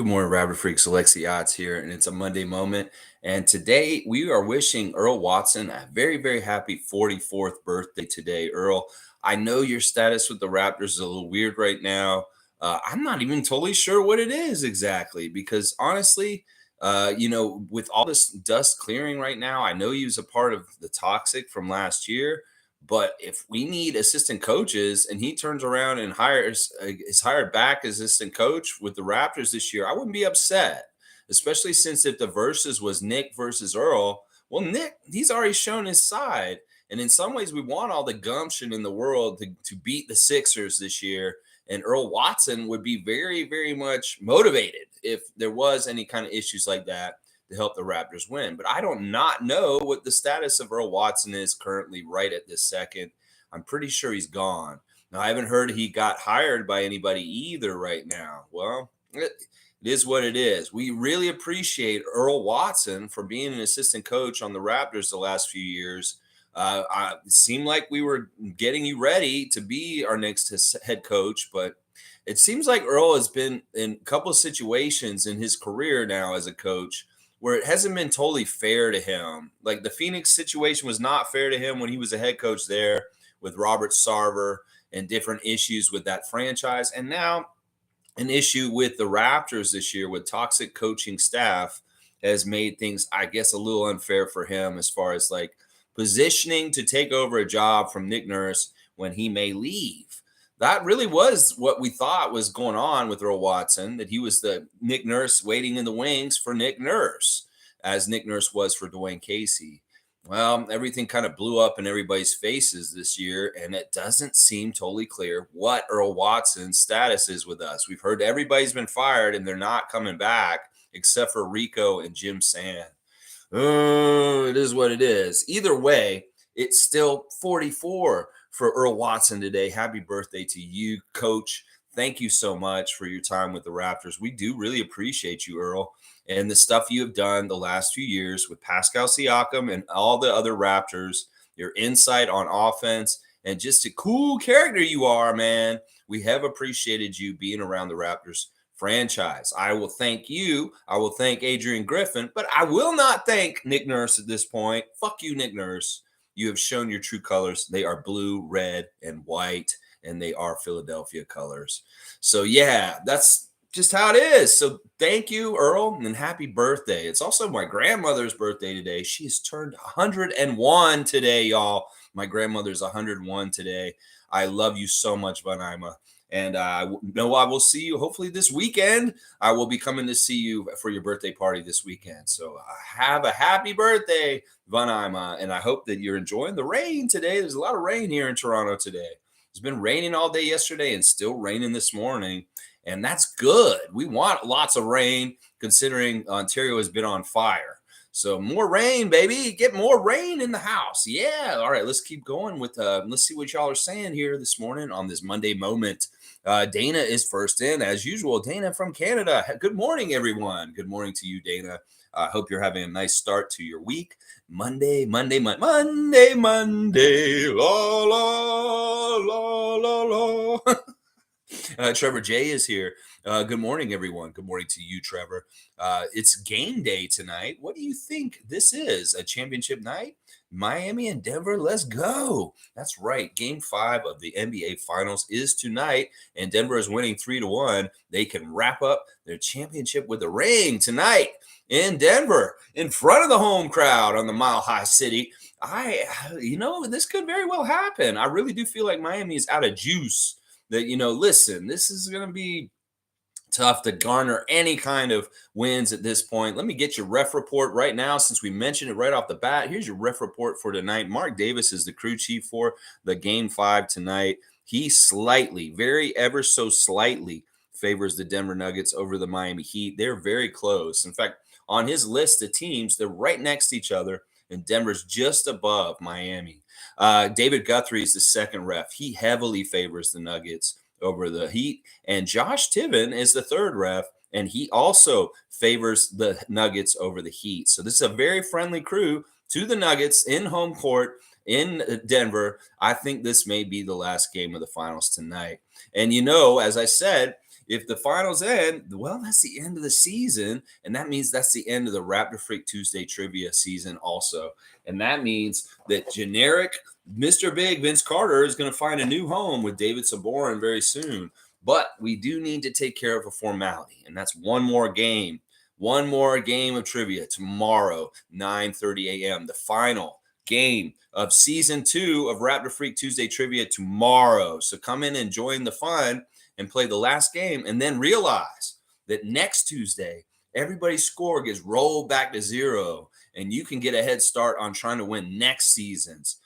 Good morning, Rabbit Freaks. Alexi Odds here, and it's a Monday moment. And today we are wishing Earl Watson a very, very happy 44th birthday today. Earl, I know your status with the Raptors is a little weird right now. I'm not even totally sure what it is exactly because honestly, with all this dust clearing right now, I know he was a part of the toxic from last year. But if we need assistant coaches and he turns around and hires is hired back assistant coach with the Raptors this year, I wouldn't be upset, especially since if the versus was Nick versus Earl, well, Nick, he's already shown his side. And in some ways, we want all the gumption in the world to beat the Sixers this year. And Earl Watson would be very, very much motivated if there was any kind of issues like that to help the Raptors win. But I don't not know what the status of Earl Watson is currently right at this second. I'm pretty sure he's gone. Now, I haven't heard he got hired by anybody either right now. Well, it is what it is. We really appreciate Earl Watson for being an assistant coach on the Raptors the last few years. It seemed like we were getting you ready to be our next head coach, but it seems like Earl has been in a couple of situations in his career now as a coach where it hasn't been totally fair to him. Like the Phoenix situation was not fair to him when he was a head coach there with Robert Sarver and different issues with that franchise. And now an issue with the Raptors this year with toxic coaching staff has made things, I guess, a little unfair for him as far as like positioning to take over a job from Nick Nurse when he may leave. That really was what we thought was going on with Earl Watson, that he was the Nick Nurse waiting in the wings for Nick Nurse, as Nick Nurse was for Dwayne Casey. Well, everything kind of blew up in everybody's faces this year, and it doesn't seem totally clear what Earl Watson's status is with us. We've heard everybody's been fired and they're not coming back except for Rico and Jim Sand. Oh, it is what it is. Either way, it's still 44 for Earl Watson today. Happy birthday to you, Coach. Thank you so much for your time with the Raptors. We do really appreciate you, Earl, and the stuff you have done the last few years with Pascal Siakam and all the other Raptors, your insight on offense, and just a cool character you are, man. We have appreciated you being around the Raptors franchise. I will thank you. I will thank Adrian Griffin, but I will not thank Nick Nurse at this point. Fuck you, Nick Nurse. You have shown your true colors. They are blue, red, and white, and they are Philadelphia colors. So, yeah, that's just how it is. So, thank you, Earl, and happy birthday. It's also my grandmother's birthday today. She has turned 101 today, y'all. My grandmother's 101 today. I love you so much, Van Ima. And I know I will see you hopefully this weekend. I will be coming to see you for your birthday party this weekend. So have a happy birthday, Van Ima. And I hope that you're enjoying the rain today. There's a lot of rain here in Toronto today. It's been raining all day yesterday and still raining this morning. And that's good. We want lots of rain considering Ontario has been on fire. So more rain, baby. Get more rain in the house. Yeah. All right. Let's keep going with let's see what y'all are saying here this morning on this Monday moment. Dana is first in as usual. Dana from Canada. Good morning, everyone. Good morning to you, Dana. I hope you're having a nice start to your week. Monday, la, la, la, la. Trevor J is here. Good morning, everyone. Good morning to you, Trevor. It's game day tonight. What do you think this is? A championship night? Miami and Denver, let's go. That's right. Game 5 of the NBA Finals is tonight, and Denver is winning 3-1. They can wrap up their championship with a ring tonight in Denver in front of the home crowd on the Mile High City. This could very well happen. I really do feel like Miami is out of juice. That, listen, this is going to be tough to garner any kind of wins at this point. Let me get your ref report right now since we mentioned it right off the bat. Here's your ref report for tonight. Mark Davis is the crew chief for the Game 5 tonight. He slightly, very ever so slightly favors the Denver Nuggets over the Miami Heat. They're very close. In fact, on his list of teams, they're right next to each other, and Denver's just above Miami. David Guthrie is the second ref. He heavily favors the Nuggets over the Heat. And Josh Tiven is the third ref, and he also favors the Nuggets over the Heat. So this is a very friendly crew to the Nuggets in home court in Denver. I think this may be the last game of the finals tonight. And as I said, if the finals end, well, that's the end of the season. And that means that's the end of the Raptor Freak Tuesday trivia season also. And that means that generic Mr. Big Vince Carter is going to find a new home with David Saborin very soon. But we do need to take care of a formality, and that's one more game. One more game of trivia tomorrow, 9:30 a.m. The final game of season 2 of Raptor Freak Tuesday Trivia tomorrow. So come in and join the fun and play the last game, and then realize that next Tuesday, everybody's score gets rolled back to 0, and you can get a head start on trying to win next season's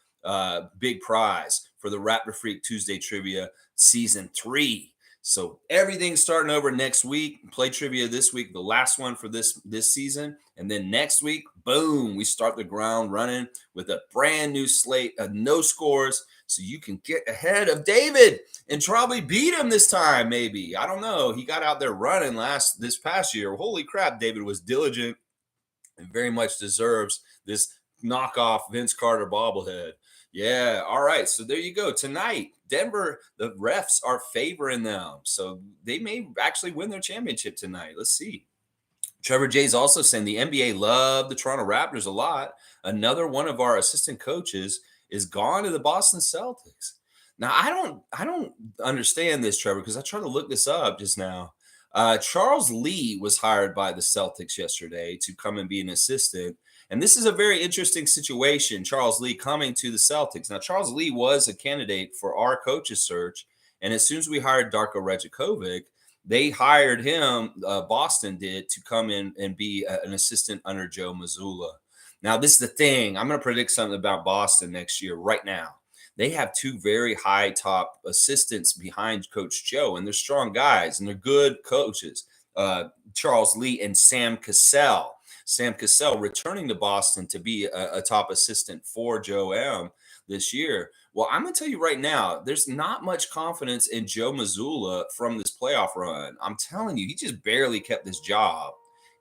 big prize for the Raptor Freak Tuesday Trivia season 3. So everything's starting over next week. Play trivia this week, the last one for this season. And then next week, boom, we start the ground running with a brand new slate of no scores. So you can get ahead of David and probably beat him this time, maybe. I don't know. He got out there running this past year. Holy crap, David was diligent and very much deserves this knockoff Vince Carter bobblehead. Yeah. All right. So there you go. Tonight, Denver, the refs are favoring them. So they may actually win their championship tonight. Let's see. Trevor Jay's also saying the NBA love the Toronto Raptors a lot. Another one of our assistant coaches is gone to the Boston Celtics. Now, I don't understand this, Trevor, because I tried to look this up just now. Charles Lee was hired by the Celtics yesterday to come and be an assistant. And this is a very interesting situation, Charles Lee coming to the Celtics. Now, Charles Lee was a candidate for our coaches search. And as soon as we hired Darko Rejakovic, they hired him, Boston did, to come in and be an assistant under Joe Mazzulla. Now, this is the thing. I'm going to predict something about Boston next year right now. They have 2 very high top assistants behind Coach Joe, and they're strong guys, and they're good coaches, Charles Lee and Sam Cassell. Sam Cassell returning to Boston to be a top assistant for Joe M this year. Well, I'm going to tell you right now, there's not much confidence in Joe Mazzulla from this playoff run. I'm telling you, he just barely kept his job.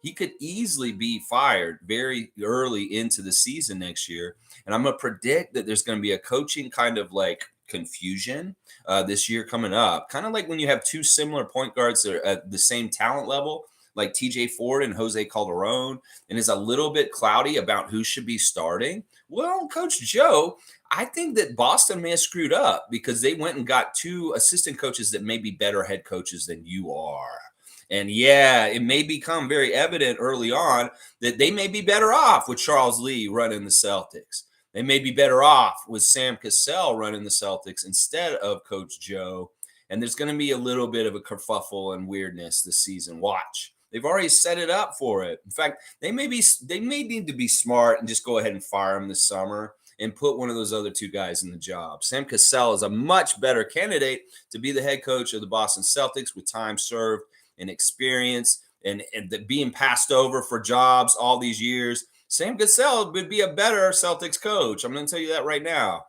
He could easily be fired very early into the season next year. And I'm going to predict that there's going to be a coaching kind of like confusion this year coming up. Kind of like when you have 2 similar point guards that are at the same talent level, like TJ Ford and Jose Calderon, and is a little bit cloudy about who should be starting. Well, Coach Joe, I think that Boston may have screwed up because they went and got 2 assistant coaches that may be better head coaches than you are. And yeah, it may become very evident early on that they may be better off with Charles Lee running the Celtics. They may be better off with Sam Cassell running the Celtics instead of Coach Joe. And there's going to be a little bit of a kerfuffle and weirdness this season. Watch. They've already set it up for it. In fact, they may need to be smart and just go ahead and fire him this summer and put one of those other 2 guys in the job. Sam Cassell is a much better candidate to be the head coach of the Boston Celtics with time served and experience and being passed over for jobs all these years. Sam Cassell would be a better Celtics coach. I'm going to tell you that right now.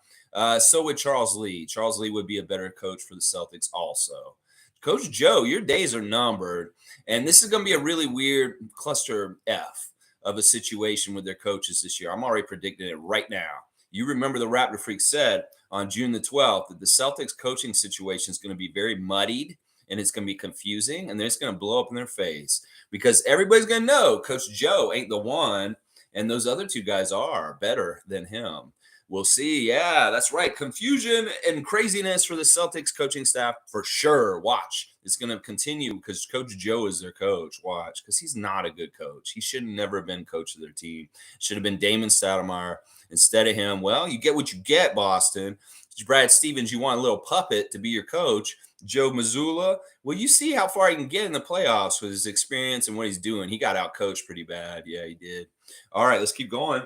So would Charles Lee. Charles Lee would be a better coach for the Celtics also. Coach Joe, your days are numbered. And this is going to be a really weird cluster F of a situation with their coaches this year. I'm already predicting it right now. You remember the Raptor Freak said on June the 12th that the Celtics coaching situation is going to be very muddied and it's going to be confusing and then it's going to blow up in their face because everybody's going to know Coach Joe ain't the one and those other 2 guys are better than him. We'll see. Yeah, that's right. Confusion and craziness for the Celtics coaching staff for sure. Watch. It's going to continue because Coach Joe is their coach. Watch. Because he's not a good coach. He should never have been coach of their team. Should have been Damon Stoudemire instead of him. Well, you get what you get, Boston. Brad Stevens, you want a little puppet to be your coach. Joe Mazzulla, well, you see how far he can get in the playoffs with his experience and what he's doing. He got out-coached pretty bad. Yeah, he did. All right, let's keep going.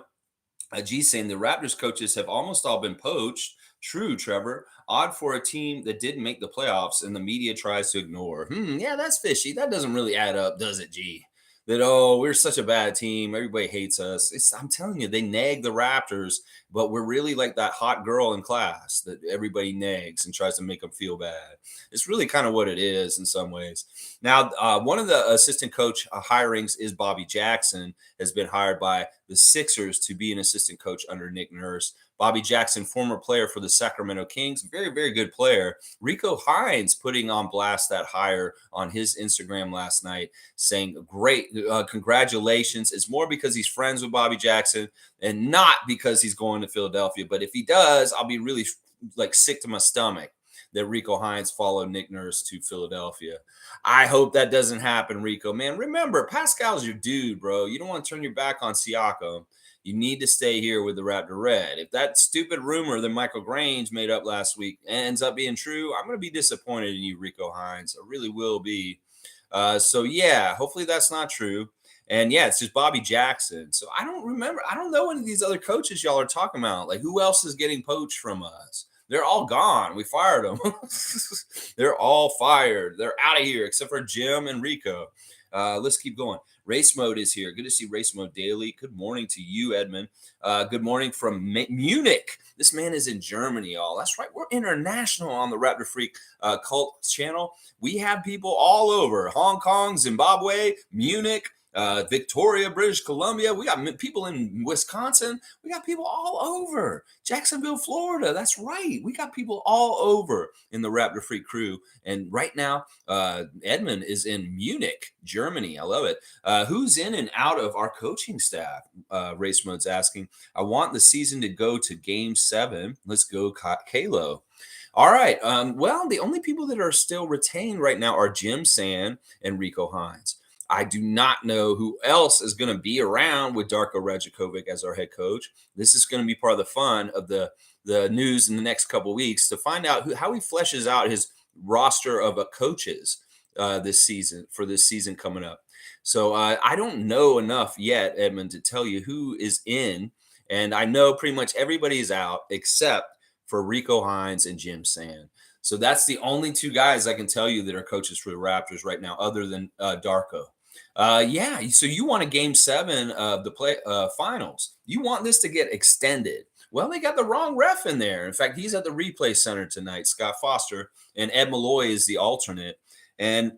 G saying the Raptors coaches have almost all been poached. True, Trevor. Odd for a team that didn't make the playoffs and the media tries to ignore. Yeah, that's fishy. That doesn't really add up, does it, G? That, we're such a bad team. Everybody hates us. I'm telling you, they nag the Raptors, but we're really like that hot girl in class that everybody nags and tries to make them feel bad. It's really kind of what it is in some ways. Now, one of the assistant coach hirings is Bobby Jackson, has been hired by the Sixers to be an assistant coach under Nick Nurse. Bobby Jackson, former player for the Sacramento Kings, very, very good player. Rico Hines putting on blast that hire on his Instagram last night, saying, great, congratulations. It's more because he's friends with Bobby Jackson and not because he's going to Philadelphia. But if he does, I'll be really like sick to my stomach that Rico Hines followed Nick Nurse to Philadelphia. I hope that doesn't happen, Rico. Man, remember, Pascal's your dude, bro. You don't want to turn your back on Siakam. You need to stay here with the Raptor Red. If that stupid rumor that Michael Grange made up last week ends up being true, I'm going to be disappointed in you, Rico Hines. I really will be. So, yeah, hopefully that's not true. And yeah, it's just Bobby Jackson. So I don't remember. I don't know any of these other coaches y'all are talking about. Like, who else is getting poached from us? They're all gone. We fired them. They're all fired. They're out of here, except for Jim and Rico. Let's keep going. Race Mode is here. Good to see Race Mode Daily. Good morning to you, Edmund. Good morning from Munich. This man is in Germany, y'all. That's right. We're international on the Raptor Freak Cult channel. We have people all over Hong Kong, Zimbabwe, Munich, Victoria, British Columbia. We got people in Wisconsin. We got people all over Jacksonville, Florida. That's right. We got people all over in the Raptor Freak crew. And right now, Edmund is in Munich, Germany. I love it. Who's in and out of our coaching staff? Race Mode's asking. I want the season to go to Game 7. Let's go, Kalo. All right. Well, the only people that are still retained right now are Jim Sand and Rico Hines. I do not know who else is going to be around with Darko Rajakovic as our head coach. This is going to be part of the fun of the news in the next couple of weeks to find out how he fleshes out his roster of coaches this season coming up. So I don't know enough yet, Edmund, to tell you who is in. And I know pretty much everybody is out except for Rico Hines and Jim Sand. So that's the only two guys I can tell you that are coaches for the Raptors right now, other than Darko. Yeah, so you want a Game 7 of the finals. You want this to get extended. Well, they got the wrong ref in there. In fact, he's at the replay center tonight, Scott Foster, and Ed Malloy is the alternate. And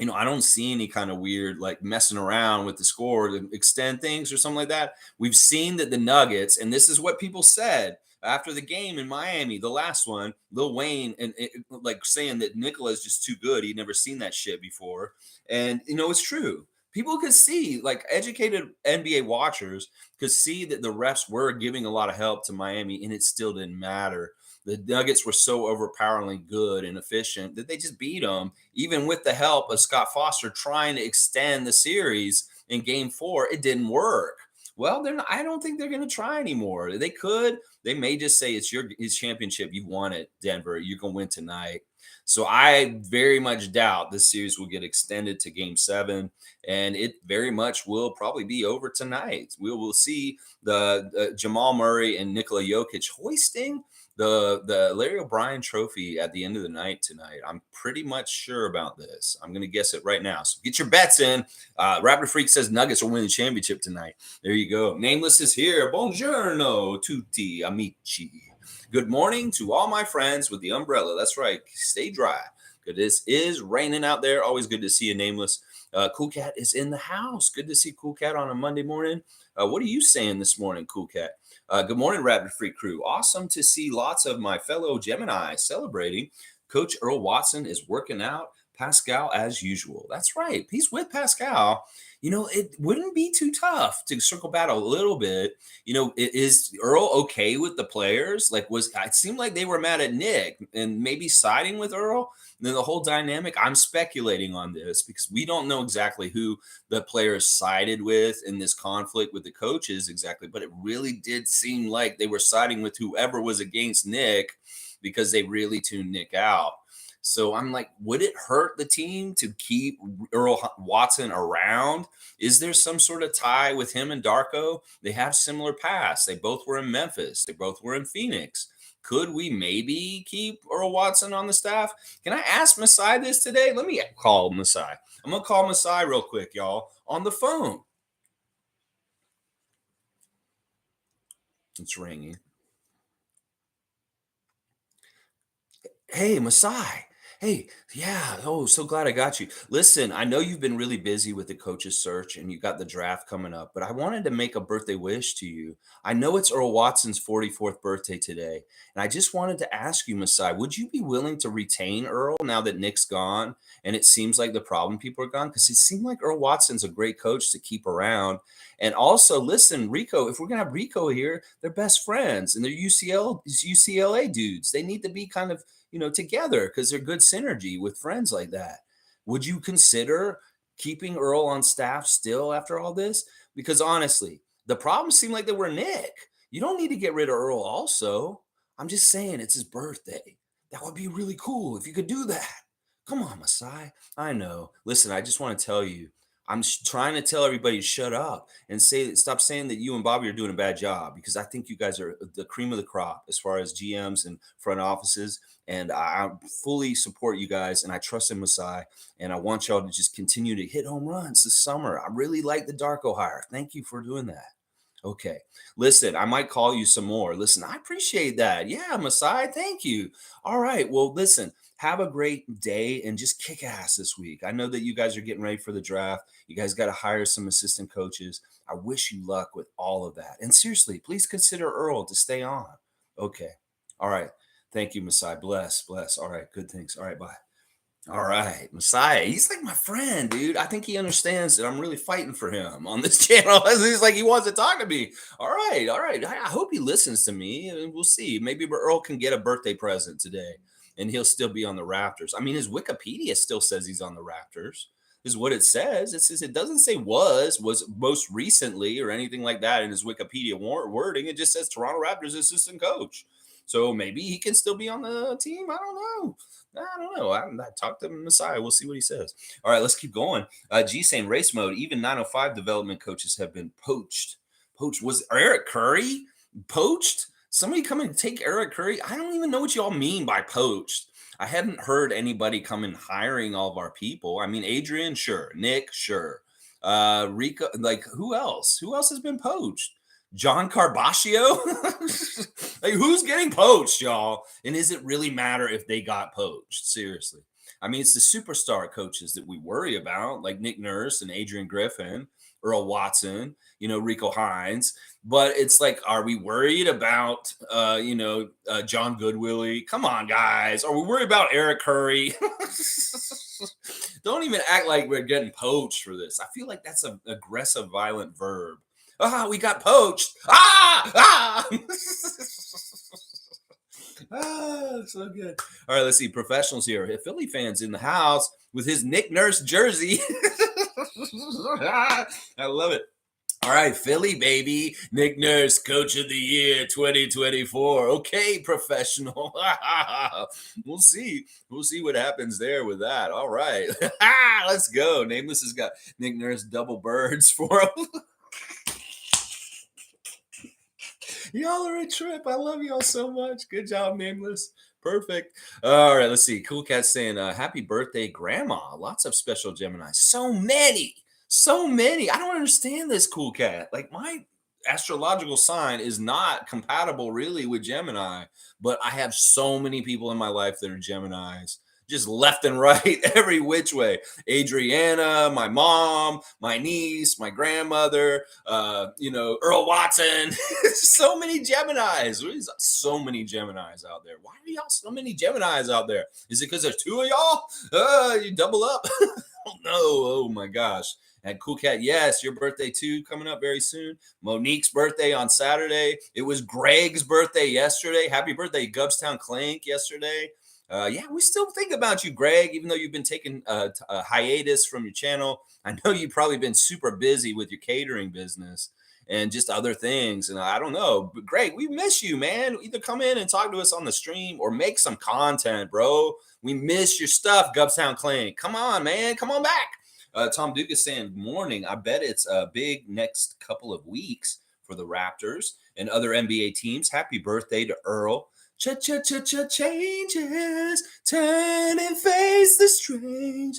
I don't see any kind of weird like messing around with the score to extend things or something like that. We've seen that the Nuggets, and this is what people said after the game in Miami, the last one, Lil Wayne, and like saying that Nikola is just too good. He'd never seen that shit before. And, it's true. People could see, like educated NBA watchers could see that the refs were giving a lot of help to Miami, and it still didn't matter. The Nuggets were so overpoweringly good and efficient that they just beat them, even with the help of Scott Foster trying to extend the series in Game 4. It didn't work. Well, I don't think they're going to try anymore. They could. They may just say it's his championship. You won it, Denver. You're going to win tonight. So I very much doubt this series will get extended to Game 7, and it very much will probably be over tonight. We will see the Jamal Murray and Nikola Jokic hoisting the Larry O'Brien trophy at the end of the night tonight. I'm pretty much sure about this. I'm going to guess it right now. So get your bets in. Raptor Freak says Nuggets will win the championship tonight. There you go. Nameless is here. Buongiorno tutti amici. Good morning to all my friends with the umbrella. That's right. Stay dry. Good. It is raining out there. Always good to see you, Nameless. Cool Cat is in the house. Good to see Cool Cat on a Monday morning. What are you saying this morning, Cool Cat? Good morning, Raptor Freak crew. Awesome to see lots of my fellow Gemini celebrating. Coach Earl Watson is working out. Pascal as usual. That's right. He's with Pascal. It wouldn't be too tough to circle back a little bit. Is Earl okay with the players? It seemed like they were mad at Nick and maybe siding with Earl. And then the whole dynamic, I'm speculating on this because we don't know exactly who the players sided with in this conflict with the coaches exactly, but it really did seem like they were siding with whoever was against Nick because they really tuned Nick out. So I'm like, would it hurt the team to keep Earl Watson around? Is there some sort of tie with him and Darko? They have similar pasts. They both were in Memphis. They both were in Phoenix. Could we maybe keep Earl Watson on the staff? Can I ask Masai this today? Let me call Masai. I'm going to call Masai real quick, y'all, on the phone. It's ringing. Hey, Masai. Hey, yeah. Oh, so glad I got you. Listen, I know you've been really busy with the coaches search and you got the draft coming up, but I wanted to make a birthday wish to you. I know it's Earl Watson's 44th birthday today, and I just wanted to ask you, Masai, would you be willing to retain Earl now that Nick's gone and it seems like the problem people are gone? Because it seemed like Earl Watson's a great coach to keep around. And also, listen, Rico, if we're gonna have Rico here, they're best friends and they're UCLA dudes. They need to be kind of together because they're good synergy with friends like that. Would you consider keeping Earl on staff still after all this? Because honestly, the problems seem like they were Nick. You don't need to get rid of Earl also. I'm just saying it's his birthday. That would be really cool if you could do that. Come on, Masai. I know. Listen, I just want to tell you, I'm trying to tell everybody to shut up and stop saying that you and Bobby are doing a bad job because I think you guys are the cream of the crop as far as GMs and front offices. And I fully support you guys, and I trust in Masai. And I want y'all to just continue to hit home runs this summer. I really like the Darko hire. Thank you for doing that. Okay. Listen, I might call you some more. Listen, I appreciate that. Yeah, Masai, thank you. All right. Well, listen, have a great day and just kick ass this week. I know that you guys are getting ready for the draft. You guys got to hire some assistant coaches. I wish you luck with all of that. And seriously, please consider Earl to stay on. Okay. All right. Thank you, Masai. Bless, bless. All right. Good things. All right. Bye. All right, Messiah. He's like my friend, dude. I think he understands that I'm really fighting for him on this channel. He's like he wants to talk to me. All right, all right. I hope he listens to me, and we'll see. Maybe Earl can get a birthday present today, and he'll still be on the Raptors. I mean, his Wikipedia still says he's on the Raptors. Is what it says. It says it doesn't say was most recently or anything like that in his Wikipedia wording. It just says Toronto Raptors assistant coach. So maybe he can still be on the team. I don't know. I don't know. I talked to Messiah. We'll see what he says. All right, let's keep going. G saying race mode. Even 905 development coaches have been poached. Poached. Was Eric Curry poached? Somebody come and take Eric Curry? I don't even know what y'all mean by poached. I haven't heard anybody come in hiring all of our people. I mean, Adrian, sure. Nick, sure. Rico, like who else? Who else has been poached? John Carbaccio? Like, who's getting poached, y'all? And does it really matter if they got poached? Seriously. I mean, it's the superstar coaches that we worry about, like Nick Nurse and Adrian Griffin, Earl Watson, Rico Hines. But it's like, are we worried about, John Goodwillie? Come on, guys. Are we worried about Eric Curry? Don't even act like we're getting poached for this. I feel like that's an aggressive, violent verb. We got poached. So good. All right, let's see. Professionals here. Philly fans in the house with his Nick Nurse jersey. I love it. All right, Philly, baby. Nick Nurse, Coach of the Year 2024. Okay, professional. We'll see. We'll see what happens there with that. All right. Let's go. Nameless has got Nick Nurse double birds for him. Y'all are a trip. I love y'all so much. Good job, Nameless. Perfect. All right, let's see. Cool Cat saying, happy birthday, Grandma. Lots of special Geminis. So many. So many. I don't understand this, Cool Cat. Like, my astrological sign is not compatible really with Gemini, but I have so many people in my life that are Geminis. Just left and right, every which way. Adriana, my mom, my niece, my grandmother, Earl Watson. So many Geminis. So many Geminis out there. Why are y'all so many Geminis out there? Is it because there's two of y'all? You double up? Oh, no. Oh, my gosh. And Cool Cat, yes, your birthday too, coming up very soon. Monique's birthday on Saturday. It was Greg's birthday yesterday. Happy birthday, Gubstown Clank, yesterday. Yeah, we still think about you, Greg, even though you've been taking a hiatus from your channel. I know you've probably been super busy with your catering business and just other things. And I don't know, but Greg, we miss you, man. Either come in and talk to us on the stream or make some content, bro. We miss your stuff, Gubstown Clank. Come on, man. Come on back. Tom Duke is saying, morning. I bet it's a big next couple of weeks for the Raptors and other NBA teams. Happy birthday to Earl. Changes, turn and face the strange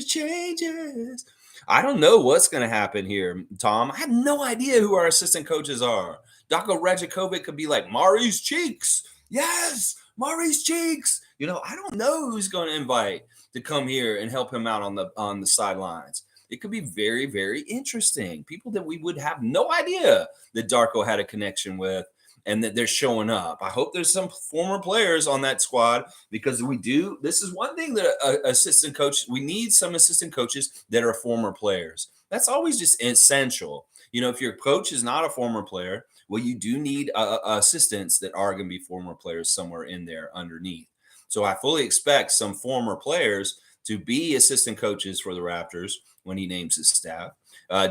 changes. I don't know what's going to happen here, Tom. I have no idea who our assistant coaches are. Dako Rajakovic could be like Maurice Cheeks. Yes, Maurice Cheeks. I don't know who's going to invite to come here and help him out on the sidelines. It could be very, very interesting. People that we would have no idea that Darko had a connection with and that they're showing up. I hope there's some former players on that squad because we do. This is one thing that assistant coach, we need some assistant coaches that are former players. That's always just essential. If your coach is not a former player, well, you do need assistants that are going to be former players somewhere in there underneath. So I fully expect some former players to be assistant coaches for the Raptors when he names his staff.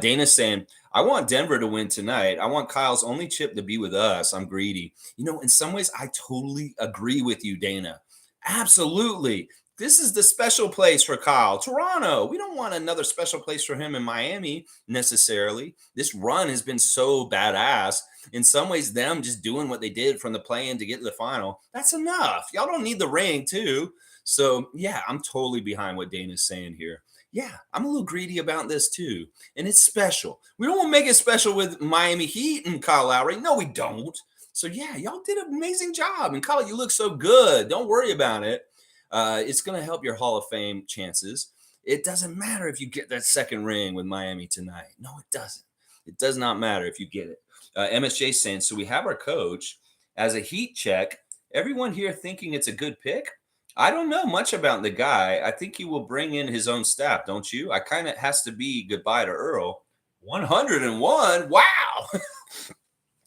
Dana's saying, I want Denver to win tonight. I want Kyle's only chip to be with us. I'm greedy. In some ways, I totally agree with you, Dana. Absolutely. This is the special place for Kyle. Toronto. We don't want another special place for him in Miami necessarily. This run has been so badass. In some ways, them just doing what they did from the play-in to get to the final, that's enough. Y'all don't need the ring, too. So, yeah, I'm totally behind what Dana's saying here. Yeah, I'm a little greedy about this too. And it's special. We don't want to make it special with Miami Heat and Kyle Lowry. No, we don't. So, yeah, y'all did an amazing job. And Kyle, you look so good. Don't worry about it. It's going to help your Hall of Fame chances. It doesn't matter if you get that second ring with Miami tonight. No, it doesn't. It does not matter if you get it. MSJ saying, so we have our coach as a heat check. Everyone here thinking it's a good pick. I don't know much about the guy. I think he will bring in his own staff, don't you? I kind of has to be goodbye to Earl. 101. Wow.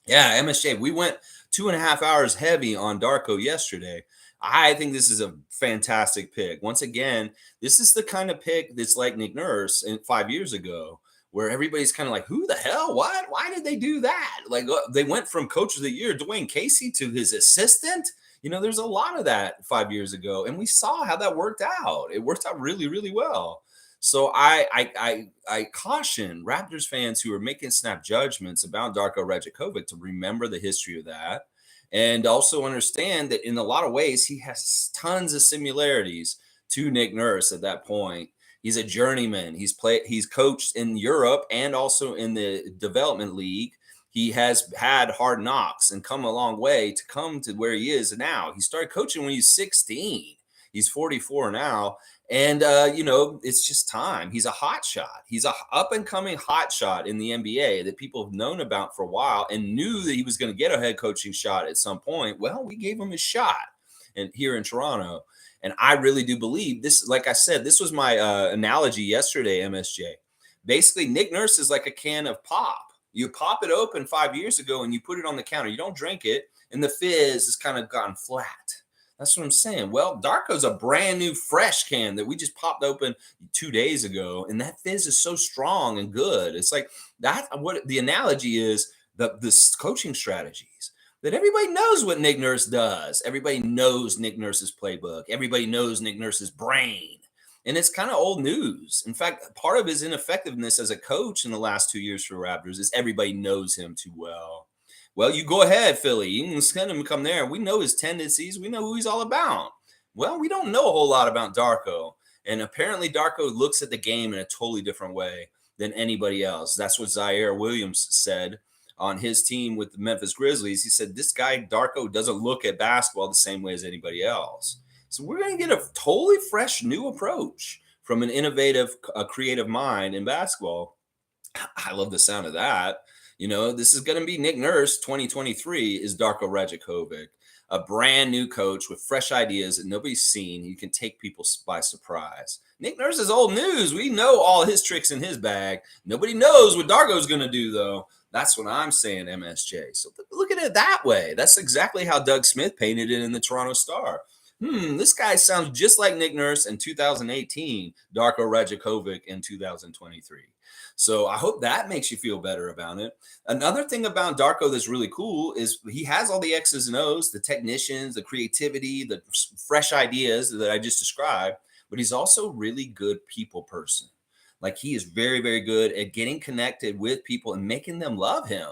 Yeah, MSJ, we went 2.5 hours heavy on Darko yesterday. I think this is a fantastic pick. Once again, this is the kind of pick that's like Nick Nurse 5 years ago, where everybody's kind of like, who the hell? What? Why did they do that? Like, they went from coach of the year, Dwayne Casey, to his assistant. There's a lot of that 5 years ago, and we saw how that worked out. It worked out really, really well. So I caution Raptors fans who are making snap judgments about Darko Rajakovic to remember the history of that, and also understand that in a lot of ways he has tons of similarities to Nick Nurse at that point. He's a journeyman. He's coached in Europe and also in the development league. He has had hard knocks and come a long way to come to where he is now. He started coaching when he was 16. He's 44 now. And, it's just time. He's a hot shot. He's a up and coming hot shot in the NBA that people have known about for a while and knew that he was going to get a head coaching shot at some point. Well, we gave him a shot here in Toronto. And I really do believe this. Like I said, this was my analogy yesterday, MSJ. Basically, Nick Nurse is like a can of pop. You pop it open 5 years ago and you put it on the counter. You don't drink it, and the fizz has kind of gone flat. That's what I'm saying. Well, Darko's a brand new fresh can that we just popped open 2 days ago, and that fizz is so strong and good. It's like that. What the analogy is, the coaching strategies that everybody knows what Nick Nurse does. Everybody knows Nick Nurse's playbook. Everybody knows Nick Nurse's brain. And it's kind of old news. In fact, part of his ineffectiveness as a coach in the last 2 years for Raptors is everybody knows him too well. Well, you go ahead, Philly. You can send him to come there. We know his tendencies. We know who he's all about. Well, we don't know a whole lot about Darko. And apparently Darko looks at the game in a totally different way than anybody else. That's what Zaire Williams said on his team with the Memphis Grizzlies. He said, this guy, Darko, doesn't look at basketball the same way as anybody else. So we're going to get a totally fresh new approach from an innovative, creative mind in basketball. I love the sound of that. This is going to be Nick Nurse 2023 is Darko Rajakovic, a brand new coach with fresh ideas that nobody's seen. He can take people by surprise. Nick Nurse is old news. We know all his tricks in his bag. Nobody knows what Darko's going to do, though. That's what I'm saying, MSJ. So look at it that way. That's exactly how Doug Smith painted it in the Toronto Star. This guy sounds just like Nick Nurse in 2018, Darko Rajakovic in 2023. So I hope that makes you feel better about it. Another thing about Darko that's really cool is he has all the X's and O's, the technicians, the creativity, the fresh ideas that I just described, but he's also a really good people person. Like he is very, very good at getting connected with people and making them love him.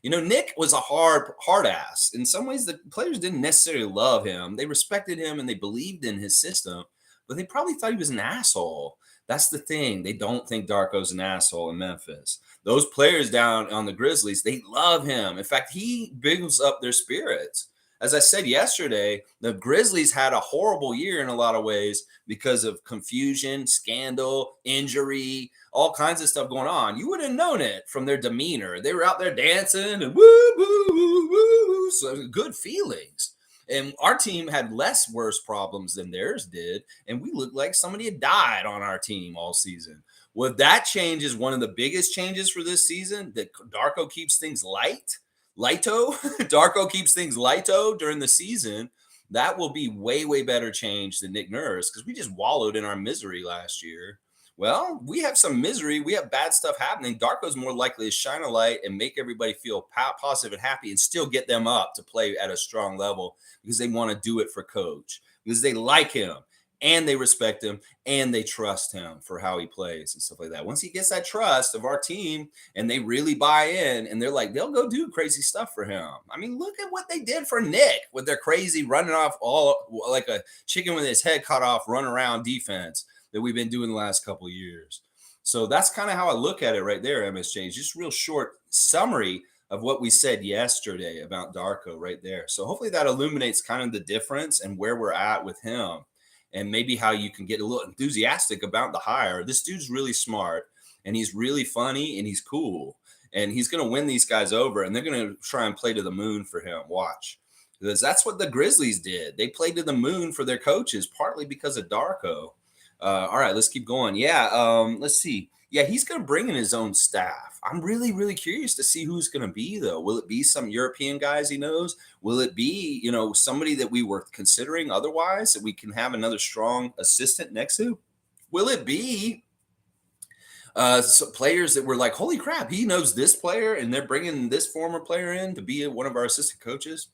Nick was a hard ass. In some ways, the players didn't necessarily love him. They respected him and they believed in his system, but they probably thought he was an asshole. That's the thing. They don't think Darko's an asshole in Memphis. Those players down on the Grizzlies, they love him. In fact, he brings up their spirits. as I said yesterday, the Grizzlies had a horrible year in a lot of ways because of confusion, scandal, injury, all kinds of stuff going on. You would have known it from their demeanor. They were out there dancing and woo, woo, woo, woo. So good feelings. And our team had less worse problems than theirs did. And we looked like somebody had died on our team all season. Well, that change is one of the biggest changes for this season, that Darko keeps things lighto. Darko keeps things lighto during the season. That will be way, way better change than Nick Nurse, because we just wallowed in our misery last year. Well, we have some misery. We have bad stuff happening. Darko's more likely to shine a light and make everybody feel positive and happy and still get them up to play at a strong level because they want to do it for coach, because they like him and they respect him and they trust him for how he plays and stuff like that. Once he gets that trust of our team and they really buy in and they're like, they'll go do crazy stuff for him. I mean, look at what they did for Nick with their crazy running off all like a chicken with his head cut off, run around defense that we've been doing the last couple of years. So that's kind of how I look at it right there, MSJ. Just real short summary of what we said yesterday about Darko right there. So hopefully that illuminates kind of the difference and where we're at with him, and maybe how you can get a little enthusiastic about the hire. This dude's really smart and he's really funny and he's cool and he's going to win these guys over, and they're going to try and play to the moon for him. Watch. Because that's what the Grizzlies did. They played to the moon for their coaches, partly because of Darko. All right, let's keep going. Yeah, let's see. Yeah, he's going to bring in his own staff. I'm really, really curious to see who's going to be, though. Will it be some European guys he knows? Will it be, somebody that we were considering otherwise that we can have another strong assistant next to? Will it be players that were like, holy crap, he knows this player and they're bringing this former player in to be one of our assistant coaches?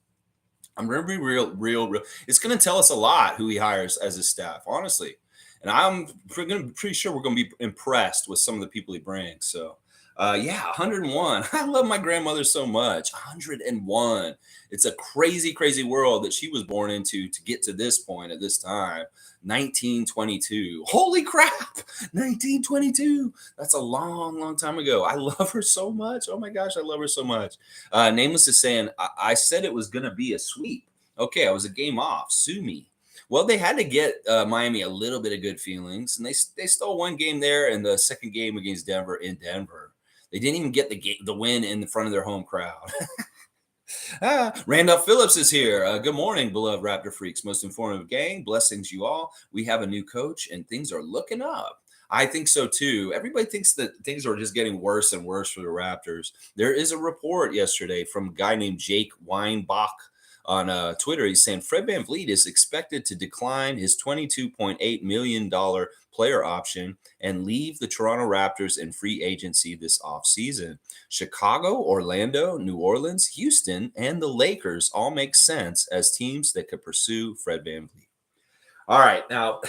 I'm going to be real. It's going to tell us a lot who he hires as his staff, honestly. And I'm pretty sure we're going to be impressed with some of the people he brings. So, 101. I love my grandmother so much. 101. It's a crazy, crazy world that she was born into to get to this point at this time. 1922. Holy crap. 1922. That's a long, long time ago. I love her so much. Oh my gosh, I love her so much. Nameless is saying, I said it was going to be a sweep. Okay, I was a game off. Sue me. Well, they had to get Miami a little bit of good feelings, and they stole one game there, and the second game against Denver in Denver. They didn't even get the win in the front of their home crowd. Randolph Phillips is here. Good morning, beloved Raptor freaks, most informative gang. Blessings, you all. We have a new coach, and things are looking up. I think so too. Everybody thinks that things are just getting worse and worse for the Raptors. There is a report yesterday from a guy named Jake Weinbach on Twitter. He's saying Fred VanVleet is expected to decline his $22.8 million player option and leave the Toronto Raptors in free agency this offseason. Chicago, Orlando, New Orleans, Houston, and the Lakers all make sense as teams that could pursue Fred VanVleet. All right, now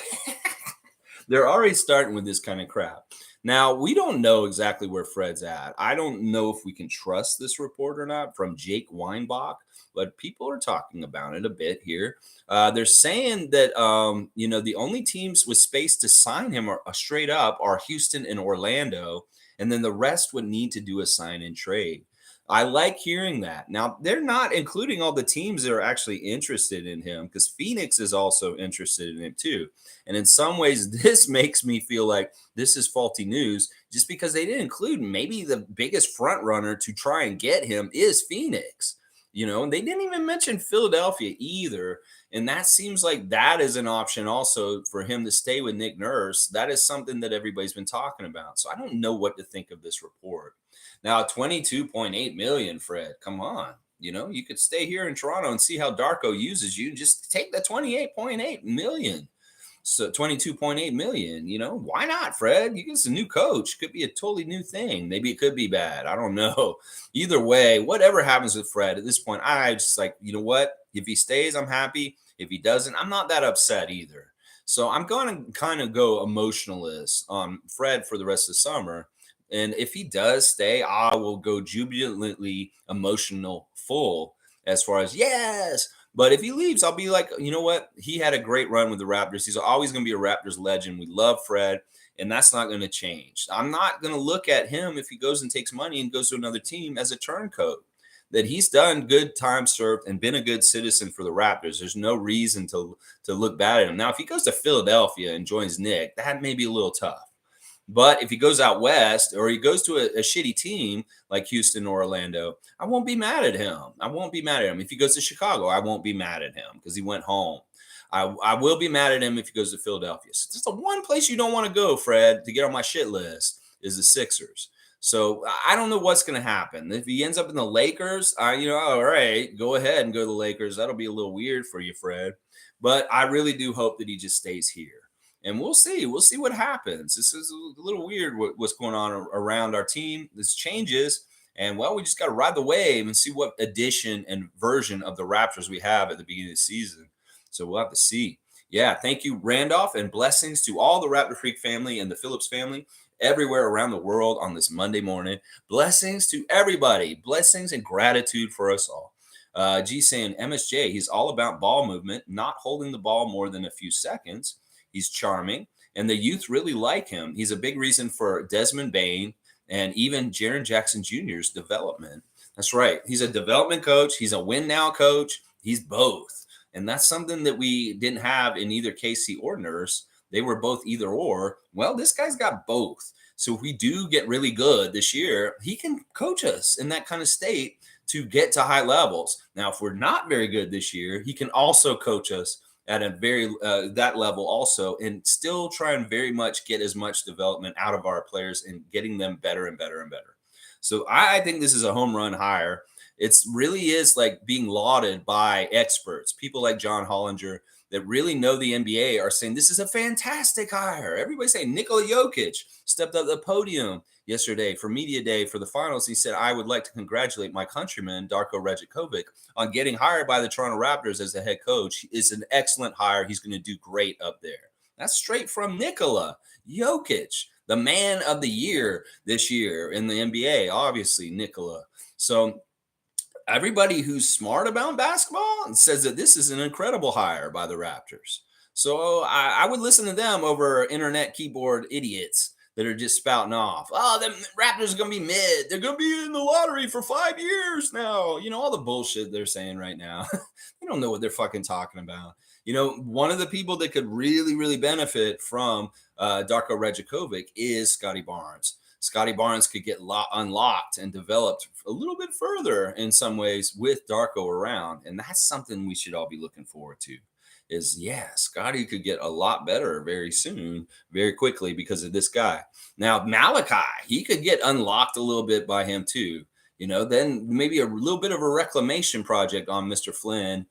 they're already starting with this kind of crap. Now, we don't know exactly where Fred's at. I don't know if we can trust this report or not from Jake Weinbach, but people are talking about it a bit here. They're saying that, the only teams with space to sign him are straight up are Houston and Orlando, and then the rest would need to do a sign and trade. I like hearing that. Now, they're not including all the teams that are actually interested in him, because Phoenix is also interested in him too. And in some ways, this makes me feel like this is faulty news, just because they didn't include maybe the biggest front runner to try and get him is Phoenix. And they didn't even mention Philadelphia either. And that seems like that is an option also for him to stay with Nick Nurse. That is something that everybody's been talking about. So I don't know what to think of this report. Now, 22.8 million, Fred, come on. You could stay here in Toronto and see how Darko uses you. Just take the 28.8 million. So 22.8 million, why not, Fred? You get us a new coach. Could be a totally new thing. Maybe it could be bad. I don't know. Either way, whatever happens with Fred at this point, I just like, you know what? If he stays, I'm happy. If he doesn't, I'm not that upset either. So I'm going to kind of go emotionalist on Fred for the rest of the summer. And if he does stay, I will go jubilantly emotional full as far as, yes. But if he leaves, I'll be like, you know what? He had a great run with the Raptors. He's always going to be a Raptors legend. We love Fred, and that's not going to change. I'm not going to look at him if he goes and takes money and goes to another team as a turncoat. that he's done good time served and been a good citizen for the Raptors. There's no reason to look bad at him. Now, if he goes to Philadelphia and joins Nick, that may be a little tough. But if he goes out west or he goes to a shitty team like Houston or Orlando, I won't be mad at him. I won't be mad at him. If he goes to Chicago, I won't be mad at him because he went home. I will be mad at him if he goes to Philadelphia. So just the one place you don't want to go, Fred, to get on my shit list is the Sixers. So I don't know what's going to happen. If he ends up in the Lakers, all right, go ahead and go to the Lakers. That'll be a little weird for you, Fred. But I really do hope that he just stays here. And we'll see. We'll see what happens. This is a little weird what's going on around our team. This changes. And, well, we just got to ride the wave and see what edition and version of the Raptors we have at the beginning of the season. So we'll have to see. Yeah, thank you, Randolph, and blessings to all the Raptor Freak family and the Phillips family everywhere around the world on this Monday morning. Blessings to everybody. Blessings and gratitude for us all. G saying, MSJ, he's all about ball movement, not holding the ball more than a few seconds. He's charming, and the youth really like him. He's a big reason for Desmond Bane and even Jaren Jackson Jr.'s development. That's right. He's a development coach. He's a win now coach. He's both. And that's something that we didn't have in either Casey or Nurse. They were both either or. Well, this guy's got both. So if we do get really good this year, he can coach us in that kind of state to get to high levels. Now, if we're not very good this year, he can also coach us at a very that level also, and still try and very much get as much development out of our players and getting them better and better and better. So I think this is a home run hire. It's really is like being lauded by experts, people like John Hollinger that really know the NBA are saying this is a fantastic hire. Everybody's saying Nikola Jokic stepped up the podium yesterday for media day for the finals. He said, I would like to congratulate my countryman, Darko Rajakovic, on getting hired by the Toronto Raptors as the head coach. It's an excellent hire. He's going to do great up there. That's straight from Nikola Jokic, the man of the year this year in the NBA, obviously, Nikola. So everybody who's smart about basketball says that this is an incredible hire by the Raptors. So I would listen to them over internet keyboard idiots that are just spouting off. Oh, the Raptors are going to be mid. They're going to be in the lottery for 5 years now. All the bullshit they're saying right now. They don't know what they're fucking talking about. One of the people that could really, really benefit from Darko Rajakovic is Scotty Barnes. Scotty Barnes could get unlocked and developed a little bit further in some ways with Darko around. And that's something we should all be looking forward to is, Scotty could get a lot better very soon, very quickly because of this guy. Now, Malachi, he could get unlocked a little bit by him too. Then maybe a little bit of a reclamation project on Mr. Flynn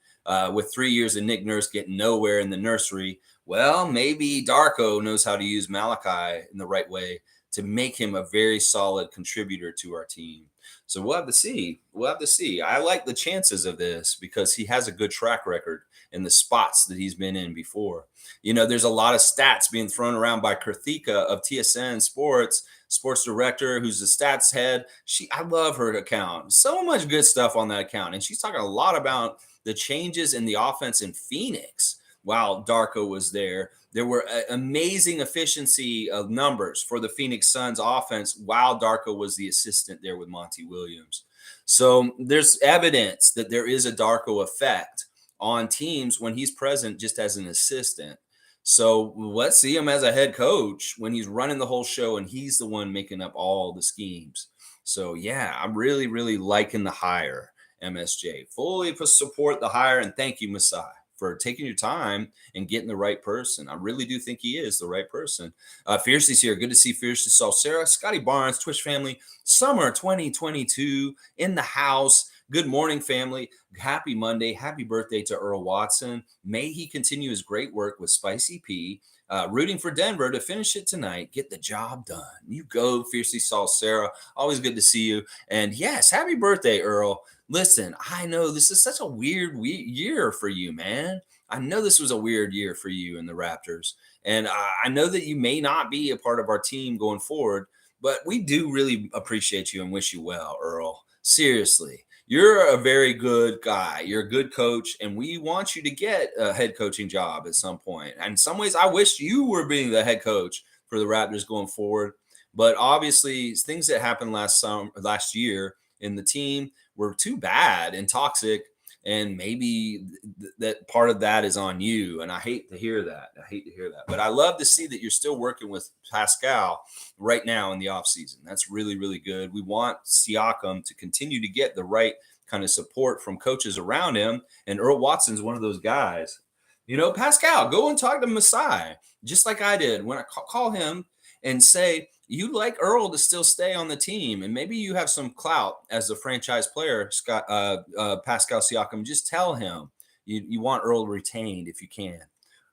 with 3 years of Nick Nurse getting nowhere in the nursery. Well, maybe Darko knows how to use Malachi in the right way to make him a very solid contributor to our team. So we'll have to see. I like the chances of this because he has a good track record in the spots that he's been in before. There's a lot of stats being thrown around by Karthika of TSN sports director, who's the stats head. I love her account. So much good stuff on that account. And she's talking a lot about the changes in the offense in Phoenix while Darko was there. There were amazing efficiency of numbers for the Phoenix Suns offense while Darko was the assistant there with Monty Williams. So there's evidence that there is a Darko effect on teams when he's present just as an assistant. So let's see him as a head coach when he's running the whole show and he's the one making up all the schemes. So, I'm really, really liking the hire, MSJ. Fully support the hire, and thank you, Masai, for taking your time and getting the right person. I really do think he is the right person. Fiercely's here. Good to see Fiercely Sarah, Scotty Barnes, Twitch family, summer 2022 in the house. Good morning, family. Happy Monday. Happy birthday to Earl Watson. May he continue his great work with Spicy P. Rooting for Denver to finish it tonight. Get the job done. You go, Fiercely Sarah. Always good to see you. And yes, happy birthday, Earl. Listen, I know this is such a weird year for you, man. I know this was a weird year for you and the Raptors. And I know that you may not be a part of our team going forward, but we do really appreciate you and wish you well, Earl. Seriously. You're a very good guy. You're a good coach, and we want you to get a head coaching job at some point. And in some ways, I wish you were being the head coach for the Raptors going forward. But obviously, things that happened last year in the team were too bad and toxic. And maybe that part of that is on you. And I hate to hear that. I hate to hear that. But I love to see that you're still working with Pascal right now in the offseason. That's really, really good. We want Siakam to continue to get the right kind of support from coaches around him. And Earl Watson's one of those guys. Pascal, go and talk to Masai, just like I did when I call him and say, you'd like Earl to still stay on the team, and maybe you have some clout as the franchise player, Pascal Siakam. Just tell him you want Earl retained if you can,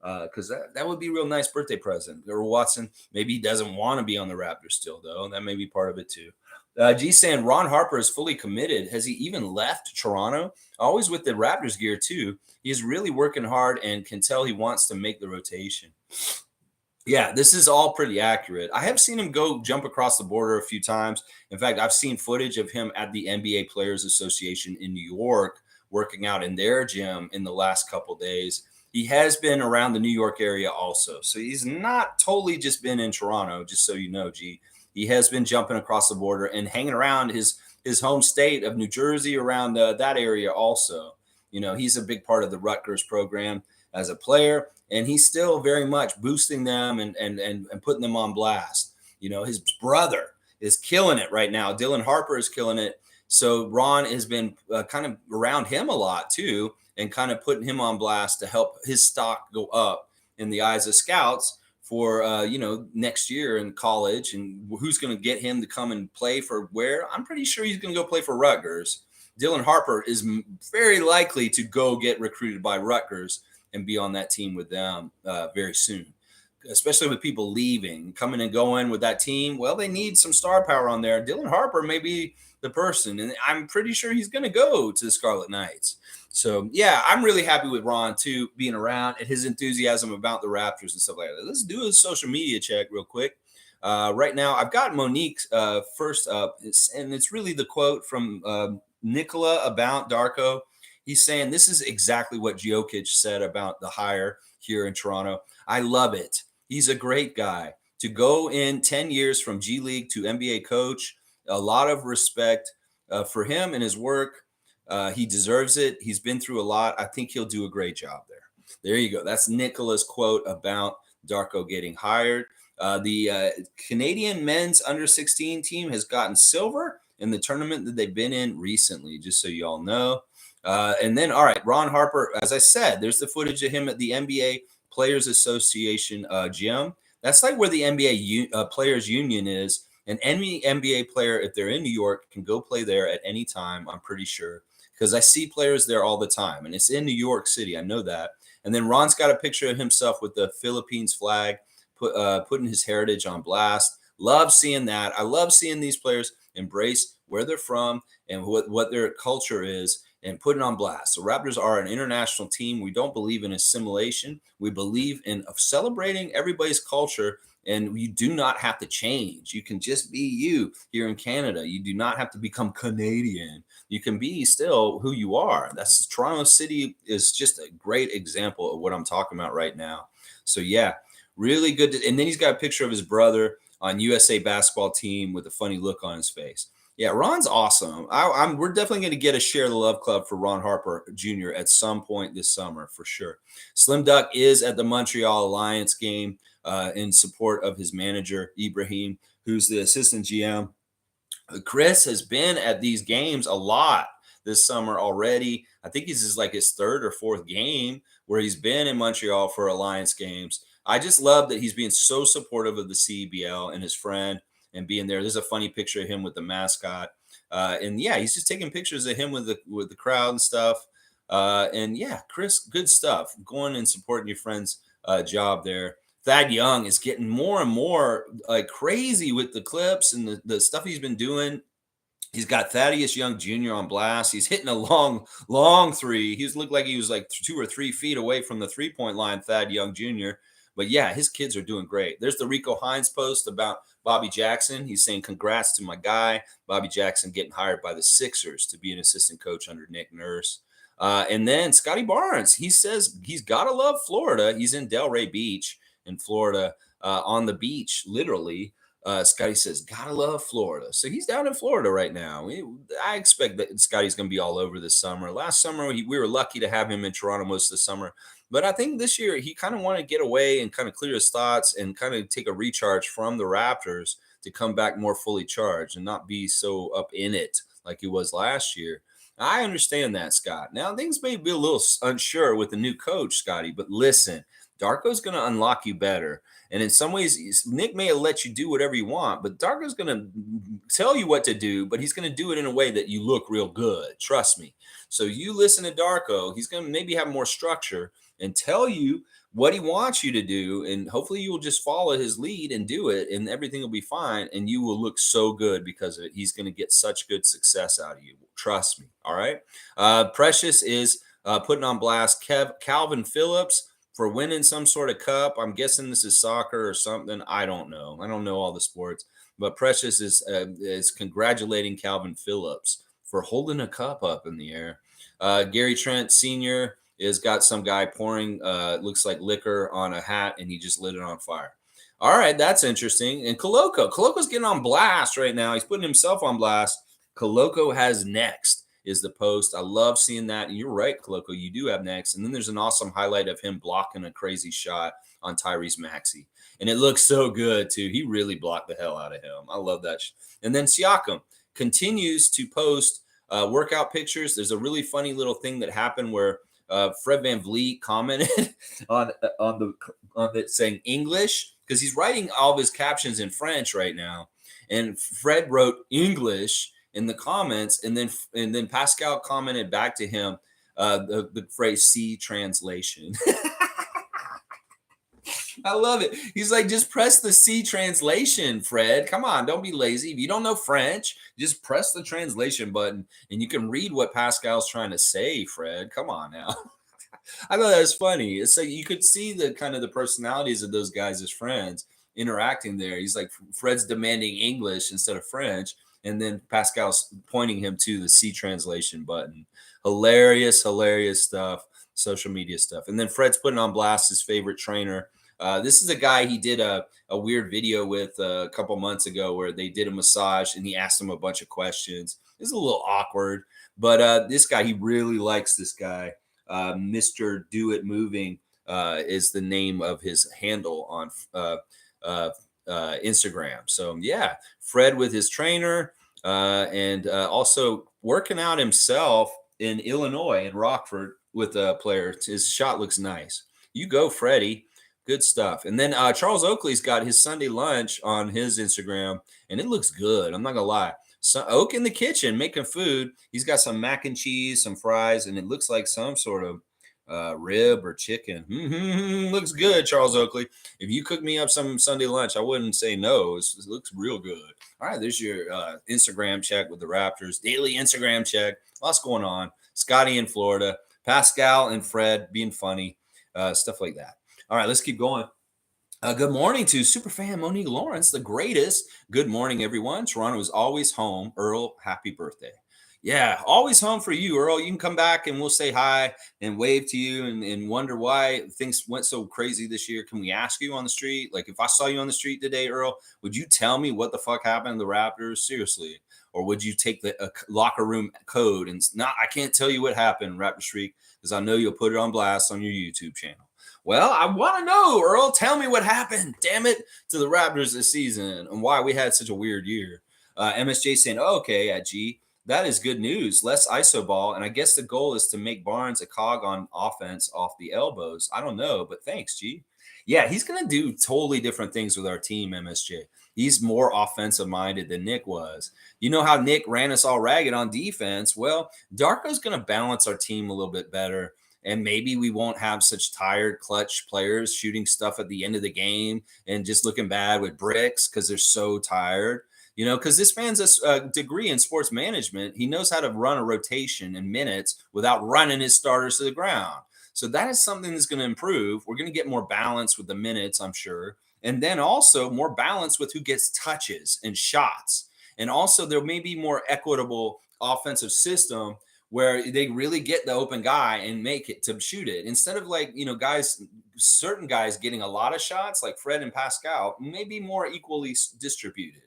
because that would be a real nice birthday present. Earl Watson, maybe he doesn't want to be on the Raptors still, though. That may be part of it too. G saying Ron Harper is fully committed. Has he even left Toronto? Always with the Raptors gear too. He is really working hard and can tell he wants to make the rotation. Yeah, this is all pretty accurate. I have seen him go jump across the border a few times. In fact, I've seen footage of him at the NBA Players Association in New York working out in their gym in the last couple days. He has been around the New York area also. So he's not totally just been in Toronto, just so you know, G. He has been jumping across the border and hanging around his home state of New Jersey, around that area also. He's a big part of the Rutgers program as a player, and he's still very much boosting them and putting them on blast. His brother is killing it right now. Dylan Harper is killing it. So Ron has been kind of around him a lot too, and kind of putting him on blast to help his stock go up in the eyes of scouts for next year in college, and who's going to get him to come and play for where. I'm pretty sure he's going to go play for Rutgers. Dylan Harper is very likely to go get recruited by Rutgers and be on that team with them very soon, especially with people leaving, coming and going with that team. Well, they need some star power on there. Dylan Harper may be the person, and I'm pretty sure he's going to go to the Scarlet Knights. So, yeah, I'm really happy with Ron, too, being around and his enthusiasm about the Raptors and stuff like that. Let's do a social media check real quick. Right now, I've got Monique first up, and it's really the quote from Nicola about Darko. He's saying this is exactly what Jokic said about the hire here in Toronto. I love it. He's a great guy. To go in 10 years from G League to NBA coach, a lot of respect for him and his work. He deserves it. He's been through a lot. I think he'll do a great job there. There you go. That's Nicola's quote about Darko getting hired. The Canadian men's under 16 team has gotten silver in the tournament that they've been in recently, just so you all know. And then, all right, Ron Harper, as I said, there's the footage of him at the NBA Players Association gym. That's like where the NBA Players Union is. And any NBA player, if they're in New York, can go play there at any time, I'm pretty sure, because I see players there all the time. And it's in New York City. I know that. And then Ron's got a picture of himself with the Philippines flag, putting his heritage on blast. Love seeing that. I love seeing these players embrace where they're from and what their culture is, and put it on blast. The Raptors are an international team. We don't believe in assimilation. We believe in celebrating everybody's culture, and you do not have to change. You can just be you here in Canada. You do not have to become Canadian. You can be still who you are. That's Toronto City is just a great example of what I'm talking about right now. So yeah, really good. And then he's got a picture of his brother on USA basketball team with a funny look on his face. Yeah, Ron's awesome. We're definitely going to get a Share the Love Club for Ron Harper Jr. at some point this summer for sure. Slim Duck is at the Montreal Alliance game in support of his manager, Ibrahim, who's the assistant GM. Chris has been at these games a lot this summer already. I think this is like his third or fourth game where he's been in Montreal for Alliance games. I just love that he's being so supportive of the CBL and his friend and being there. There's a funny picture of him with the mascot. And yeah, he's just taking pictures of him with the crowd and stuff. And yeah, Chris, good stuff. Going and supporting your friend's job there. Thad Young is getting more and more like crazy with the clips and the stuff he's been doing. He's got Thaddeus Young Jr. on blast. He's hitting a long three. He's looked like he was like 2 or 3 feet away from the 3-point line, Thad Young Jr. But yeah, his kids are doing great. There's the Rico Hines post about Bobby Jackson. He's saying, congrats to my guy, Bobby Jackson, getting hired by the Sixers to be an assistant coach under Nick Nurse. And then Scotty Barnes, he says he's got to love Florida. He's in Delray Beach in Florida on the beach, literally. Scotty says, "Gotta love Florida." So he's down in Florida right now. I expect that Scotty's going to be all over this summer. Last summer, we were lucky to have him in Toronto most of the summer. But I think this year he kind of wanted to get away and kind of clear his thoughts and kind of take a recharge from the Raptors to come back more fully charged and not be so up in it like he was last year. I understand that, Scott. Now, things may be a little unsure with the new coach, Scotty, but listen, Darko's going to unlock you better. And in some ways, Nick may let you do whatever you want, but Darko's going to tell you what to do, but he's going to do it in a way that you look real good. Trust me. So you listen to Darko. He's going to maybe have more structure and tell you what he wants you to do. And hopefully you will just follow his lead and do it, and everything will be fine. And you will look so good because of it. He's going to get such good success out of you. Trust me. All right. Precious is putting on blast Calvin Phillips for winning some sort of cup. I'm guessing this is soccer or something. I don't know. I don't know all the sports, but Precious is congratulating Calvin Phillips for holding a cup up in the air. Gary Trent Sr. is got some guy pouring looks like liquor on a hat, and he just lit it on fire. All right, that's interesting. And Coloco's getting on blast right now. He's putting himself on blast. Coloco has next is the post. I love seeing that. And you're right, Coloco, you do have next. And then there's an awesome highlight of him blocking a crazy shot on Tyrese Maxey. And it looks so good, too. He really blocked the hell out of him. I love that. And then Siakam continues to post workout pictures. There's a really funny little thing that happened where Fred VanVleet commented on it saying English, because he's writing all of his captions in French right now. And Fred wrote English in the comments, and then Pascal commented back to him the phrase "C translation." I love it. He's like, just press the C translation, Fred. Come on, don't be lazy. If you don't know French, just press the translation button, and you can read what Pascal's trying to say, Fred. Come on now. I thought that was funny. So you could see the kind of the personalities of those guys as friends interacting there. He's like, Fred's demanding English instead of French, and then Pascal's pointing him to the C translation button. Hilarious stuff, social media stuff. And then Fred's putting on blast his favorite trainer. This is a guy he did a weird video with a couple months ago where they did a massage and he asked him a bunch of questions. It was a little awkward, but this guy, he really likes this guy. Mr. Do It Moving is the name of his handle on Instagram. So yeah, Fred with his trainer and also working out himself in Illinois in Rockford with a player. His shot looks nice. You go, Freddie. Good stuff. And then Charles Oakley's got his Sunday lunch on his Instagram, and it looks good. I'm not gonna lie. So Oak in the kitchen making food. He's got some mac and cheese, some fries, and it looks like some sort of rib or chicken. Looks good, Charles Oakley. If you cook me up some Sunday lunch, I wouldn't say no. It looks real good. All right, there's your Instagram check with the Raptors. Daily Instagram check. Lots going on. Scotty in Florida. Pascal and Fred being funny. Stuff like that. All right, let's keep going. Good morning to superfan Monique Lawrence, the greatest. Good morning, everyone. Toronto is always home. Earl, happy birthday. Yeah, always home for you, Earl. You can come back and we'll say hi and wave to you and wonder why things went so crazy this year. Can we ask you on the street? Like, if I saw you on the street today, Earl, would you tell me what the fuck happened to the Raptors? Seriously. Or would you take the locker room code and not, I can't tell you what happened, Raptor Streak, because I know you'll put it on blast on your YouTube channel. Well, I want to know, Earl. Tell me what happened, damn it, to the Raptors this season and why we had such a weird year. MSJ saying, oh, okay, at G, that is good news. Less ISO ball. And I guess the goal is to make Barnes a cog on offense off the elbows. I don't know, but thanks, G. Yeah, he's going to do totally different things with our team, MSJ. He's more offensive minded than Nick was. You know how Nick ran us all ragged on defense? Well, Darko's going to balance our team a little bit better. And maybe we won't have such tired clutch players shooting stuff at the end of the game and just looking bad with bricks because they're so tired. You know, because this man's a degree in sports management. He knows how to run a rotation in minutes without running his starters to the ground. So that is something that's going to improve. We're going to get more balance with the minutes, I'm sure. And then also more balance with who gets touches and shots. And also there may be more equitable offensive system where they really get the open guy and make it to shoot it instead of like, guys, certain guys getting a lot of shots like Fred and Pascal, maybe more equally distributed.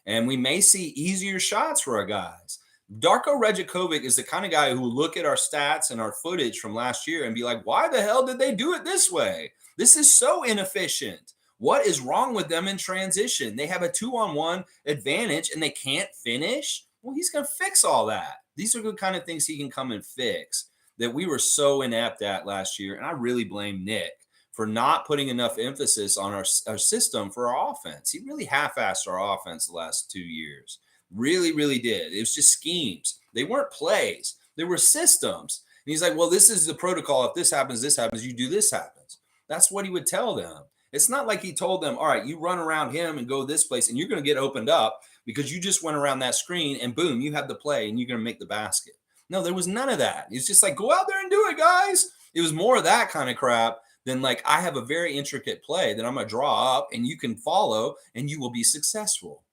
And we may see easier shots for our guys. Darko Rejakovic is the kind of guy who will look at our stats and our footage from last year and be like, why the hell did they do it this way? This is so inefficient. What is wrong with them in transition? They have a 2-on-1 advantage and they can't finish. Well, he's going to fix all that. These are the kind of things he can come and fix that we were so inept at last year. And I really blame Nick for not putting enough emphasis on our system for our offense. He really half-assed our offense the last 2 years. Really, really did. It was just schemes. They weren't plays. They were systems. And he's like, well, this is the protocol. If this happens, you do this happens. That's what he would tell them. It's not like he told them, all right, you run around him and go this place and you're going to get opened up because you just went around that screen and boom, you have the play and you're going to make the basket. No, there was none of that. It's just like, go out there and do it, guys. It was more of that kind of crap than like, I have a very intricate play that I'm going to draw up and you can follow and you will be successful.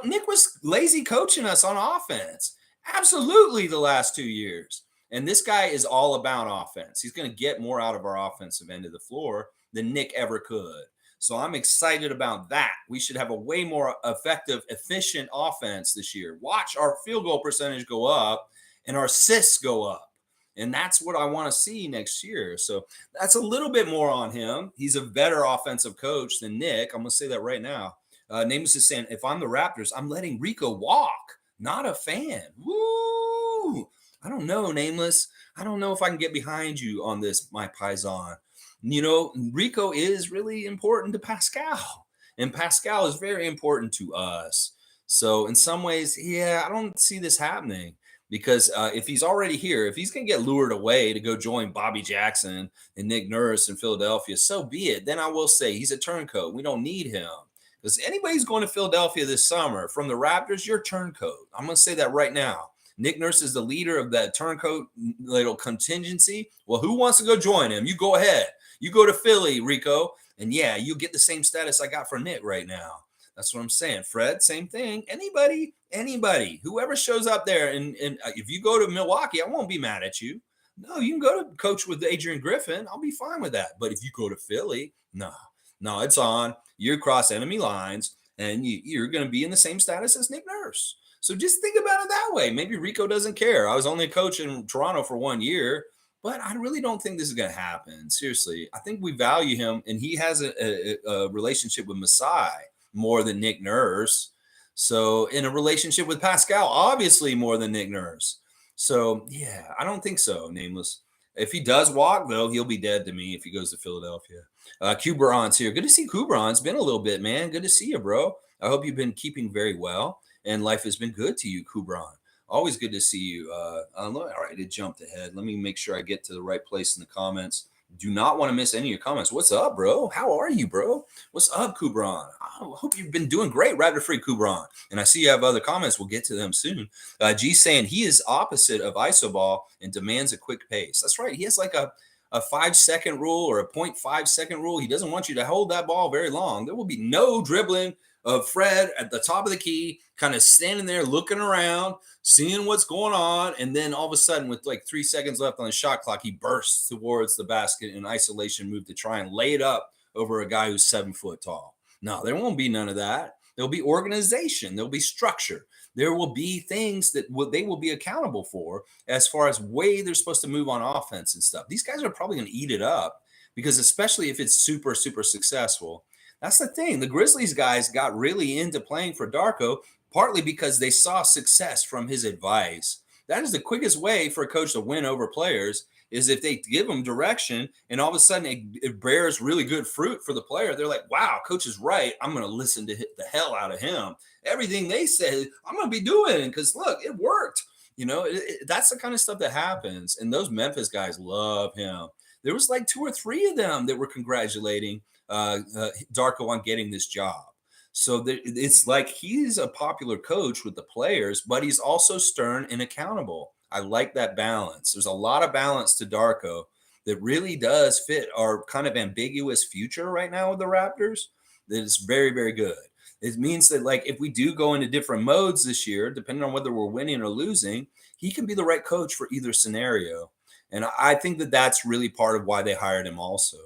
Nick was lazy coaching us on offense. Absolutely the last 2 years. And this guy is all about offense. He's going to get more out of our offensive end of the floor than Nick ever could. So I'm excited about that. We should have a way more effective, efficient offense this year. Watch our field goal percentage go up and our assists go up. And that's what I want to see next year. So that's a little bit more on him. He's a better offensive coach than Nick. I'm going to say that right now. Nameless is saying, if I'm the Raptors, I'm letting Rico walk. Not a fan. Woo! I don't know, Nameless. I don't know if I can get behind you on this, my paisan. Rico is really important to Pascal. And Pascal is very important to us. So in some ways, I don't see this happening. Because if he's already here, if he's going to get lured away to go join Bobby Jackson and Nick Nurse in Philadelphia, so be it. Then I will say he's a turncoat. We don't need him. Because anybody's going to Philadelphia this summer from the Raptors, you're turncoat. I'm going to say that right now. Nick Nurse is the leader of that turncoat little contingency. Well, who wants to go join him? You go ahead. You go to Philly, Rico. And you get the same status I got for Nick right now. That's what I'm saying. Fred, same thing. Anybody, whoever shows up there. And if you go to Milwaukee, I won't be mad at you. No, you can go to coach with Adrian Griffin. I'll be fine with that. But if you go to Philly, no, it's on. You cross enemy lines, and you're going to be in the same status as Nick Nurse. So just think about it that way. Maybe Rico doesn't care. I was only a coach in Toronto for 1 year, but I really don't think this is going to happen. Seriously, I think we value him, and he has a relationship with Masai more than Nick Nurse. So in a relationship with Pascal, obviously more than Nick Nurse. So, I don't think so, Nameless. If he does walk, though, he'll be dead to me if he goes to Philadelphia. Kubron's here. Good to see Kubron. It's been a little bit, man. Good to see you, bro. I hope you've been keeping very well and life has been good to you, Kubron. Always good to see you. All right, it jumped ahead. Let me make sure I get to the right place in the comments. Do not want to miss any of your comments. What's up, bro? How are you, bro? What's up, Kubron? I hope you've been doing great, Raptor Free Kubron. And I see you have other comments. We'll get to them soon. G saying he is opposite of Isoball and demands a quick pace. That's right. He has like a 5-second rule or a 0.5-second rule. He doesn't want you to hold that ball very long. There will be no dribbling of Fred at the top of the key, kind of standing there looking around, seeing what's going on. And then all of a sudden, with like 3 seconds left on the shot clock, he bursts towards the basket in isolation move to try and lay it up over a guy who's 7 foot tall. No, there won't be none of that. There'll be organization. There'll be structure. There will be things that they will be accountable for as far as way they're supposed to move on offense and stuff. These guys are probably going to eat it up because especially if it's super, super successful. That's the thing. The Grizzlies guys got really into playing for Darko, partly because they saw success from his advice. That is the quickest way for a coach to win over players is if they give them direction and all of a sudden it bears really good fruit for the player. They're like, wow, coach is right. I'm going to listen to the hell out of him. Everything they said, I'm going to be doing because look, it worked. That's the kind of stuff that happens. And those Memphis guys love him. There was like 2 or 3 of them that were congratulating Darko on getting this job. So it's like he's a popular coach with the players, but he's also stern and accountable. I like that balance. There's a lot of balance to Darko that really does fit our kind of ambiguous future right now with the Raptors. That is very, very good. It means that, like, if we do go into different modes this year, depending on whether we're winning or losing, he can be the right coach for either scenario. And I think that that's really part of why they hired him also.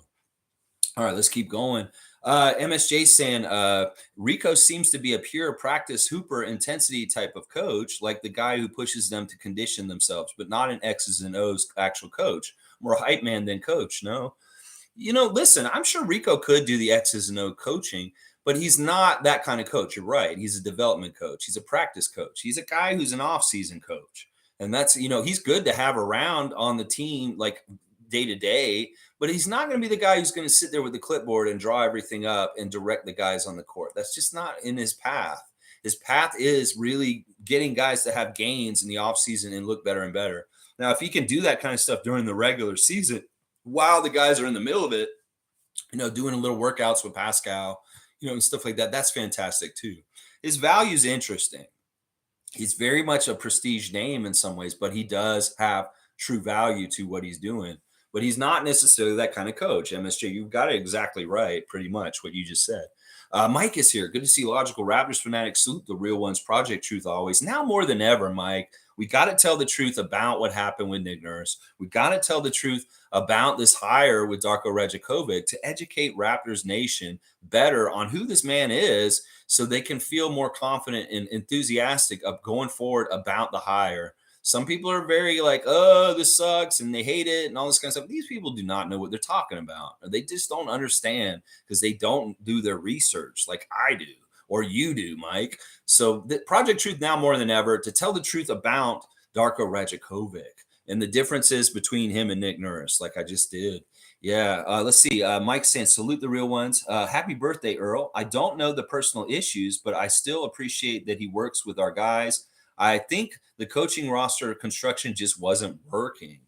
All right, let's keep going. MSJ saying Rico seems to be a pure practice hooper intensity type of coach, like the guy who pushes them to condition themselves, but not an X's and O's actual coach. More hype man than coach. No, listen, I'm sure Rico could do the X's and O coaching, but he's not that kind of coach. You're right. He's a development coach. He's a practice coach. He's a guy who's an off-season coach. And that's, he's good to have around on the team like day to day, but he's not going to be the guy who's going to sit there with the clipboard and draw everything up and direct the guys on the court. That's just not in his path. His path is really getting guys to have gains in the offseason and look better and better. Now, if he can do that kind of stuff during the regular season, while the guys are in the middle of it, doing a little workouts with Pascal, and stuff like that, that's fantastic too. His value is interesting. He's very much a prestige name in some ways, but he does have true value to what he's doing. But he's not necessarily that kind of coach. MSJ, you've got it exactly right, pretty much what you just said. Mike is here. Good to see Logical Raptors fanatics salute the real ones. Project Truth always. Now more than ever, Mike, we got to tell the truth about what happened with Nick Nurse. We got to tell the truth about this hire with Darko Rajakovic to educate Raptors Nation better on who this man is so they can feel more confident and enthusiastic of going forward about the hire. Some people are very like, oh, this sucks, and they hate it and all this kind of stuff. These people do not know what they're talking about. Or they just don't understand because they don't do their research like I do or you do, Mike. So the Project Truth now more than ever to tell the truth about Darko Rajakovic and the differences between him and Nick Nurse, like I just did. Yeah, let's see. Mike saying, salute the real ones. Happy birthday, Earl. I don't know the personal issues, but I still appreciate that he works with our guys. I think the coaching roster construction just wasn't working.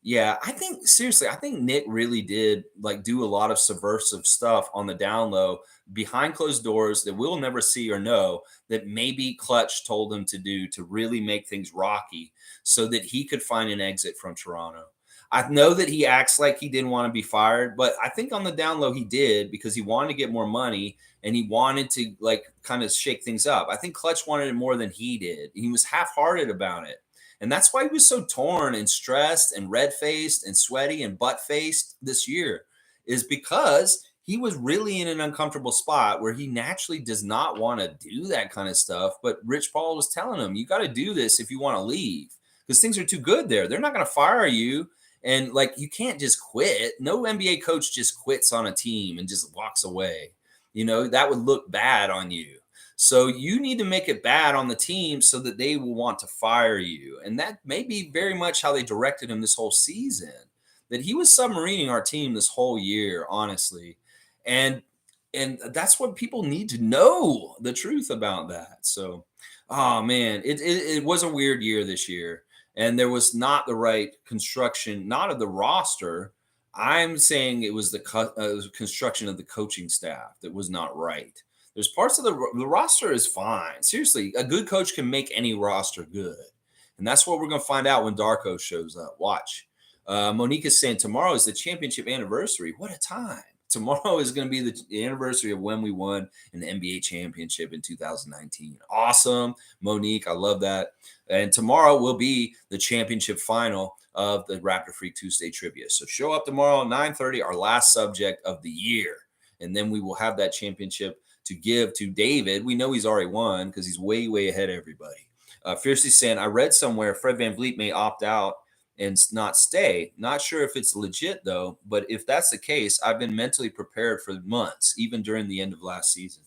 Yeah, I think seriously, I think Nick really did like do a lot of subversive stuff on the down low behind closed doors that we'll never see or know that maybe Clutch told him to do to really make things rocky so that he could find an exit from Toronto. I know that he acts like he didn't want to be fired, but I think on the down low he did because he wanted to get more money and he wanted to like kind of shake things up. I think Clutch wanted it more than he did. He was half-hearted about it. And that's why he was so torn and stressed and red faced and sweaty and butt faced this year, is because he was really in an uncomfortable spot where he naturally does not want to do that kind of stuff. But Rich Paul was telling him, you got to do this if you want to leave because things are too good there. They're not going to fire you. And like, you can't just quit. No NBA coach just quits on a team and just walks away. That would look bad on you. So you need to make it bad on the team so that they will want to fire you. And that may be very much how they directed him this whole season, that he was submarining our team this whole year, honestly. And that's what people need to know the truth about that. So, oh man, it was a weird year this year. And there was not the right construction, not of the roster. I'm saying it was the construction of the coaching staff that was not right. There's parts of the roster is fine. Seriously, a good coach can make any roster good. And that's what we're going to find out when Darko shows up. Watch. Monique is saying tomorrow is the championship anniversary. What a time. Tomorrow is going to be the anniversary of when we won an NBA championship in 2019. Awesome, Monique. I love that. And tomorrow will be the championship final of the Raptor Freak Tuesday trivia. So show up tomorrow, 9:30, our last subject of the year. And then we will have that championship to give to David. We know he's already won because he's way, way ahead of everybody. Fiercely saying, I read somewhere Fred VanVleet may opt out and not stay. Not sure if it's legit, though. But if that's the case, I've been mentally prepared for months, even during the end of last season.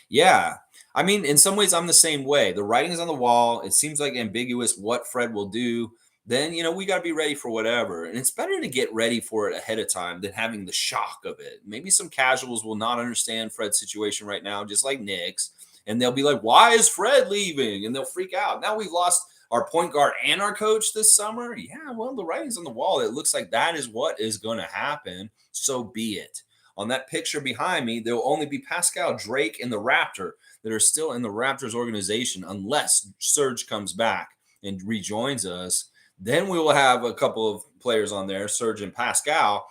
Yeah. I mean, in some ways, I'm the same way. The writing's on the wall. It seems like ambiguous what Fred will do. Then, we got to be ready for whatever. And it's better to get ready for it ahead of time than having the shock of it. Maybe some casuals will not understand Fred's situation right now, just like Knicks. And they'll be like, why is Fred leaving? And they'll freak out. Now we've lost our point guard and our coach this summer. Yeah, well, the writing's on the wall. It looks like that is what is going to happen. So be it. On that picture behind me, there will only be Pascal, Drake, and the Raptor that are still in the Raptors organization unless Serge comes back and rejoins us. Then we will have a couple of players on there, Serge and Pascal,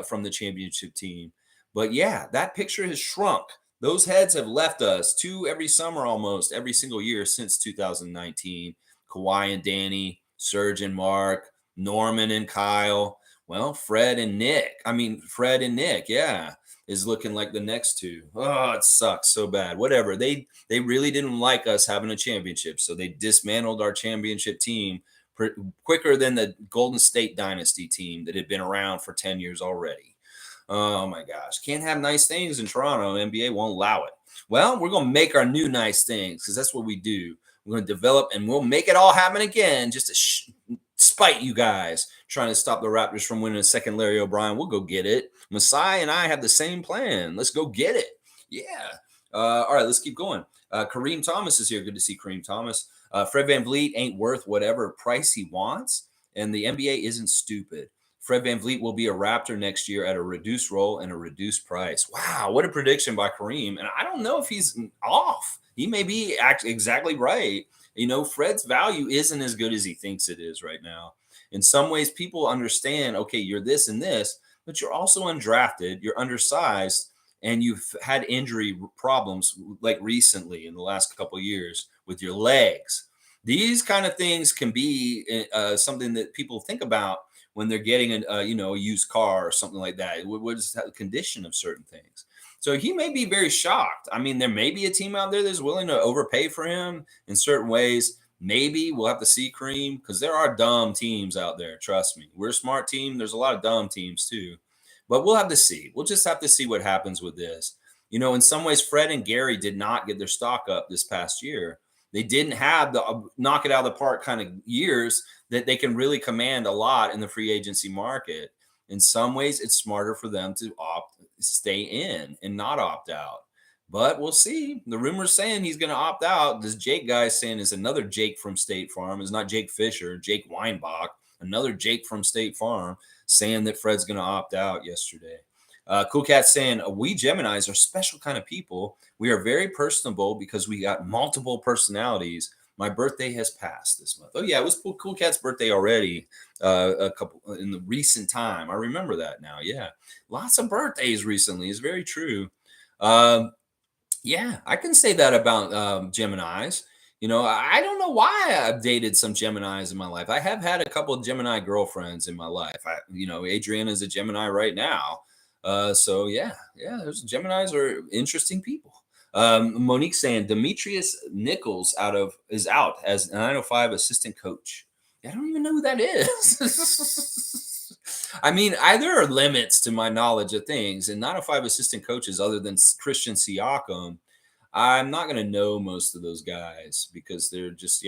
from the championship team. But yeah, that picture has shrunk. Those heads have left us two every summer, almost every single year since 2019. Kawhi and Danny, Serge and Mark, Norman and Kyle. Well, Fred and Nick, yeah, is looking like the next two. Oh, it sucks so bad. Whatever. They really didn't like us having a championship, so they dismantled our championship team quicker than the Golden State Dynasty team that had been around for 10 years already. Oh my gosh. Can't have nice things in Toronto. NBA won't allow it. Well, we're going to make our new nice things because that's what we do. We're going to develop and we'll make it all happen again just to spite you guys trying to stop the Raptors from winning a second Larry O'Brien. We'll go get it. Masai and I have the same plan. Let's go get it. Yeah. All right, let's keep going. Kareem Thomas is here. Good to see Kareem Thomas. Fred VanVleet ain't worth whatever price he wants, and the NBA isn't stupid. Fred VanVleet will be a Raptor next year at a reduced role and a reduced price. Wow, what a prediction by Kareem. And I don't know if he's off. He may be exactly right. You know, Fred's value isn't as good as he thinks it is right now. In some ways, people understand, okay, you're this and this, but you're also undrafted, you're undersized, and you've had injury problems like recently in the last couple of years with your legs. These kind of things can be something that people think about when they're getting a used car or something like that. What is the condition of certain things? So he may be very shocked. I mean, there may be a team out there that's willing to overpay for him in certain ways. Maybe we'll have to see Cream because there are dumb teams out there. Trust me, we're a smart team. There's a lot of dumb teams too, but we'll have to see. We'll just have to see what happens with this. You know, in some ways, Fred and Gary did not get their stock up this past year. They didn't have the knock it out of the park kind of years that they can really command a lot in the free agency market. In some ways, it's smarter for them to stay in and not opt out. But we'll see. The rumor's saying he's going to opt out. This Jake guy is saying is another Jake from State Farm. It's not Jake Fisher, Jake Weinbach, another Jake from State Farm saying that Fred's going to opt out yesterday. Cool Cat saying, we Geminis are special kind of people. We are very personable because we got multiple personalities. My birthday has passed this month. Oh yeah, it was Cool Cat's birthday already. A couple in the recent time. I remember that now. Yeah, lots of birthdays recently. Is very true. Yeah, I can say that about Geminis. You know, I don't know why I've dated some Geminis in my life. I have had a couple of Gemini girlfriends in my life. Adriana is a Gemini right now. So yeah, those Geminis are interesting people. Monique saying Demetrius Nichols is out as 905 assistant coach. I don't even know who that is. I mean, there are limits to my knowledge of things, and 905 assistant coaches other than Christian Siakam, I'm not going to know most of those guys because they're just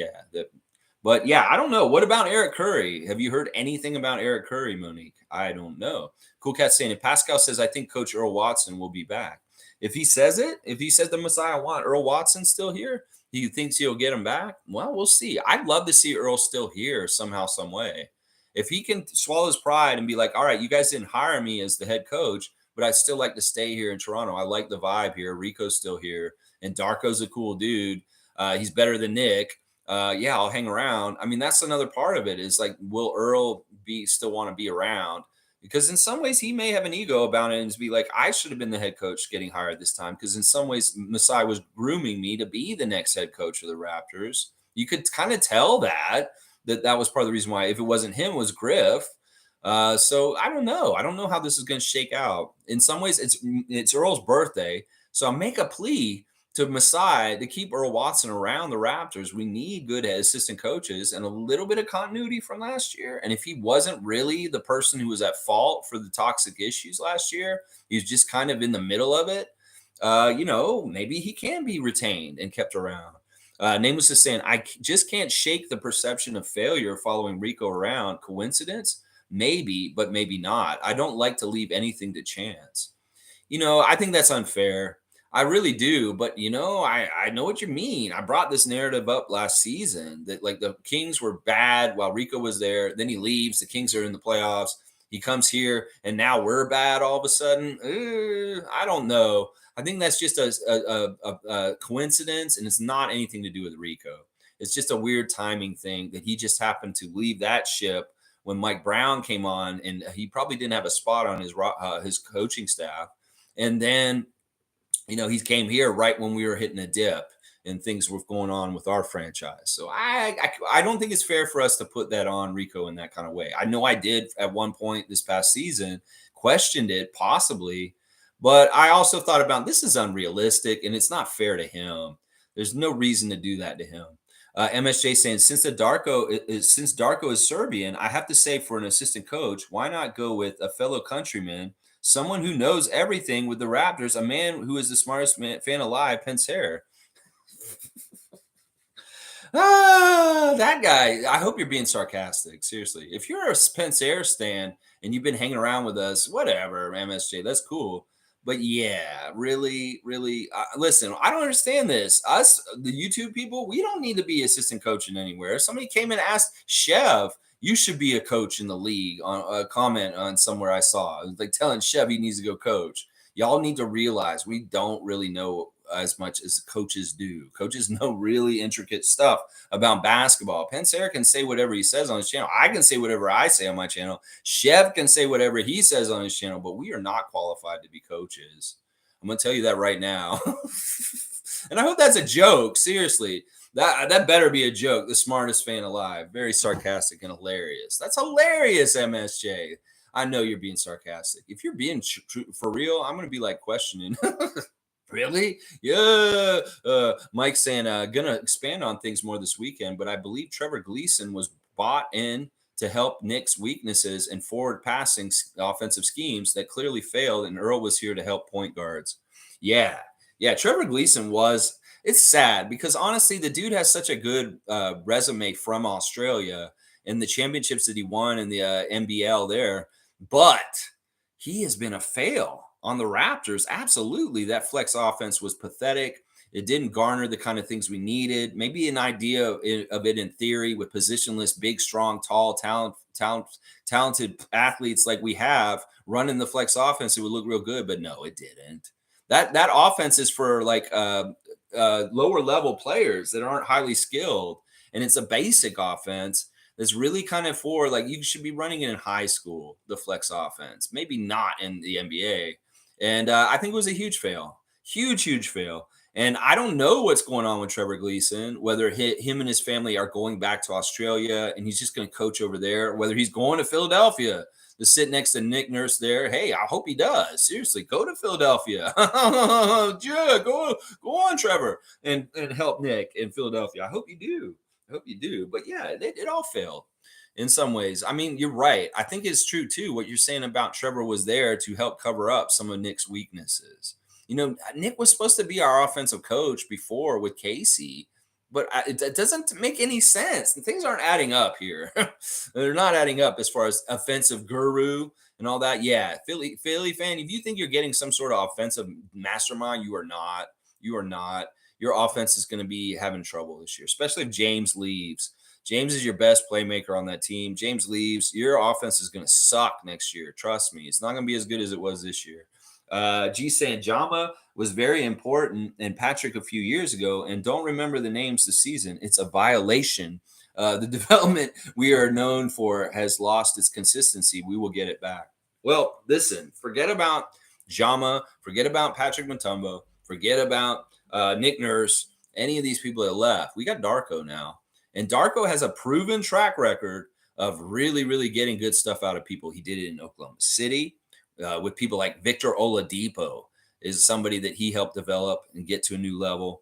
but yeah, I don't know. What about Eric Curry? Have you heard anything about Eric Curry, Monique? I don't know. Cool Cat saying, if Pascal says, I think Coach Earl Watson will be back. If he says the Messiah want Earl Watson still here, he thinks he'll get him back. Well, we'll see. I'd love to see Earl still here somehow, some way. If he can swallow his pride and be like, all right, you guys didn't hire me as the head coach, but I'd still like to stay here in Toronto. I like the vibe here. Rico's still here, and Darko's a cool dude. He's better than Nick. Yeah, I'll hang around. I mean, that's another part of it is like, will Earl still want to be around? Because in some ways he may have an ego about it and be like, I should have been the head coach getting hired this time. Because in some ways, Masai was grooming me to be the next head coach of the Raptors. You could kind of tell that was part of the reason why. If it wasn't him, it was Griff. So I don't know. I don't know how this is going to shake out. In some ways, it's Earl's birthday. So I'll make a plea to Masai to keep Earl Watson around the Raptors. We need good assistant coaches and a little bit of continuity from last year. And if he wasn't really the person who was at fault for the toxic issues last year, he was just kind of in the middle of it. Maybe he can be retained and kept around. Nameless is saying, I just can't shake the perception of failure following Rico around. Coincidence? Maybe, but maybe not. I don't like to leave anything to chance. I think that's unfair. I really do. But, I know what you mean. I brought this narrative up last season that like the Kings were bad while Rico was there. Then he leaves. The Kings are in the playoffs. He comes here and now we're bad all of a sudden. I don't know. I think that's just a coincidence, and it's not anything to do with Rico. It's just a weird timing thing that he just happened to leave that ship when Mike Brown came on, and he probably didn't have a spot on his coaching staff. And then He came here right when we were hitting a dip and things were going on with our franchise. So I don't think it's fair for us to put that on Rico in that kind of way. I know I did at one point this past season, questioned it possibly, but I also thought about this is unrealistic and it's not fair to him. There's no reason to do that to him. MSJ saying since Darko is Serbian, I have to say for an assistant coach, why not go with a fellow countryman, someone who knows everything with the Raptors, a man who is the smartest fan alive, Pantsir. That guy. I hope you're being sarcastic. Seriously, if you're a Pantsir stan and you've been hanging around with us, whatever, MSJ, that's cool. But yeah, really, really, listen, I don't understand this. Us, the YouTube people, we don't need to be assistant coaching anywhere. Somebody came and asked Chev, you should be a coach in the league on a comment on somewhere I saw. It was like telling Chev he needs to go coach. Y'all need to realize we don't really know as much as coaches do. Coaches know really intricate stuff about basketball. Pantsir can say whatever he says on his channel. I can say whatever I say on my channel. Chev can say whatever he says on his channel, but we are not qualified to be coaches. I'm going to tell you that right now. And I hope that's a joke. Seriously, that better be a joke. The smartest fan alive. Very sarcastic and hilarious. That's hilarious, MSJ. I know you're being sarcastic. If you're being for real, I'm going to be like questioning. Really? Yeah. Mike saying, gonna expand on things more this weekend, but I believe Trevor Gleason was bought in to help Nick's weaknesses and forward passing offensive schemes that clearly failed, and Earl was here to help point guards. Yeah. Yeah. Trevor Gleason was, it's sad because honestly, the dude has such a good resume from Australia and the championships that he won in the NBL there, but he has been a fail on the Raptors. Absolutely. That flex offense was pathetic. It didn't garner the kind of things we needed. Maybe an idea of it in theory with positionless, big, strong, tall, talented athletes like we have running the flex offense, it would look real good. But no, it didn't. That offense is for like lower level players that aren't highly skilled, and it's a basic offense that's really kind of for like you should be running it in high school, the flex offense, maybe not in the NBA. And I think it was a huge fail, huge fail. And I don't know what's going on with Trevor Gleason, whether him and his family are going back to Australia and he's just going to coach over there, whether he's going to Philadelphia to sit next to Nick Nurse there. Hey, I hope he does. Seriously, go to Philadelphia. Yeah, go on, Trevor, and help Nick in Philadelphia. I hope you do. I hope you do. But yeah, it all failed in some ways. I mean, you're right. I think it's true too. What you're saying about Trevor was there to help cover up some of Nick's weaknesses. Nick was supposed to be our offensive coach before with Casey, but it doesn't make any sense. Things aren't adding up here. They're not adding up as far as offensive guru and all that. Yeah, Philly fan, if you think you're getting some sort of offensive mastermind, you are not. You are not. Your offense is going to be having trouble this year, especially if James leaves. James is your best playmaker on that team. James leaves, your offense is going to suck next year. Trust me. It's not going to be as good as it was this year. G saying Jama was very important and Patrick a few years ago, and don't remember the names this season. It's a violation. The development we are known for has lost its consistency. We will get it back. Well, listen, forget about Jama, forget about Patrick Mutombo, forget about Nick Nurse, any of these people that left. We got Darko now. And Darko has a proven track record of really, really getting good stuff out of people. He did it in Oklahoma City with people like Victor Oladipo is somebody that he helped develop and get to a new level.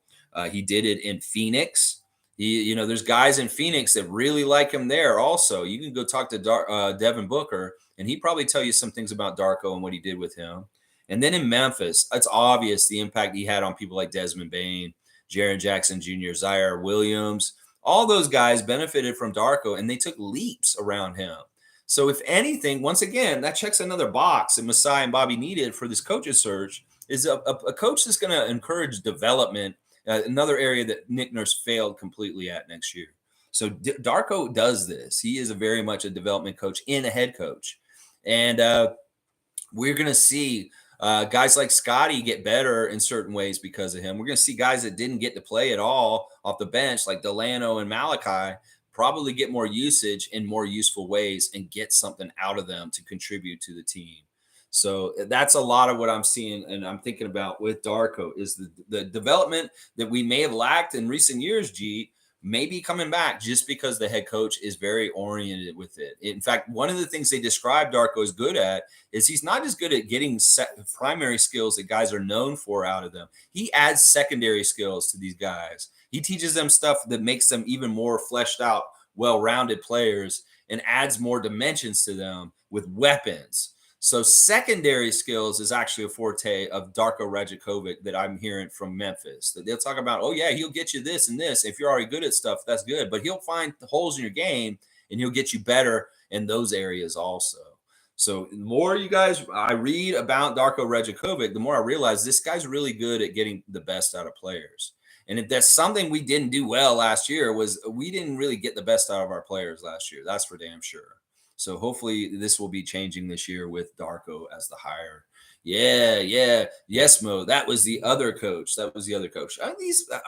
He did it in Phoenix. There's guys in Phoenix that really like him there also. You can go talk to Devin Booker, and he'd probably tell you some things about Darko and what he did with him. And then in Memphis, it's obvious the impact he had on people like Desmond Bane, Jaren Jackson Jr., Zaire Williams. All those guys benefited from Darko, and they took leaps around him. So if anything, once again, that checks another box that Masai and Bobby needed for this coaches search is a coach that's going to encourage development, another area that Nick Nurse failed completely at next year. So Darko does this. He is very much a development coach and a head coach. And we're going to see guys like Scotty get better in certain ways because of him. We're going to see guys that didn't get to play at all off the bench, like Delano and Malachi, probably get more usage in more useful ways and get something out of them to contribute to the team. So that's a lot of what I'm seeing and I'm thinking about with Darko is the development that we may have lacked in recent years, G, may be coming back just because the head coach is very oriented with it. In fact, one of the things they describe Darko as good at is he's not just good at getting primary skills that guys are known for out of them. He adds secondary skills to these guys. He teaches them stuff that makes them even more fleshed out, well-rounded players and adds more dimensions to them with weapons. So secondary skills is actually a forte of Darko Rajakovic that I'm hearing from Memphis. That they'll talk about, oh yeah, he'll get you this and this. If you're already good at stuff, that's good. But he'll find the holes in your game and he'll get you better in those areas also. So the more you guys I read about Darko Rajakovic, the more I realize this guy's really good at getting the best out of players. And if that's something we didn't do well last year was we didn't really get the best out of our players last year. That's for damn sure. So hopefully this will be changing this year with Darko as the hire. Yeah, yeah, yes, Mo. That was the other coach. That was the other coach. All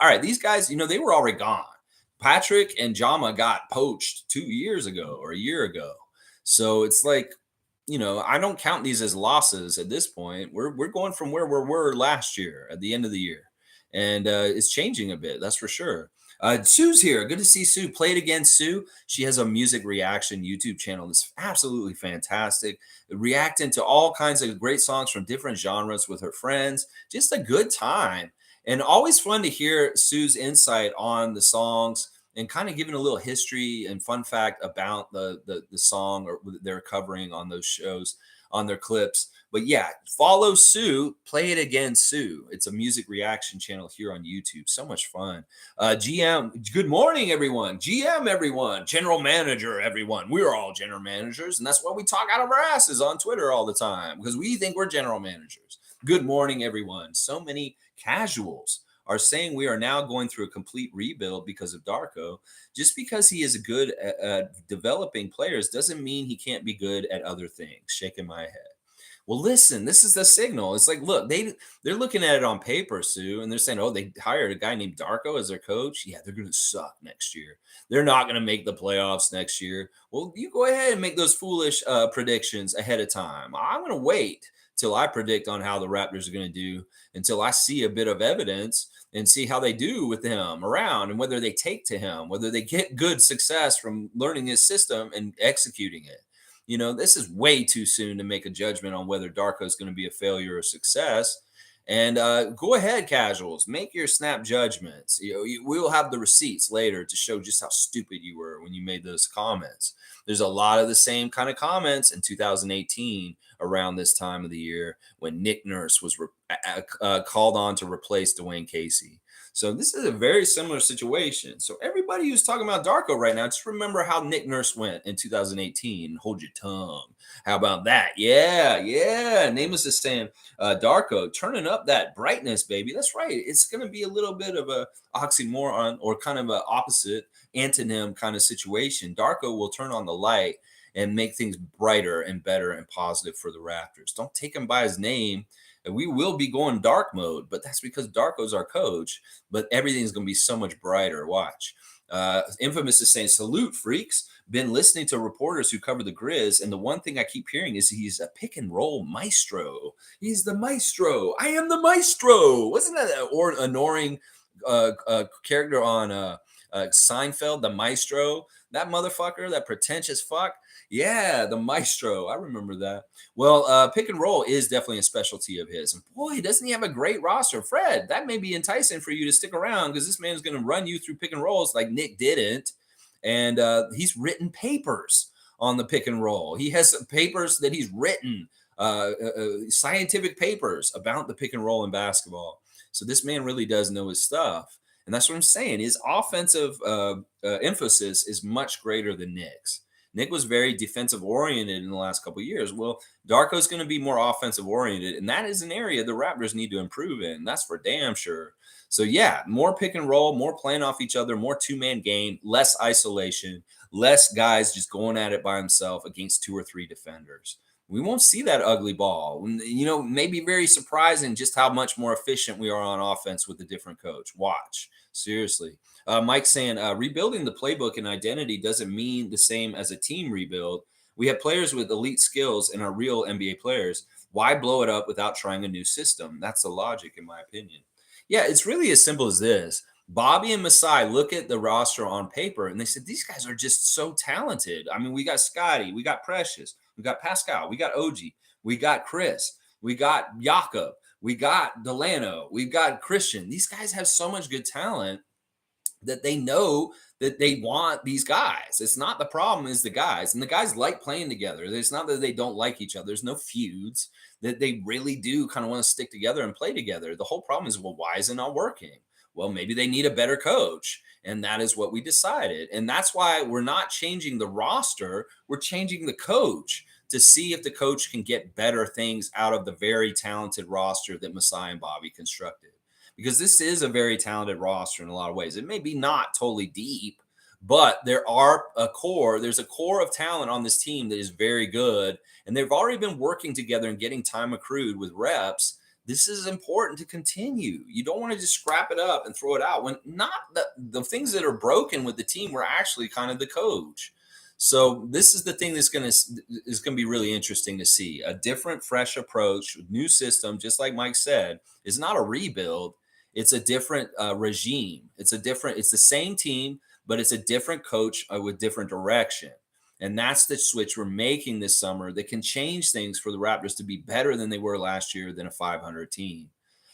right. These guys, they were already gone. Patrick and Jama got poached 2 years ago or a year ago. So it's like, I don't count these as losses at this point. We're going from where we were last year at the end of the year, and it's changing a bit. That's for sure. Sue's here. Good to see Sue. Play it again, Sue. She has a music reaction YouTube channel that's absolutely fantastic, reacting to all kinds of great songs from different genres with her friends. Just a good time. And always fun to hear Sue's insight on the songs and kind of giving a little history and fun fact about the song or they're covering on those shows, on their clips. But yeah, follow Sue. Play it again, Sue. It's a music reaction channel here on YouTube. So much fun. GM, good morning, everyone. GM, everyone. General manager, everyone. We're all general managers, and that's why we talk out of our asses on Twitter all the time because we think we're general managers. Good morning, everyone. So many casuals are saying we are now going through a complete rebuild because of Darko. Just because he is good at developing players doesn't mean he can't be good at other things. Shaking my head. Well, listen, this is the signal. It's like, look, they're looking at it on paper, Sue, and they're saying, oh, they hired a guy named Darko as their coach. Yeah, they're going to suck next year. They're not going to make the playoffs next year. Well, you go ahead and make those foolish predictions ahead of time. I'm going to wait till I predict on how the Raptors are going to do until I see a bit of evidence and see how they do with him around and whether they take to him, whether they get good success from learning his system and executing it. This is way too soon to make a judgment on whether Darko is going to be a failure or success. And go ahead, casuals, make your snap judgments. We'll have the receipts later to show just how stupid you were when you made those comments. There's a lot of the same kind of comments in 2018 around this time of the year when Nick Nurse was called on to replace Dwayne Casey. So this is a very similar situation. So everybody who's talking about Darko right now, just remember how Nick Nurse went in 2018. Hold your tongue. How about that? Yeah, yeah. Nameless is saying, Darko, turning up that brightness, baby. That's right. It's going to be a little bit of a oxymoron or kind of an opposite antonym kind of situation. Darko will turn on the light and make things brighter and better and positive for the Raptors. Don't take him by his name. We will be going dark mode, but that's because Darko's our coach. But everything's going to be so much brighter. Watch. Infamous is saying, salute, freaks. Been listening to reporters who cover the Grizz, and the one thing I keep hearing is he's a pick and roll maestro. He's the maestro. I am the maestro. Wasn't that an annoying character on Seinfeld, the maestro? That motherfucker, that pretentious fuck. Yeah, the maestro. I remember that. Well, pick and roll is definitely a specialty of his. And boy, doesn't he have a great roster? Fred, that may be enticing for you to stick around because this man's going to run you through pick and rolls like Nick didn't. And he's written papers on the pick and roll. He has papers that he's written, scientific papers about the pick and roll in basketball. So this man really does know his stuff. And that's what I'm saying. His offensive emphasis is much greater than Nick's. Nick was very defensive oriented in the last couple of years. Well, Darko's going to be more offensive oriented, and that is an area the Raptors need to improve in. That's for damn sure. So yeah, more pick and roll, more playing off each other, more two-man game, less isolation, less guys just going at it by himself against 2 or 3 defenders. We won't see that ugly ball. Maybe very surprising just how much more efficient we are on offense with a different coach. Watch. Seriously. Mike saying, rebuilding the playbook and identity doesn't mean the same as a team rebuild. We have players with elite skills and are real NBA players. Why blow it up without trying a new system? That's the logic, in my opinion. Yeah, it's really as simple as this. Bobby and Masai look at the roster on paper and they said, these guys are just so talented. I mean, we got Scotty, we got Precious, we got Pascal, we got OG, we got Chris, we got Jakob, we got Delano, we've got Christian. These guys have so much good talent that they know that they want these guys. It's not the problem is the guys. And the guys like playing together. It's not that they don't like each other. There's no feuds, that they really do kind of want to stick together and play together. The whole problem is, well, why is it not working? Well, maybe they need a better coach. And that is what we decided. And that's why we're not changing the roster. We're changing the coach to see if the coach can get better things out of the very talented roster that Masai and Bobby constructed, because this is a very talented roster in a lot of ways. It may be not totally deep, but there's a core of talent on this team that is very good. And they've already been working together and getting time accrued with reps. This is important to continue. You don't want to just scrap it up and throw it out when not the things that are broken with the team were actually kind of the coach. So this is the thing that's going to be really interesting to see. A different, fresh approach, new system, just like Mike said, is not a rebuild. It's a different regime. It's the same team, but it's a different coach with different direction. And that's the switch we're making this summer that can change things for the Raptors to be better than they were last year than a 500 team.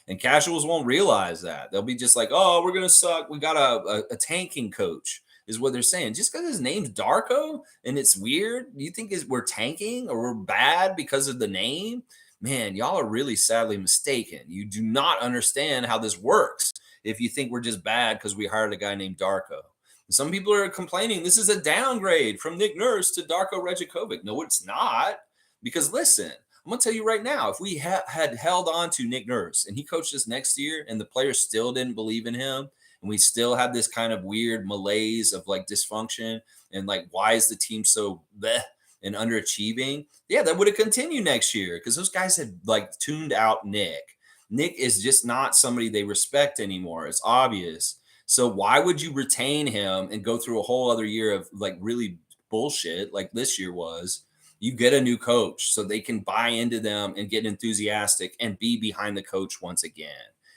And casuals won't realize that. They'll be just like, oh, we're going to suck. We got a tanking coach is what they're saying. Just because his name's Darko and it's weird, you think we're tanking or we're bad because of the name? Man, y'all are really sadly mistaken. You do not understand how this works if you think we're just bad because we hired a guy named Darko. Some people are complaining this is a downgrade from Nick Nurse to Darko Rejakovic. No, it's not. Because listen, I'm going to tell you right now, if we had held on to Nick Nurse and he coached us next year and the players still didn't believe in him, and we still had this kind of weird malaise of like dysfunction and like, why is the team so bleh and underachieving? Yeah, that would have continued next year because those guys had like tuned out Nick. Nick is just not somebody they respect anymore. It's obvious. So why would you retain him and go through a whole other year of like really bullshit like this year was? You get a new coach so they can buy into them and get enthusiastic and be behind the coach once again.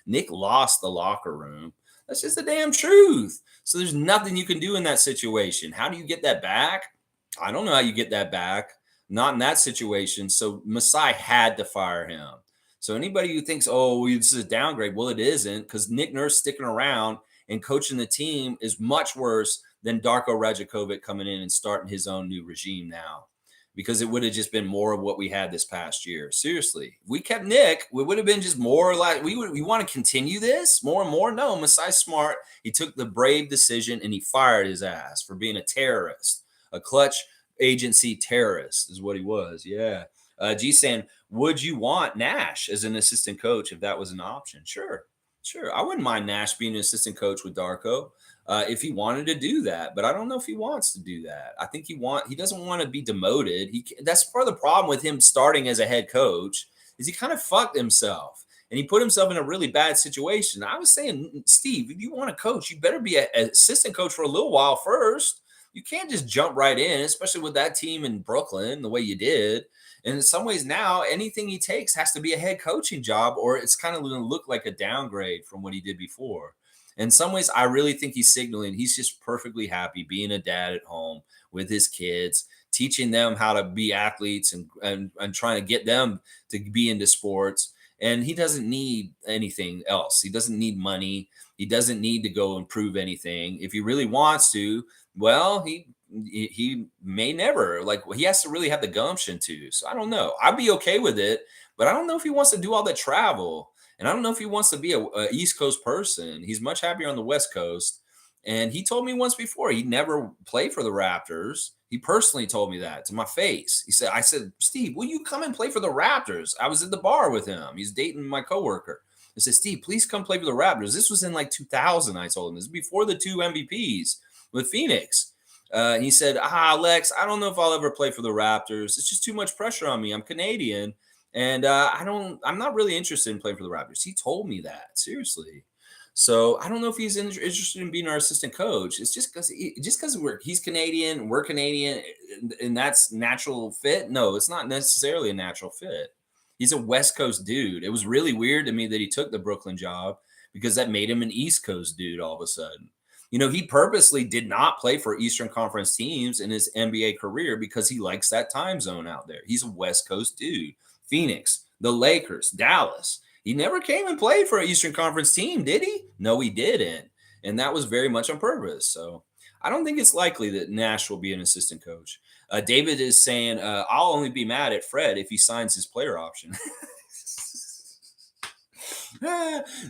Nick lost the locker room. That's just the damn truth. So there's nothing you can do in that situation. How do you get that back? I don't know how you get that back. Not in that situation. So Masai had to fire him. So anybody who thinks, oh, this is a downgrade, well, it isn't, because Nick Nurse sticking around and coaching the team is much worse than Darko Rajakovic coming in and starting his own new regime now, because it would have just been more of what we had this past year. Seriously, if we kept Nick, we would have been just more like we want to continue this more and more. No, Masai's smart. He took the brave decision and he fired his ass for being a terrorist, a clutch agency terrorist is what he was. Yeah. G saying, would you want Nash as an assistant coach if that was an option? Sure. I wouldn't mind Nash being an assistant coach with Darko if he wanted to do that, but I don't know if he wants to do that. I think he doesn't want to be demoted. That's part of the problem with him starting as a head coach is he kind of fucked himself and he put himself in a really bad situation. I was saying, Steve, if you want to coach, you better be an assistant coach for a little while first. You can't just jump right in, especially with that team in Brooklyn the way you did. And in some ways now, anything he takes has to be a head coaching job, or it's kind of going to look like a downgrade from what he did before. In some ways, I really think he's signaling he's just perfectly happy being a dad at home with his kids, teaching them how to be athletes and trying to get them to be into sports. And he doesn't need anything else. He doesn't need money. He doesn't need to go and prove anything. If he really wants to, well, he may never. Like, he has to really have the gumption to. So I don't know. I'd be okay with it, but I don't know if he wants to do all that travel. And I don't know if he wants to be a East Coast person. He's much happier on the West Coast. And he told me once before he'd never play for the Raptors. He personally told me that to my face. I said, Steve, will you come and play for the Raptors? I was at the bar with him. He's dating my coworker. I said, Steve, please come play for the Raptors. This was in like 2000. I told him this was before the 2 MVPs with Phoenix. And he said, Lex, I don't know if I'll ever play for the Raptors. It's just too much pressure on me. I'm Canadian. And I'm not really interested in playing for the Raptors. He told me that, seriously. So I don't know if he's interested in being our assistant coach. It's just because he's Canadian, we're Canadian, and that's natural fit. No, it's not necessarily a natural fit. He's a West Coast dude. It was really weird to me that he took the Brooklyn job because that made him an East Coast dude all of a sudden. He purposely did not play for Eastern Conference teams in his NBA career because he likes that time zone out there. He's a West Coast dude. Phoenix, the Lakers, Dallas. He never came and played for an Eastern Conference team, did he? No, he didn't. And that was very much on purpose. So I don't think it's likely that Nash will be an assistant coach. David is saying, I'll only be mad at Fred if he signs his player option.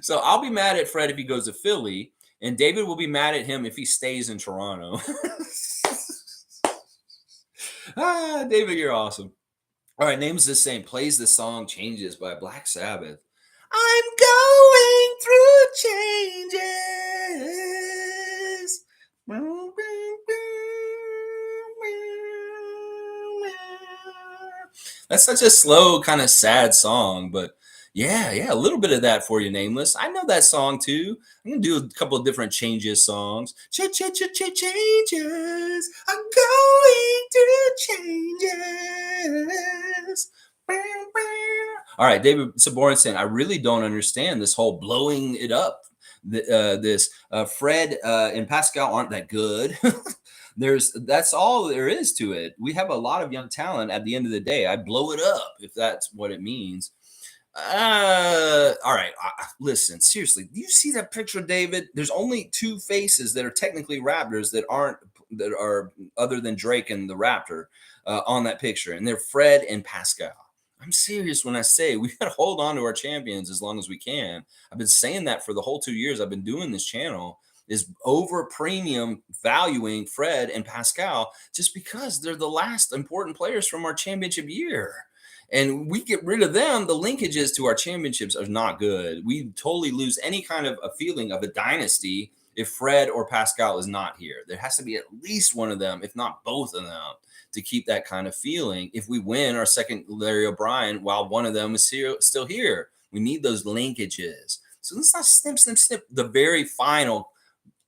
So I'll be mad at Fred if he goes to Philly, and David will be mad at him if he stays in Toronto. David, you're awesome. All right, name's the same. Plays the song Changes by Black Sabbath. I'm going through changes. That's such a slow, kind of sad song, but yeah, a little bit of that for you, Nameless. I know that song too. I'm gonna do a couple of different Changes songs. Changes. I'm going through changes. All right, David Saborin saying, I really don't understand this whole blowing it up. Fred and Pascal aren't that good. That's all there is to it. We have a lot of young talent. At the end of the day, I blow it up if that's what it means. All right. Listen, seriously, do you see that picture, David? There's only two faces that are technically Raptors that are other than Drake and the Raptor on that picture, and they're Fred and Pascal. I'm serious when I say we got to hold on to our champions as long as we can. I've been saying that for the whole 2 years I've been doing this channel, is over premium valuing Fred and Pascal just because they're the last important players from our championship year. And we get rid of them, the linkages to our championships are not good. We totally lose any kind of a feeling of a dynasty if Fred or Pascal is not here. There has to be at least one of them, if not both of them, to keep that kind of feeling if we win our second Larry O'Brien while one of them is still here. We need those linkages. So let's not snip the very final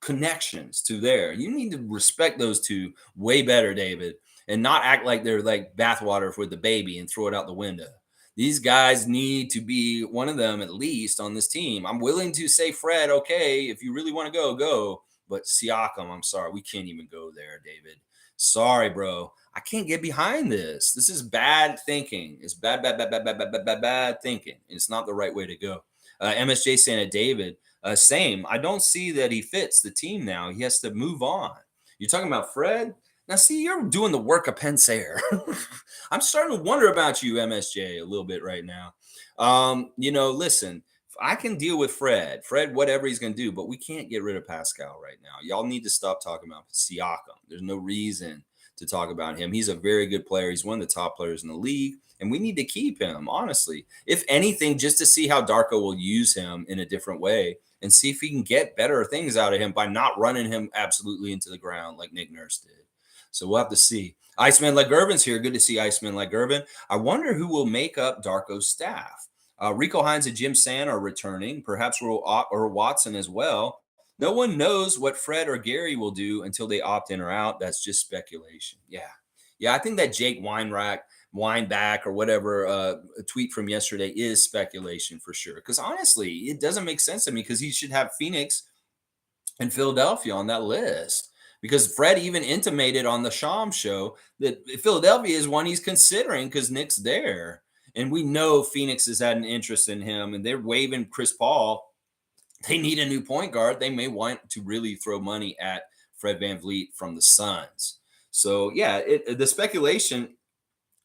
connections to there. You need to respect those two way better, David, and not act like they're like bathwater for the baby and throw it out the window. These guys need to be one of them at least on this team. I'm willing to say Fred, okay, if you really want to go. But Siakam, I'm sorry, we can't even go there, David. Sorry, bro. I can't get behind this. This is bad thinking. It's bad thinking. It's not the right way to go. MSJ saying to David, same. I don't see that he fits the team now. He has to move on. You're talking about Fred? Now, see, you're doing the work of Pensair. I'm starting to wonder about you, MSJ, a little bit right now. Listen, I can deal with Fred, whatever he's going to do, but we can't get rid of Pascal right now. Y'all need to stop talking about Siakam. There's no reason to talk about him. He's a very good player. He's one of the top players in the league, and we need to keep him, honestly. If anything, just to see how Darko will use him in a different way and see if he can get better things out of him by not running him absolutely into the ground like Nick Nurse did. So we'll have to see. Iceman like Gervin's here. Good to see Iceman like Gervin. I wonder who will make up Darko's staff. Rico Hines and Jim Sand are returning, perhaps or Watson as well. No one knows what Fred or Gary will do until they opt in or out. That's just speculation. Yeah. I think that Jake Weinback or whatever a tweet from yesterday is speculation for sure. Because honestly, it doesn't make sense to me because he should have Phoenix and Philadelphia on that list. Because Fred even intimated on the Sham show that Philadelphia is one he's considering because Nick's there. And we know Phoenix has had an interest in him, and they're waving Chris Paul. They need a new point guard. They may want to really throw money at Fred VanVleet from the Suns. So, yeah, the speculation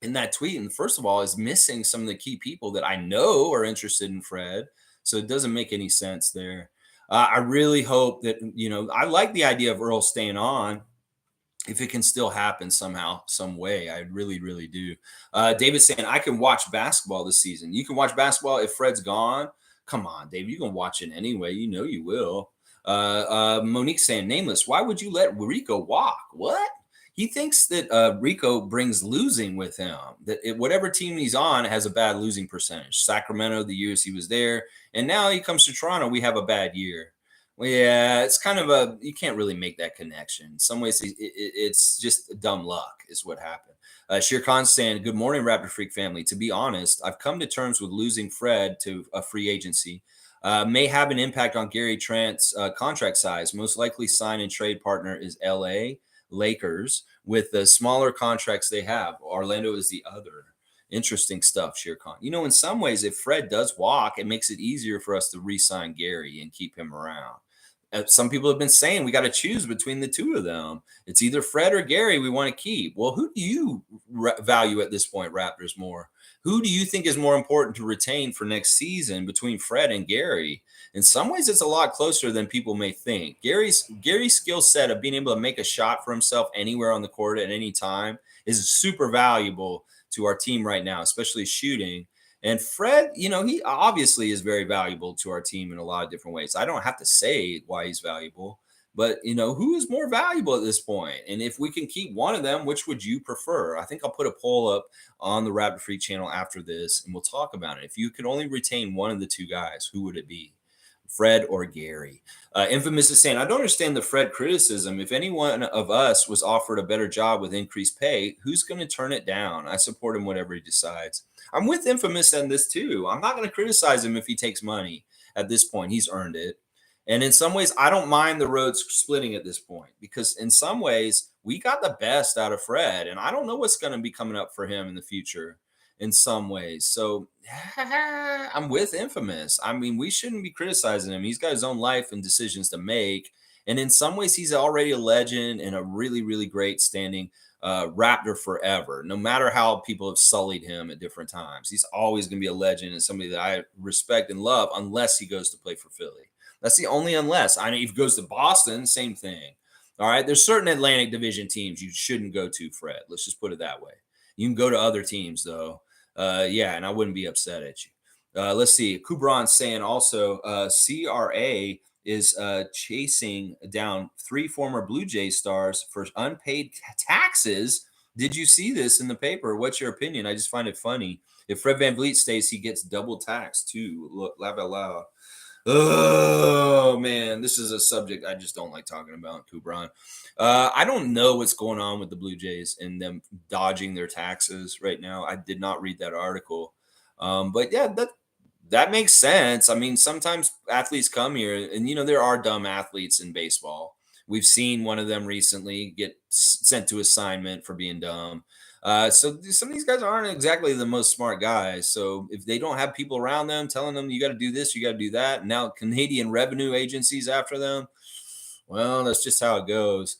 in that tweet, and first of all, is missing some of the key people that I know are interested in Fred. So it doesn't make any sense there. I really hope that, I like the idea of Earl staying on if it can still happen somehow, some way. I really, really do. David saying, I can watch basketball this season. You can watch basketball if Fred's gone. Come on, David, you can watch it anyway. You know you will. Monique saying, Nameless, why would you let Rico walk? What? He thinks that Rico brings losing with him, that whatever team he's on has a bad losing percentage. Sacramento, the years he was there, and now he comes to Toronto, we have a bad year. Well, yeah, it's kind of a you can't really make that connection. In some ways, it's just dumb luck, is what happened. Shere Khan saying, "Good morning, Raptor Freak family. To be honest, I've come to terms with losing Fred to a free agency. May have an impact on Gary Trent's contract size. Most likely, sign and trade partner is L.A. Lakers with the smaller contracts they have. Orlando is the other." Interesting stuff, Shere Khan. In some ways, if Fred does walk, it makes it easier for us to re-sign Gary and keep him around. Some people have been saying we got to choose between the two of them. It's either Fred or Gary we want to keep. Well, who do you value at this point, Raptors, more? Who do you think is more important to retain for next season between Fred and Gary? In some ways, it's a lot closer than people may think. Gary's skill set of being able to make a shot for himself anywhere on the court at any time is super valuable to our team right now, especially shooting. And Fred, he obviously is very valuable to our team in a lot of different ways. I don't have to say why he's valuable, but who is more valuable at this point? And if we can keep one of them, which would you prefer? I think I'll put a poll up on the Rapid Free channel after this, and we'll talk about it. If you could only retain one of the two guys, who would it be? Fred or Gary? Infamous is saying, I don't understand the Fred criticism. If any one of us was offered a better job with increased pay, who's going to turn it down? I support him whatever he decides. I'm with Infamous on this too. I'm not going to criticize him if he takes money at this point. He's earned it. And in some ways, I don't mind the roads splitting at this point because in some ways, we got the best out of Fred. And I don't know what's going to be coming up for him in the future in some ways. So I'm with Infamous. I mean, we shouldn't be criticizing him. He's got his own life and decisions to make. And in some ways, he's already a legend and a really, really great standing Raptor forever. No matter how people have sullied him at different times, he's always going to be a legend and somebody that I respect and love, unless he goes to play for Philly. That's the only unless. I mean, if he goes to Boston, same thing. All right. There's certain Atlantic Division teams you shouldn't go to, Fred. Let's just put it that way. You can go to other teams, though. Yeah, and I wouldn't be upset at you. Let's see. Kubran saying also CRA is chasing down 3 former Blue Jay stars for unpaid taxes. Did you see this in the paper? What's your opinion? I just find it funny. If Fred VanVleet stays, he gets double taxed too. Look, laugh out loud. Oh man, this is a subject I just don't like talking about, Kubran. I don't know what's going on with the Blue Jays and them dodging their taxes right now. I did not read that article, but yeah, that makes sense. I mean, sometimes athletes come here, and there are dumb athletes in baseball. We've seen one of them recently get sent to assignment for being dumb. So some of these guys aren't exactly the most smart guys. So if they don't have people around them telling them you got to do this, you got to do that, and now Canadian revenue agencies after them, well, that's just how it goes.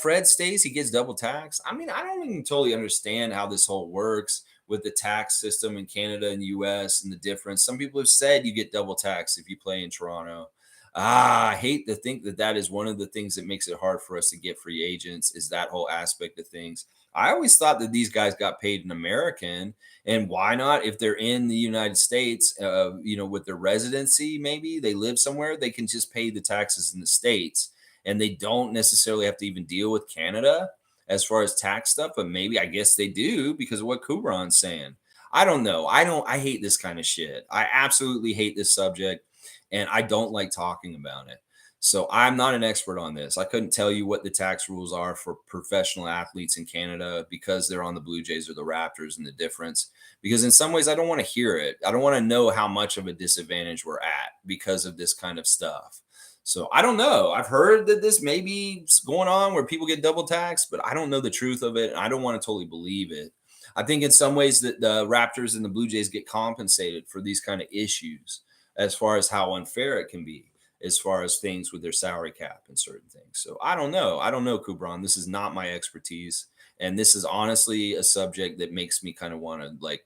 Fred stays, he gets double tax. I mean, I don't even totally understand how this whole works with the tax system in Canada and the US and the difference. Some people have said you get double tax if you play in Toronto. I hate to think that is one of the things that makes it hard for us to get free agents, is that whole aspect of things. I always thought that these guys got paid in American, and why not? If they're in the United States, with their residency, maybe they live somewhere, they can just pay the taxes in the States, and they don't necessarily have to even deal with Canada as far as tax stuff. But maybe I guess they do because of what Kubran's saying. I don't know. I hate this kind of shit. I absolutely hate this subject, and I don't like talking about it. So I'm not an expert on this. I couldn't tell you what the tax rules are for professional athletes in Canada because they're on the Blue Jays or the Raptors, and the difference. Because in some ways, I don't want to hear it. I don't want to know how much of a disadvantage we're at because of this kind of stuff. So I don't know. I've heard that this may be going on where people get double taxed, but I don't know the truth of it. And I don't want to totally believe it. I think in some ways that the Raptors and the Blue Jays get compensated for these kind of issues as far as how unfair it can be, as far as things with their salary cap and certain things. So I don't know. I don't know, Kubran. This is not my expertise. And this is honestly a subject that makes me kind of want to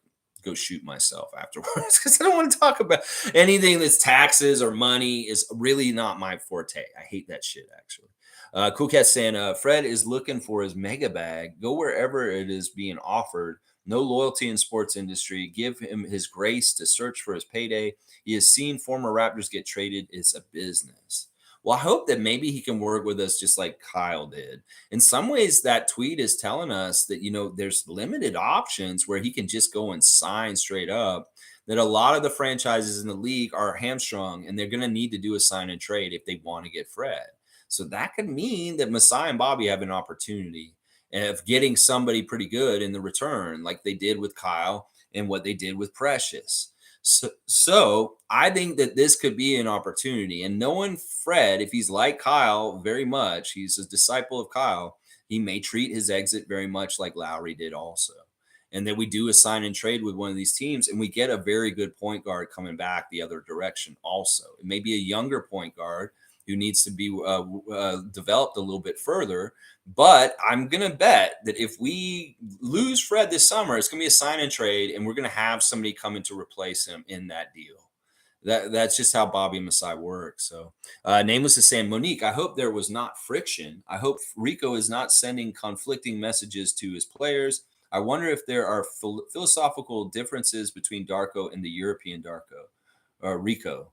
go shoot myself afterwards, because I don't want to talk about anything that's taxes or money. Is really not my forte. I hate that shit, actually. Cool Cat saying, Fred is looking for his mega bag. Go wherever it is being offered. No loyalty in sports industry. Give him his grace to search for his payday. He has seen former Raptors get traded. It's a business. Well, I hope that maybe he can work with us just like Kyle did. In some ways, that tweet is telling us that, there's limited options where he can just go and sign straight up. that a lot of the franchises in the league are hamstrung and they're going to need to do a sign and trade if they want to get Fred. So that could mean that Masai and Bobby have an opportunity of getting somebody pretty good in the return, like they did with Kyle and what they did with Precious. So I think that this could be an opportunity. And knowing Fred, if he's like Kyle very much, he's a disciple of Kyle, he may treat his exit very much like Lowry did also. And then we do a sign and trade with one of these teams, and we get a very good point guard coming back the other direction also. It may be a younger point guard who needs to be developed a little bit further. But I'm going to bet that if we lose Fred this summer, it's going to be a sign and trade, and we're going to have somebody coming to replace him in that deal. That's just how Bobby and Masai work. So, Nameless is saying, Monique, I hope there was not friction. I hope Rico is not sending conflicting messages to his players. I wonder if there are philosophical differences between Darko and the European Darko, or Rico.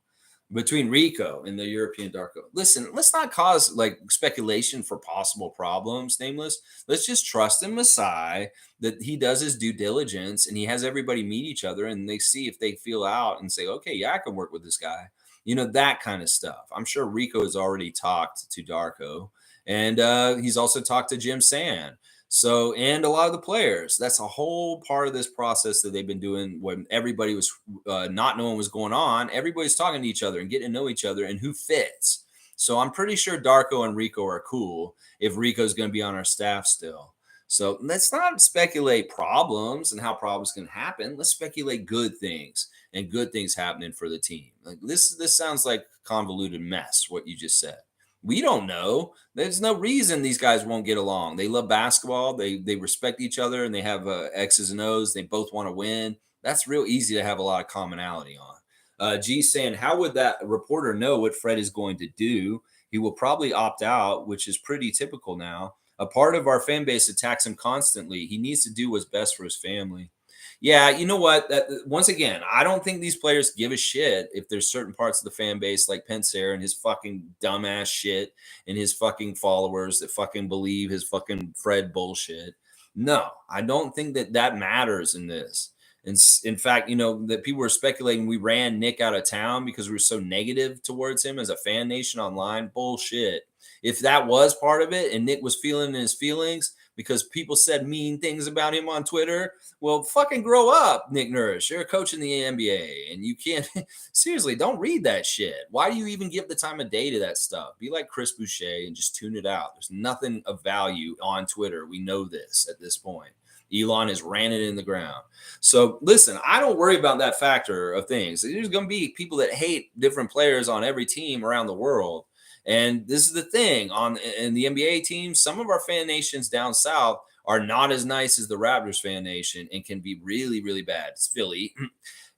Between Rico and the European Darko. Listen, let's not cause like speculation for possible problems, Nameless. Let's just trust in Masai that he does his due diligence and he has everybody meet each other and they see if they feel out and say, okay, yeah, I can work with this guy. You know, that kind of stuff. I'm sure Rico has already talked to Darko and he's also talked to Jim Sand. So, and a lot of the players, that's a whole part of this process that they've been doing when everybody was not knowing what was going on. Everybody's talking to each other and getting to know each other and who fits. So I'm pretty sure Darko and Rico are cool if Rico's going to be on our staff still. So let's not speculate problems and how problems can happen. Let's speculate good things and good things happening for the team. Like this sounds like convoluted mess, what you just said. We don't know. There's no reason these guys won't get along. They love basketball. They respect each other, and they have X's and O's. They both want to win. That's real easy to have a lot of commonality on. G saying, how would that reporter know what Fred is going to do? He will probably opt out, which is pretty typical now. A part of our fan base attacks him constantly. He needs to do what's best for his family. Yeah, you know what? Once again, I don't think these players give a shit if there's certain parts of the fan base like Pensair and his fucking dumbass shit and his fucking followers that fucking believe his fucking Fred bullshit. No, I don't think that matters in this. And in fact, you know, that people were speculating we ran Nick out of town because we were so negative towards him as a fan nation online. Bullshit. If that was part of it and Nick was feeling his feelings because people said mean things about him on Twitter, well, fucking grow up, Nick Nurse. You're a coach in the NBA and you can't, seriously, don't read that shit. Why do you even give the time of day to that stuff? Be like Chris Boucher and just tune it out. There's nothing of value on Twitter. We know this at this point. Elon has ran it in the ground. So listen, I don't worry about that factor of things. There's going to be people that hate different players on every team around the world. And this is the thing in the NBA teams, some of our fan nations down south are not as nice as the Raptors fan nation and can be really, really bad. It's Philly.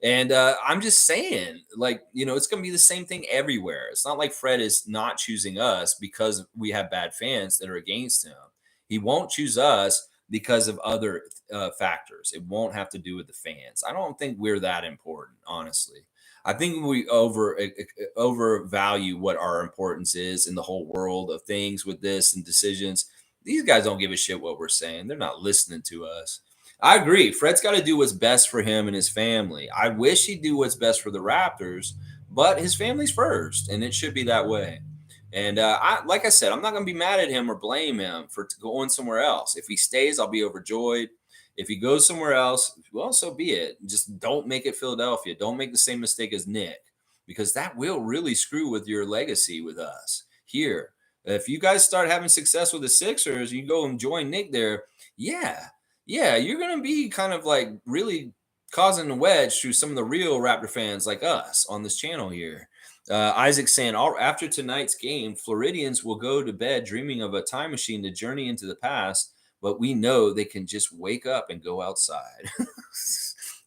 And I'm just saying, like, you know, it's going to be the same thing everywhere. It's not like Fred is not choosing us because we have bad fans that are against him. He won't choose us because of other factors. It won't have to do with the fans. I don't think we're that important, honestly. I think we overvalue what our importance is in the whole world of things with this and decisions. These guys don't give a shit what we're saying. They're not listening to us. I agree. Fred's got to do what's best for him and his family. I wish he'd do what's best for the Raptors, but his family's first, and it should be that way. And like I said, I'm not going to be mad at him or blame him for going somewhere else. If he stays, I'll be overjoyed. If he goes somewhere else, well, so be it. Just don't make it Philadelphia. Don't make the same mistake as Nick, because that will really screw with your legacy with us here. If you guys start having success with the Sixers, you go and join Nick there. Yeah, you're going to be kind of like really causing a wedge through some of the real Raptor fans like us on this channel here. Isaac saying, after tonight's game, Floridians will go to bed dreaming of a time machine to journey into the past, but we know they can just wake up and go outside.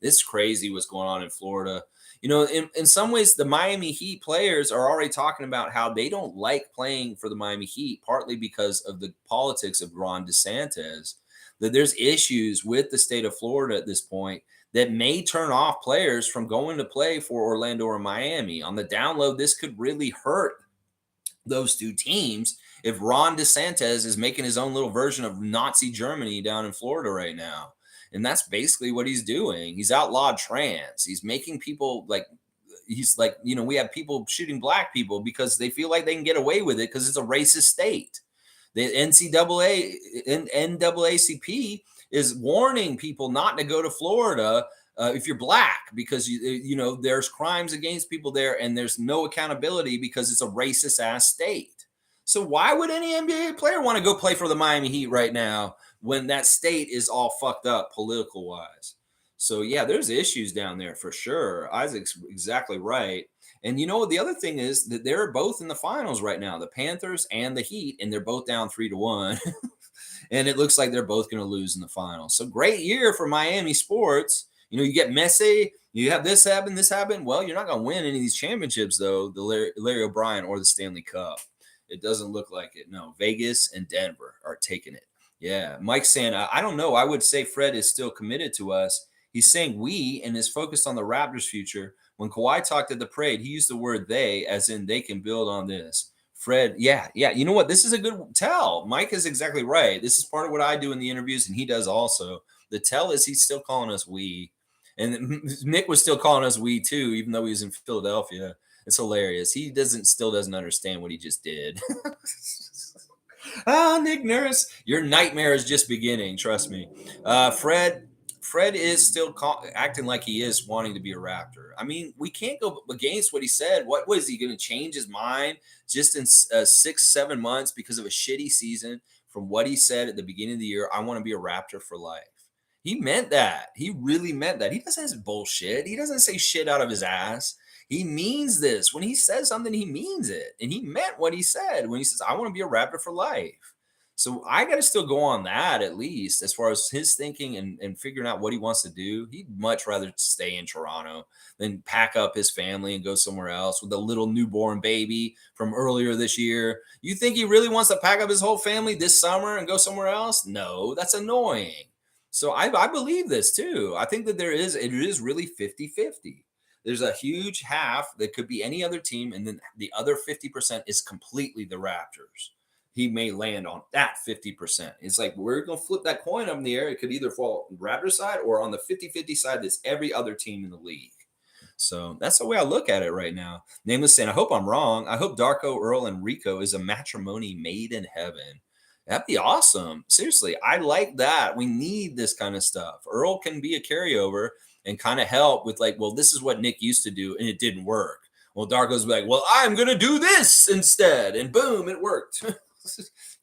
It's crazy what's going on in Florida. You know, in some ways, the Miami Heat players are already talking about how they don't like playing for the Miami Heat, partly because of the politics of Ron DeSantis, that there's issues with the state of Florida at this point that may turn off players from going to play for Orlando or Miami. On the download, this could really hurt those two teams if Ron DeSantis is making his own little version of Nazi Germany down in Florida right now. And that's basically what he's doing. He's outlawed trans. He's making people like, he's like, we have people shooting black people because they feel like they can get away with it because it's a racist state. The NAACP is warning people not to go to Florida if you're black, because there's crimes against people there, and there's no accountability because it's a racist ass state. So why would any NBA player want to go play for the Miami Heat right now when that state is all fucked up political wise? So yeah, there's issues down there for sure. Isaac's exactly right. And the other thing is that they're both in the finals right now, the Panthers and the Heat, and they're both down 3-1. And it looks like they're both going to lose in the finals. So great year for Miami sports. You get Messi, you have this happen. Well, you're not going to win any of these championships, though, the Larry O'Brien or the Stanley Cup. It doesn't look like it. No, Vegas and Denver are taking it. Yeah. Mike's saying, I don't know. I would say Fred is still committed to us. He's saying we and is focused on the Raptors' future. When Kawhi talked at the parade, he used the word they, as in they can build on this. Fred, yeah. You know what? This is a good tell. Mike is exactly right. This is part of what I do in the interviews, and he does also. The tell is he's still calling us we. And Nick was still calling us we too, even though he was in Philadelphia. It's hilarious. He still doesn't understand what he just did. Nick Nurse, your nightmare is just beginning. Trust me. Fred is still acting like he is wanting to be a Raptor. I mean, we can't go against what he said. What was he going to change his mind just in 6-7 months because of a shitty season from what he said at the beginning of the year? I want to be a Raptor for life. He meant that. He really meant that. He doesn't say bullshit. He doesn't say shit out of his ass. He means this. When he says something, he means it. And he meant what he said when he says, I want to be a Raptor for life. So I got to still go on that, at least as far as his thinking and figuring out what he wants to do. He'd much rather stay in Toronto than pack up his family and go somewhere else with a little newborn baby from earlier this year. You think he really wants to pack up his whole family this summer and go somewhere else? No, that's annoying. So I believe this too. I think that it is really 50-50. There's a huge half that could be any other team, and then the other 50% is completely the Raptors. He may land on that 50%. It's like, we're going to flip that coin up in the air. It could either fall on the Raptors side or on the 50-50 side that's every other team in the league. So that's the way I look at it right now. Nameless saying, I hope I'm wrong. I hope Darko, Earl, and Rico is a matrimony made in heaven. That'd be awesome. Seriously, I like that. We need this kind of stuff. Earl can be a carryover and kind of help with like, well, this is what Nick used to do, and it didn't work. Well, Darko's like, well, I'm going to do this instead. And boom, it worked.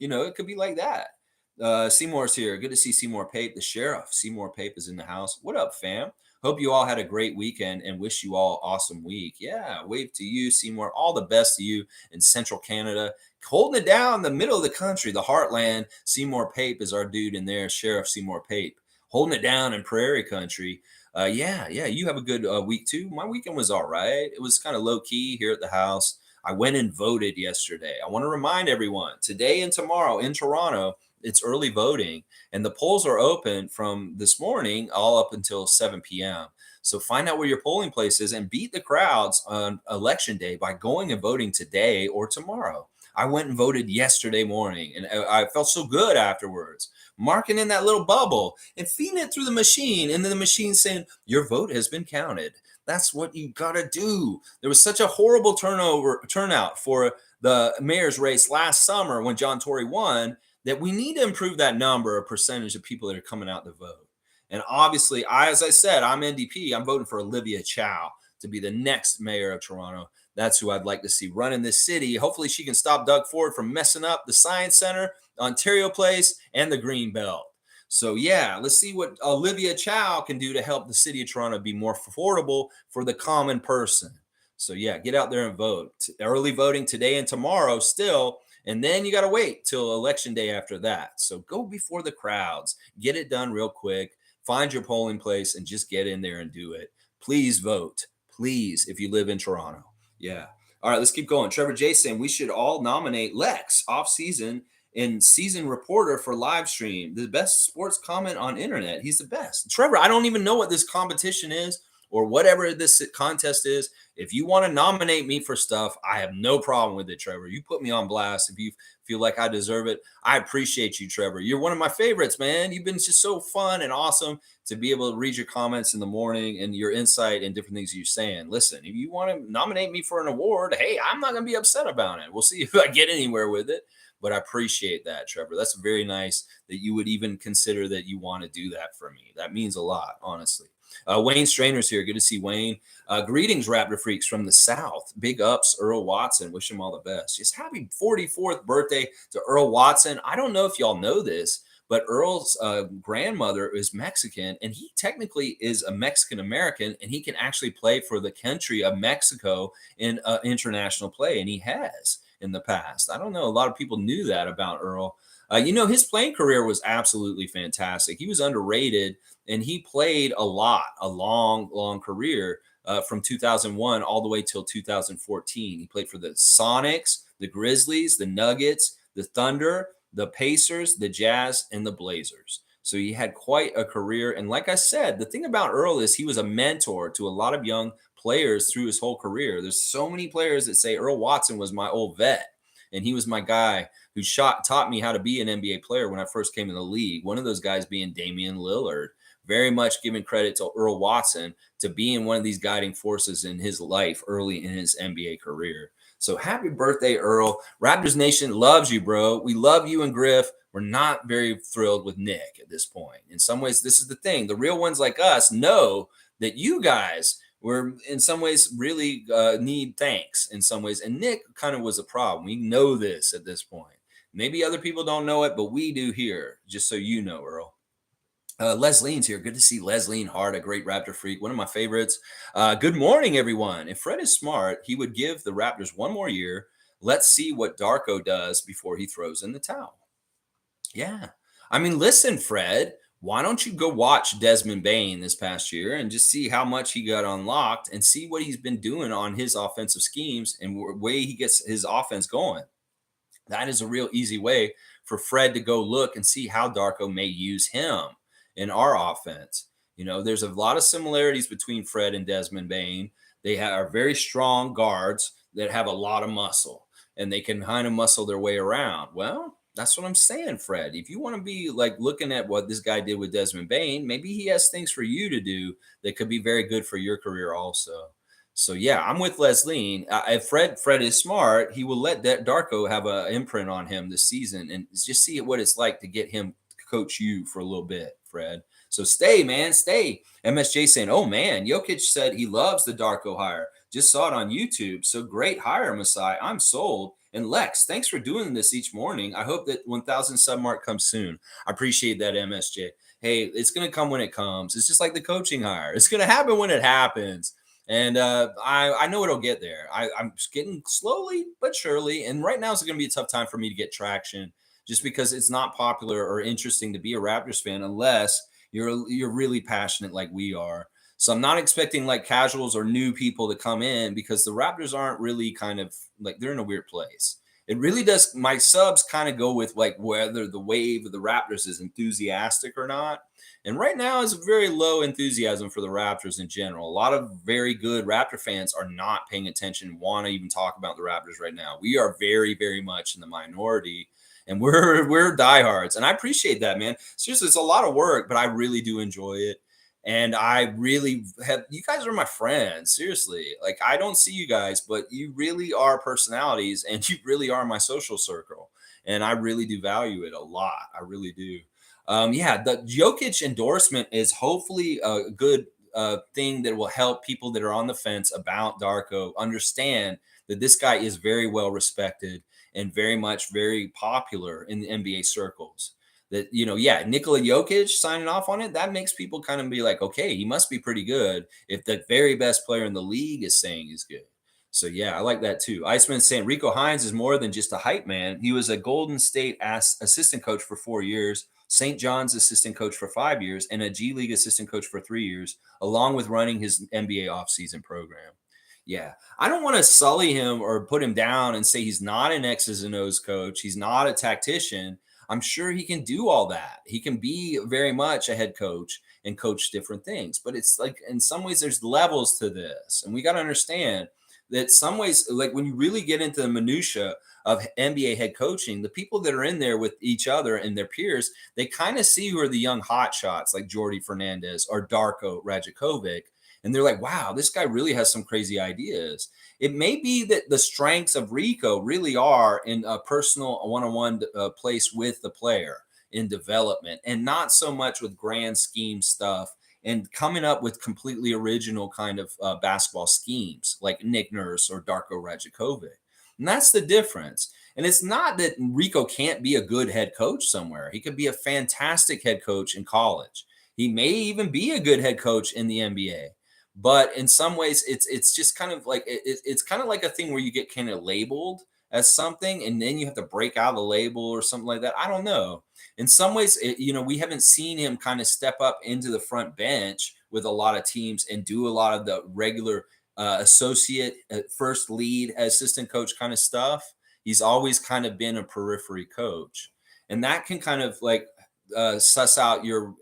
It could be like that. Seymour's here. Good to see Seymour Pape, the sheriff. Seymour Pape is in the house. What up, fam? Hope you all had a great weekend and wish you all awesome week. Yeah, wave to you, Seymour. All the best to you in Central Canada. Holding it down in the middle of the country, the heartland. Seymour Pape is our dude in there, Sheriff Seymour Pape. Holding it down in prairie country. Yeah, you have a good week too. My weekend was all right. It was kind of low key here at the house. I went and voted yesterday. I want to remind everyone, today and tomorrow in Toronto, it's early voting, and the polls are open from this morning all up until 7 p.m. So find out where your polling place is and beat the crowds on election day by going and voting today or tomorrow. I went and voted yesterday morning, and I felt so good afterwards, marking in that little bubble and feeding it through the machine, and then the machine saying, your vote has been counted. That's what you got to do. There was such a horrible turnout for the mayor's race last summer when John Tory won that we need to improve that number or percentage of people that are coming out to vote. And obviously, as I said, I'm NDP. I'm voting for Olivia Chow to be the next mayor of Toronto. That's who I'd like to see running this city. Hopefully she can stop Doug Ford from messing up the Science Center, Ontario Place, and the Green Belt. So yeah, let's see what Olivia Chow can do to help the city of Toronto be more affordable for the common person. So yeah, get out there and vote. Early voting today and tomorrow still, and then you got to wait till election day after that. So go before the crowds. Get it done real quick. Find your polling place and just get in there and do it. Please vote. Please, if you live in Toronto. Yeah. All right, let's keep going. Trevor J saying we should all nominate Lex off-season and season reporter for live stream. The best sports comment on internet. He's the best. Trevor, I don't even know what this competition is or whatever this contest is. If you want to nominate me for stuff, I have no problem with it, Trevor. You put me on blast if you feel like I deserve it. I appreciate you, Trevor. You're one of my favorites, man. You've been just so fun and awesome to be able to read your comments in the morning and your insight and different things you're saying. Listen, if you want to nominate me for an award, hey, I'm not going to be upset about it. We'll see if I get anywhere with it. But I appreciate that, Trevor. That's very nice that you would even consider that you want to do that for me. That means a lot, honestly. Wayne Strainer's here. Good to see Wayne. Greetings, Raptor Freaks from the South. Big ups, Earl Watson. Wish him all the best. Just happy 44th birthday to Earl Watson. I don't know if y'all know this, but Earl's grandmother is Mexican, and he technically is a Mexican American, and he can actually play for the country of Mexico in international play, and he has in the past. I don't know. A lot of people knew that about Earl. His playing career was absolutely fantastic. He was underrated, and he played a lot, a long, long career from 2001 all the way till 2014. He played for the Sonics, the Grizzlies, the Nuggets, the Thunder, the Pacers, the Jazz, and the Blazers. So he had quite a career. And like I said, the thing about Earl is he was a mentor to a lot of young players through his whole career. There's so many players that say Earl Watson was my old vet, and he was my guy who taught me how to be an NBA player when I first came in the league. One of those guys being Damian Lillard. Very much giving credit to Earl Watson to being one of these guiding forces in his life early in his NBA career. So happy birthday, Earl. Raptors Nation loves you, bro. We love you and Griff. We're not very thrilled with Nick at this point. In some ways, this is the thing. The real ones like us know that you guys were in some ways really need thanks in some ways. And Nick kind of was a problem. We know this at this point. Maybe other people don't know it, but we do here, just so you know, Earl. Leslie's here. Good to see Leslie Hart, a great Raptor freak, one of my favorites. Good morning, everyone. If Fred is smart, he would give the Raptors one more year. Let's see what Darko does before he throws in the towel. Yeah. I mean, listen, Fred, why don't you go watch Desmond Bane this past year and just see how much he got unlocked and see what he's been doing on his offensive schemes and way he gets his offense going. That is a real easy way for Fred to go look and see how Darko may use him in our offense. There's a lot of similarities between Fred and Desmond Bane. They are very strong guards that have a lot of muscle, and they can kind of muscle their way around. Well, that's what I'm saying, Fred. If you want to be like looking at what this guy did with Desmond Bane, maybe he has things for you to do that could be very good for your career also. So yeah, I'm with Leslie. If Fred is smart, he will let Darko have an imprint on him this season and just see what it's like to get him to coach you for a little bit, Fred. So stay, man, stay. MSJ saying, oh man, Jokic said he loves the Darko hire. Just saw it on YouTube. So great hire, Masai. I'm sold. And Lex, thanks for doing this each morning. I hope that 1,000 sub mark comes soon. I appreciate that, MSJ. Hey, it's going to come when it comes. It's just like the coaching hire. It's going to happen when it happens. And I know it'll get there. I'm getting slowly but surely. And right now is going to be a tough time for me to get traction just because it's not popular or interesting to be a Raptors fan unless you're really passionate like we are. So I'm not expecting like casuals or new people to come in because the Raptors aren't really kind of like they're in a weird place. It really does. My subs kind of go with like whether the wave of the Raptors is enthusiastic or not. And right now is very low enthusiasm for the Raptors in general. A lot of very good Raptor fans are not paying attention, want to even talk about the Raptors right now. We are very, very much in the minority. And we're diehards. And I appreciate that, man. Seriously, it's a lot of work, but I really do enjoy it. And I really you guys are my friends. Seriously. Like, I don't see you guys, but you really are personalities and you really are my social circle. And I really do value it a lot. I really do. The Jokic endorsement is hopefully a good thing that will help people that are on the fence about Darko understand that this guy is very well respected and very popular in the NBA circles. That, Nikola Jokic signing off on it, that makes people kind of be like, okay, he must be pretty good if the very best player in the league is saying he's good. So, yeah, I like that too. Iceman saying Rico Hines is more than just a hype man. He was a Golden State assistant coach for 4 years, St. John's assistant coach for 5 years, and a G League assistant coach for 3 years, along with running his NBA offseason program. Yeah, I don't want to sully him or put him down and say he's not an X's and O's coach. He's not a tactician. I'm sure he can do all that. He can be very much a head coach and coach different things. But it's like in some ways there's levels to this. And we got to understand that some ways, like when you really get into the minutia of NBA head coaching, the people that are in there with each other and their peers, they kind of see who are the young hot shots like Jordi Fernandez or Darko Rajakovic. And they're like, wow, this guy really has some crazy ideas. It may be that the strengths of Rico really are in a personal one-on-one place with the player in development and not so much with grand scheme stuff and coming up with completely original kind of basketball schemes like Nick Nurse or Darko Rajakovic. And that's the difference. And it's not that Rico can't be a good head coach somewhere. He could be a fantastic head coach in college. He may even be a good head coach in the NBA. But in some ways, it's just kind of like it's kind of like a thing where you get kind of labeled as something, and then you have to break out of the label or something like that. I don't know. In some ways, we haven't seen him kind of step up into the front bench with a lot of teams and do a lot of the regular associate, first lead, assistant coach kind of stuff. He's always kind of been a periphery coach, and that can kind of like suss out your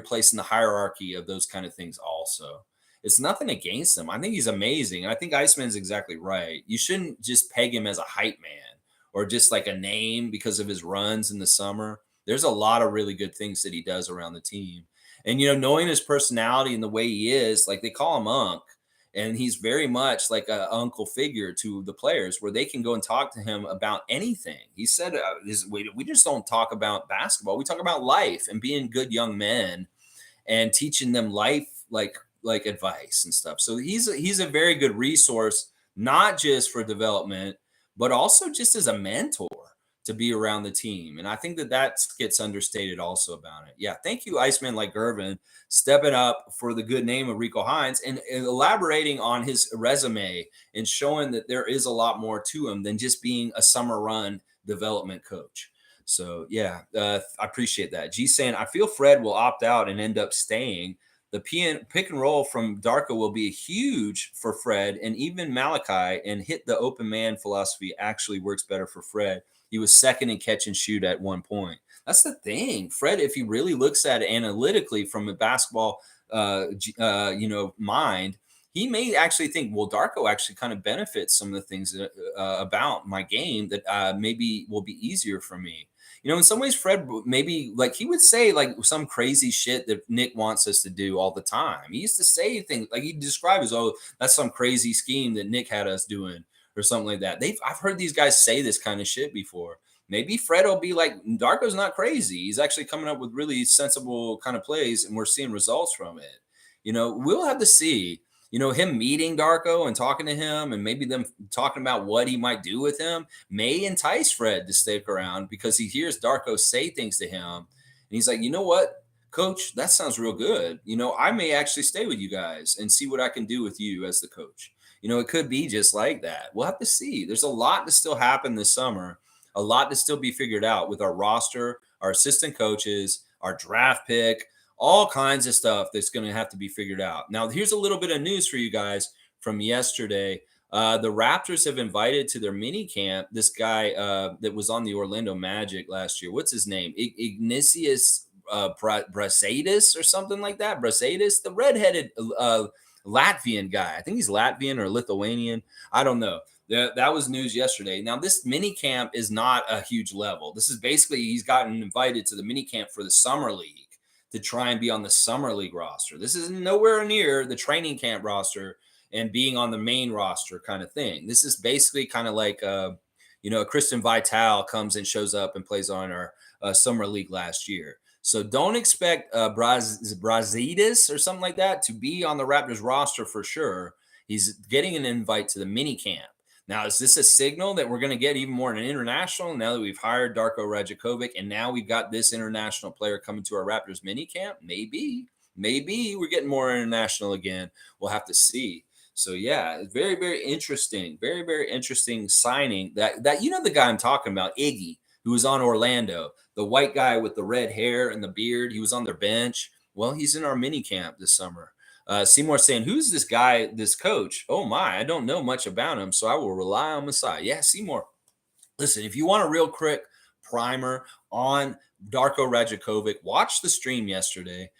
place in the hierarchy of those kind of things. Also, it's nothing against him. I think he's amazing. And I think Iceman's exactly right. You shouldn't just peg him as a hype man or just like a name because of his runs in the summer. There's a lot of really good things that he does around the team. And, knowing his personality and the way he is, like they call him Unc, and he's very much like an uncle figure to the players where they can go and talk to him about anything. He said, we just don't talk about basketball. We talk about life and being good young men and teaching them life like advice and stuff. So he's a very good resource, not just for development, but also just as a mentor to be around the team. And I think that gets understated also about it. Yeah, thank you, Iceman like Gervin, stepping up for the good name of Rico Hines and elaborating on his resume and showing that there is a lot more to him than just being a summer run development coach. So yeah, I appreciate that. G saying, I feel Fred will opt out and end up staying. The pick and roll from Darko will be huge for Fred and even Malachi, and hit the open man philosophy actually works better for Fred. He was second in catch and shoot at one point. That's the thing. Fred, if he really looks at it analytically from a basketball, mind, he may actually think, well, Darko actually kind of benefits some of the things about my game that maybe will be easier for me. In some ways, Fred maybe like he would say like some crazy shit that Nick wants us to do all the time. He used to say things like he'd describe as, oh, that's some crazy scheme that Nick had us doing or something like that. I've heard these guys say this kind of shit before. Maybe Fred will be like, Darko's not crazy. He's actually coming up with really sensible kind of plays, and we're seeing results from it. We'll have to see. Him meeting Darko and talking to him and maybe them talking about what he might do with him may entice Fred to stick around because he hears Darko say things to him. And he's like, you know what, coach, that sounds real good. I may actually stay with you guys and see what I can do with you as the coach. It could be just like that. We'll have to see. There's a lot to still happen this summer, a lot to still be figured out with our roster, our assistant coaches, our draft pick, all kinds of stuff that's going to have to be figured out. Now, here's a little bit of news for you guys from yesterday. The Raptors have invited to their mini camp this guy that was on the Orlando Magic last year. What's his name? Ignatius Brasaidis or something like that. Brasaidis, the redheaded Latvian guy. I think he's Latvian or Lithuanian. I don't know. That was news yesterday. Now, this mini camp is not a huge level. This is basically he's gotten invited to the mini camp for the summer league to try and be on the summer league roster. This is nowhere near the training camp roster and being on the main roster kind of thing. This is basically kind of like, Christian Vital comes and shows up and plays on our summer league last year. So don't expect Brazidis or something like that to be on the Raptors roster for sure. He's getting an invite to the mini camp. Now, is this a signal that we're going to get even more in an international now that we've hired Darko Rajakovic and now we've got this international player coming to our Raptors mini camp? Maybe we're getting more international again. We'll have to see. So yeah, very, very interesting. Very, very interesting signing that the guy I'm talking about, Iggy, who was on Orlando, the white guy with the red hair and the beard. He was on their bench. Well, he's in our mini camp this summer. Seymour saying, who's this guy, this coach? Oh my, I don't know much about him, so I will rely on Masai. Yeah, Seymour. Listen, if you want a real quick primer on Darko Rajakovic. Watch the stream yesterday.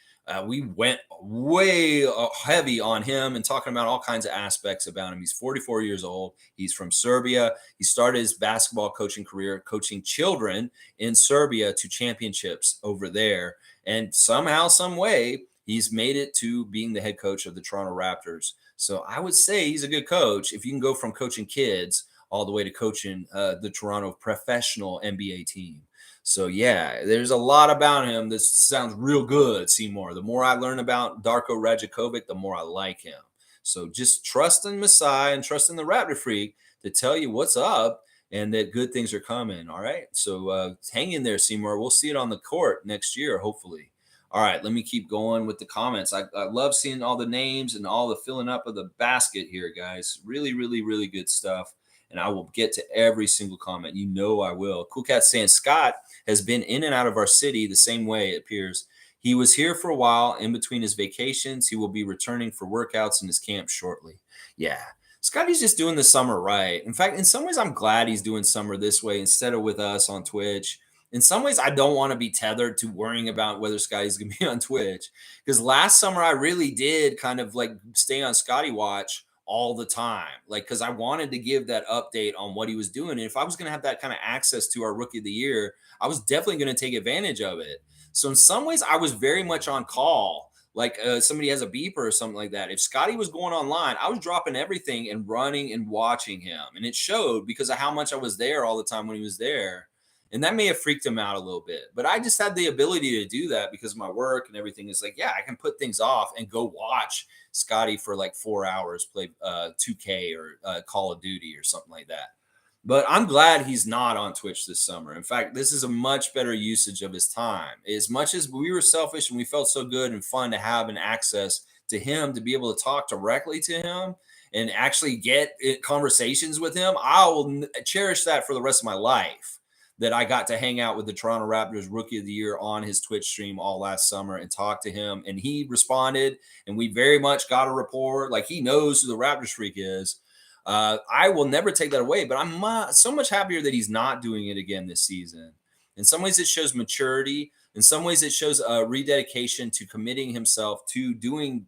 We went way heavy on him and talking about all kinds of aspects about him. He's 44 years old. He's from Serbia. He started his basketball coaching career coaching children in Serbia to championships over there. And somehow, some way, he's made it to being the head coach of the Toronto Raptors. So I would say he's a good coach if you can go from coaching kids all the way to coaching the Toronto professional NBA team. So yeah, there's a lot about him that sounds real good, Seymour. The more I learn about Darko Rajakovic, the more I like him. So just trust in Masai and trust in the Raptor Freak to tell you what's up and that good things are coming. All right. So hang in there, Seymour. We'll see it on the court next year, hopefully. All right, let me keep going with the comments. I love seeing all the names and all the filling up of the basket here, guys. Really, really, really good stuff. And I will get to every single comment. You know I will. Cool Cat saying Scott has been in and out of our city the same way, it appears. He was here for a while in between his vacations. He will be returning for workouts in his camp shortly. Yeah, Scotty's just doing the summer right. In fact, in some ways, I'm glad he's doing summer this way instead of with us on Twitch. In some ways, I don't want to be tethered to worrying about whether Scotty's going to be on Twitch. Because last summer, I really did kind of like stay on Scotty watch all the time. Like, because I wanted to give that update on what he was doing. And if I was going to have that kind of access to our rookie of the year, I was definitely going to take advantage of it. So in some ways, I was very much on call. Like somebody has a beeper or something like that. If Scotty was going online, I was dropping everything and running and watching him. And it showed because of how much I was there all the time when he was there. And that may have freaked him out a little bit. But I just had the ability to do that because of my work and everything. Is like, yeah, I can put things off and go watch Scotty for like 4 hours, play 2K or Call of Duty or something like that. But I'm glad he's not on Twitch this summer. In fact, this is a much better usage of his time. As much as we were selfish and we felt so good and fun to have an access to him, to be able to talk directly to him and actually get conversations with him, I will cherish that for the rest of my life. That I got to hang out with the Toronto Raptors Rookie of the Year on his Twitch stream all last summer and talk to him. And he responded, and we very much got a rapport. Like, he knows who the Raptors Freak is. I will never take that away, but I'm so much happier that he's not doing it again this season. In some ways, it shows maturity. In some ways, it shows a rededication to committing himself to doing,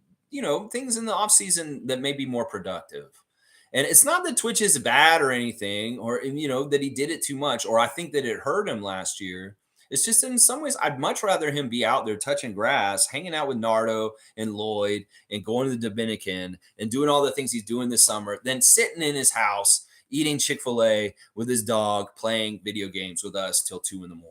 things in the offseason that may be more productive. And it's not that Twitch is bad or anything, or, that he did it too much, or I think that it hurt him last year. It's just in some ways, I'd much rather him be out there touching grass, hanging out with Nardo and Lloyd and going to the Dominican and doing all the things he's doing this summer than sitting in his house, eating Chick-fil-A with his dog, playing video games with us till 2 a.m.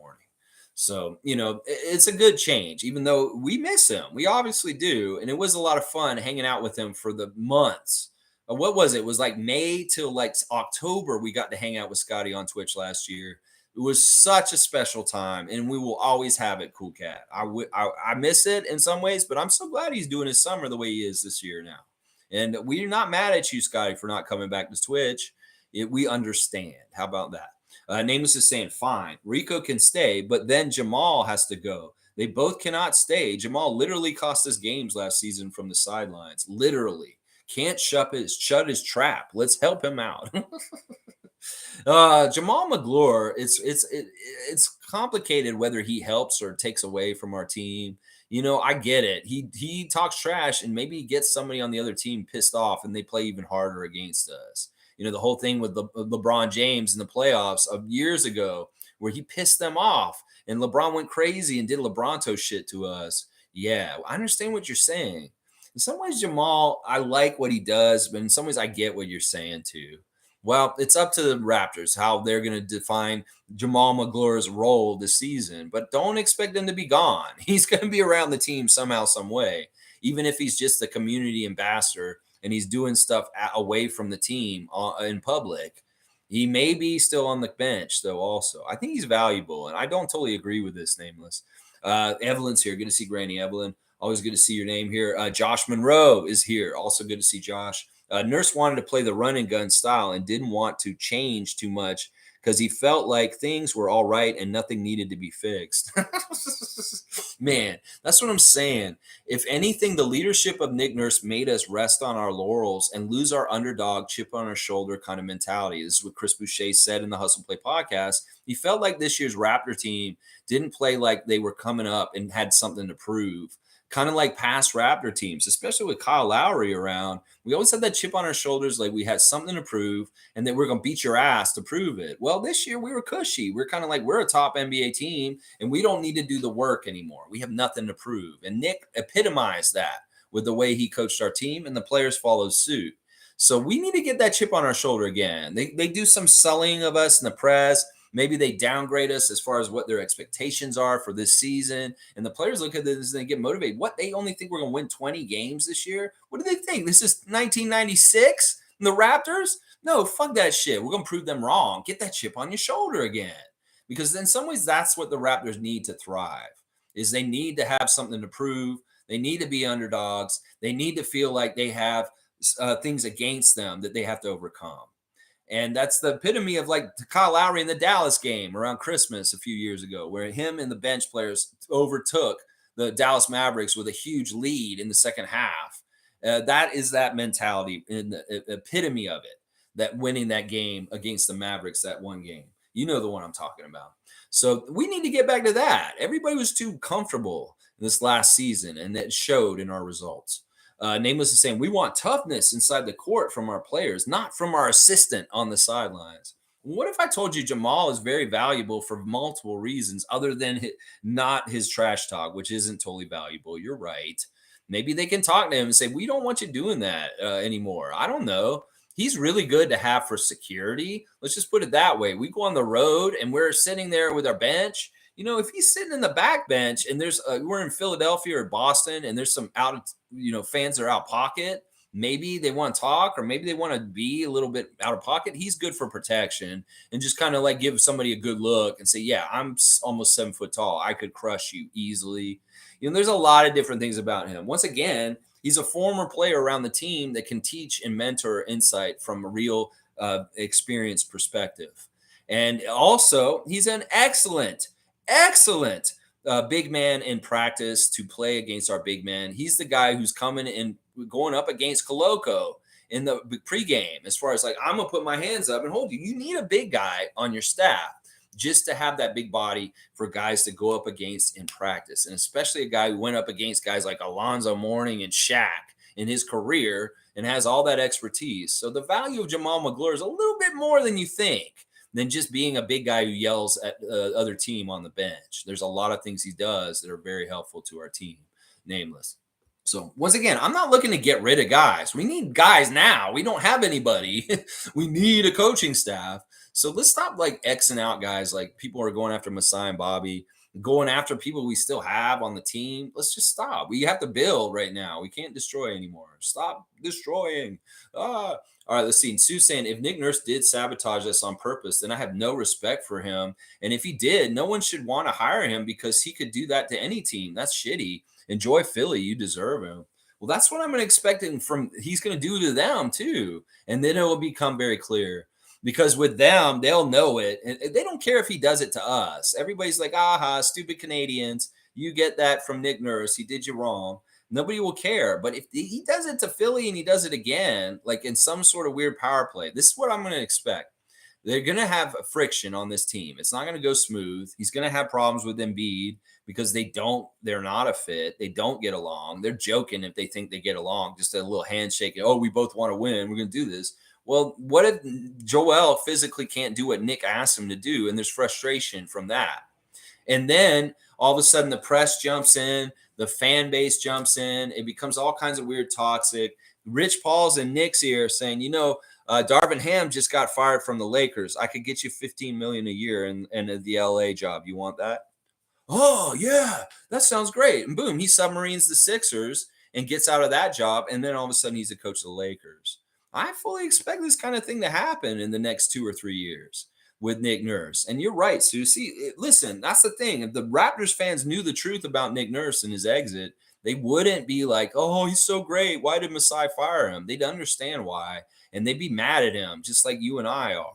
So, it's a good change, even though we miss him. We obviously do. And it was a lot of fun hanging out with him for the months. What was it? It was like May till like October. We got to hang out with Scotty on Twitch last year. It was such a special time, and we will always have it, Cool Cat. I miss it in some ways, but I'm so glad he's doing his summer the way he is this year now. And we're not mad at you, Scotty, for not coming back to Twitch. We understand. How about that? Nameless is saying, fine, Rico can stay, but then Jamal has to go. They both cannot stay. Jamal literally cost us games last season from the sidelines. Literally. Can't shut his trap. Let's help him out. Jamal McGlure, it's complicated whether he helps or takes away from our team. I get it. He talks trash and maybe he gets somebody on the other team pissed off and they play even harder against us. The whole thing with LeBron James in the playoffs of years ago where he pissed them off and LeBron went crazy and did LeBronto shit to us. Yeah, I understand what you're saying. In some ways, Jamal, I like what he does, but in some ways, I get what you're saying too. Well, it's up to the Raptors how they're going to define Jamal McGlure's role this season, but don't expect him to be gone. He's going to be around the team somehow, some way, even if he's just the community ambassador and he's doing stuff away from the team in public. He may be still on the bench, though, also. I think he's valuable, and I don't totally agree with this, Nameless. Evelyn's here. Good to see Granny Evelyn. Always good to see your name here. Josh Monroe is here. Also good to see Josh. Nurse wanted to play the run and gun style and didn't want to change too much because he felt like things were all right and nothing needed to be fixed. Man, that's what I'm saying. If anything, the leadership of Nick Nurse made us rest on our laurels and lose our underdog, chip on our shoulder kind of mentality. This is what Chris Boucher said in the Hustle Play podcast He felt like this year's Raptor team didn't play like they were coming up and had something to prove. Kind of like past Raptor teams, especially with Kyle Lowry around. We always had that chip on our shoulders, like we had something to prove and that we're going to beat your ass to prove it. Well, this year we were cushy. We're kind of like, we're a top NBA team and we don't need to do the work anymore. We have nothing to prove. And Nick epitomized that with the way he coached our team, and the players followed suit. So we need to get that chip on our shoulder again. They do some selling of us in the press. Maybe they downgrade us as far as what their expectations are for this season. And the players look at this and they get motivated. What, they only think we're going to win 20 games this year? What do they think? This is 1996? The Raptors? No, fuck that shit. We're going to prove them wrong. Get that chip on your shoulder again. Because in some ways, that's what the Raptors need to thrive, is they need to have something to prove. They need to be underdogs. They need to feel like they have things against them that they have to overcome. And that's the epitome of like Kyle Lowry in the Dallas game around Christmas a few years ago, where him and the bench players overtook the Dallas Mavericks with a huge lead in the second half. That is that mentality in the epitome of it, that winning that game against the Mavericks, that one game. You know the one I'm talking about. So we need to get back to that. Everybody was too comfortable this last season, and that showed in our results. Nameless is saying, we want toughness inside the court from our players, not from our assistant on the sidelines. What if I told you Jamal is very valuable for multiple reasons other than not his trash talk, which isn't totally valuable? You're right. Maybe they can talk to him and say, we don't want you doing that anymore. I don't know. He's really good to have for security. Let's just put it that way. We go on the road and we're sitting there with our bench. You know, if he's sitting in the back bench and there's we're in Philadelphia or Boston and there's some out of fans that are out of pocket, maybe they want to talk or maybe they want to be a little bit out of pocket. He's good for protection and just kind of like give somebody a good look and say, yeah, I'm almost 7 foot tall. I could crush you easily. You know, there's a lot of different things about him. Once again, he's a former player around the team that can teach and mentor insight from a real experienced perspective. And also, he's an excellent big man in practice to play against our big man. He's the guy who's coming and going up against Koloko in the pregame as far as like, I'm going to put my hands up and hold you. You need a big guy on your staff just to have that big body for guys to go up against in practice. And especially a guy who went up against guys like Alonzo Mourning and Shaq in his career and has all that expertise. So the value of Jamal Magloire is a little bit more than you think, than just being a big guy who yells at the other team on the bench. There's a lot of things he does that are very helpful to our team, nameless. So once again, I'm not looking to get rid of guys. We need guys now. We don't have anybody. We need a coaching staff. So let's stop like Xing out guys. Like people are going after Masai and Bobby, going after people we still have on the team. Let's just stop. We have to build right now. We can't destroy anymore. Stop destroying. All right, let's see. Sue saying, if Nick Nurse did sabotage us on purpose, then I have no respect for him. And if he did, no one should want to hire him because he could do that to any team. That's shitty. Enjoy Philly. You deserve him. Well, that's what I'm expecting from he's going to do to them too. And then it will become very clear. Because with them, they'll know it. And they don't care if he does it to us. Everybody's like, aha, stupid Canadians. You get that from Nick Nurse. He did you wrong. Nobody will care. But if he does it to Philly and he does it again, like in some sort of weird power play, this is what I'm going to expect. They're going to have friction on this team. It's not going to go smooth. He's going to have problems with Embiid because they're not a fit. They don't get along. They're joking if they think they get along. Just a little handshake. Oh, we both want to win. We're going to do this. Well, what if Joel physically can't do what Nick asked him to do? And there's frustration from that. And then all of a sudden the press jumps in, the fan base jumps in. It becomes all kinds of weird toxic. Rich Paul's in Nick's ear saying, Darvin Ham just got fired from the Lakers. I could get you $15 million a year in the LA job. You want that? Oh, yeah, that sounds great. And boom, he submarines the Sixers and gets out of that job. And then all of a sudden he's the coach of the Lakers. I fully expect this kind of thing to happen in the next 2 or 3 years with Nick Nurse. And you're right, Susie. Listen, that's the thing. If the Raptors fans knew the truth about Nick Nurse and his exit, they wouldn't be like, oh, he's so great. Why did Masai fire him? They'd understand why. And they'd be mad at him, just like you and I are.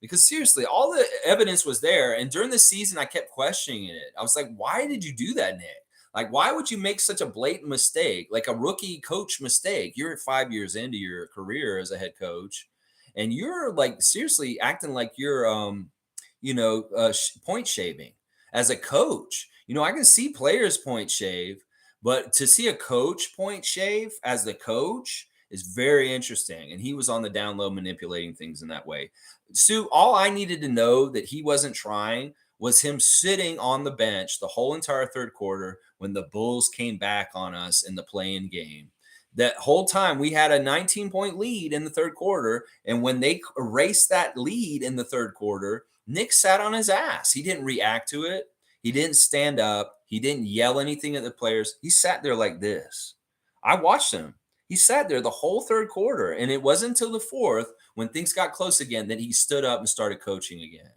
Because seriously, all the evidence was there. And during the season, I kept questioning it. I was like, why did you do that, Nick? Like, why would you make such a blatant mistake, like a rookie coach mistake? You're 5 years into your career as a head coach, and you're like seriously acting like you're point shaving as a coach. I can see players point shave, but to see a coach point shave as the coach is very interesting. And he was on the down low manipulating things in that way. Sue, all I needed to know that he wasn't trying was him sitting on the bench the whole entire third quarter when the Bulls came back on us in the play-in game. That whole time we had a 19-point lead in the third quarter. And when they erased that lead in the third quarter, Nick sat on his ass. He didn't react to it. He didn't stand up. He didn't yell anything at the players. He sat there like this. I watched him. He sat there the whole third quarter. And it wasn't until the fourth, when things got close again, that he stood up and started coaching again.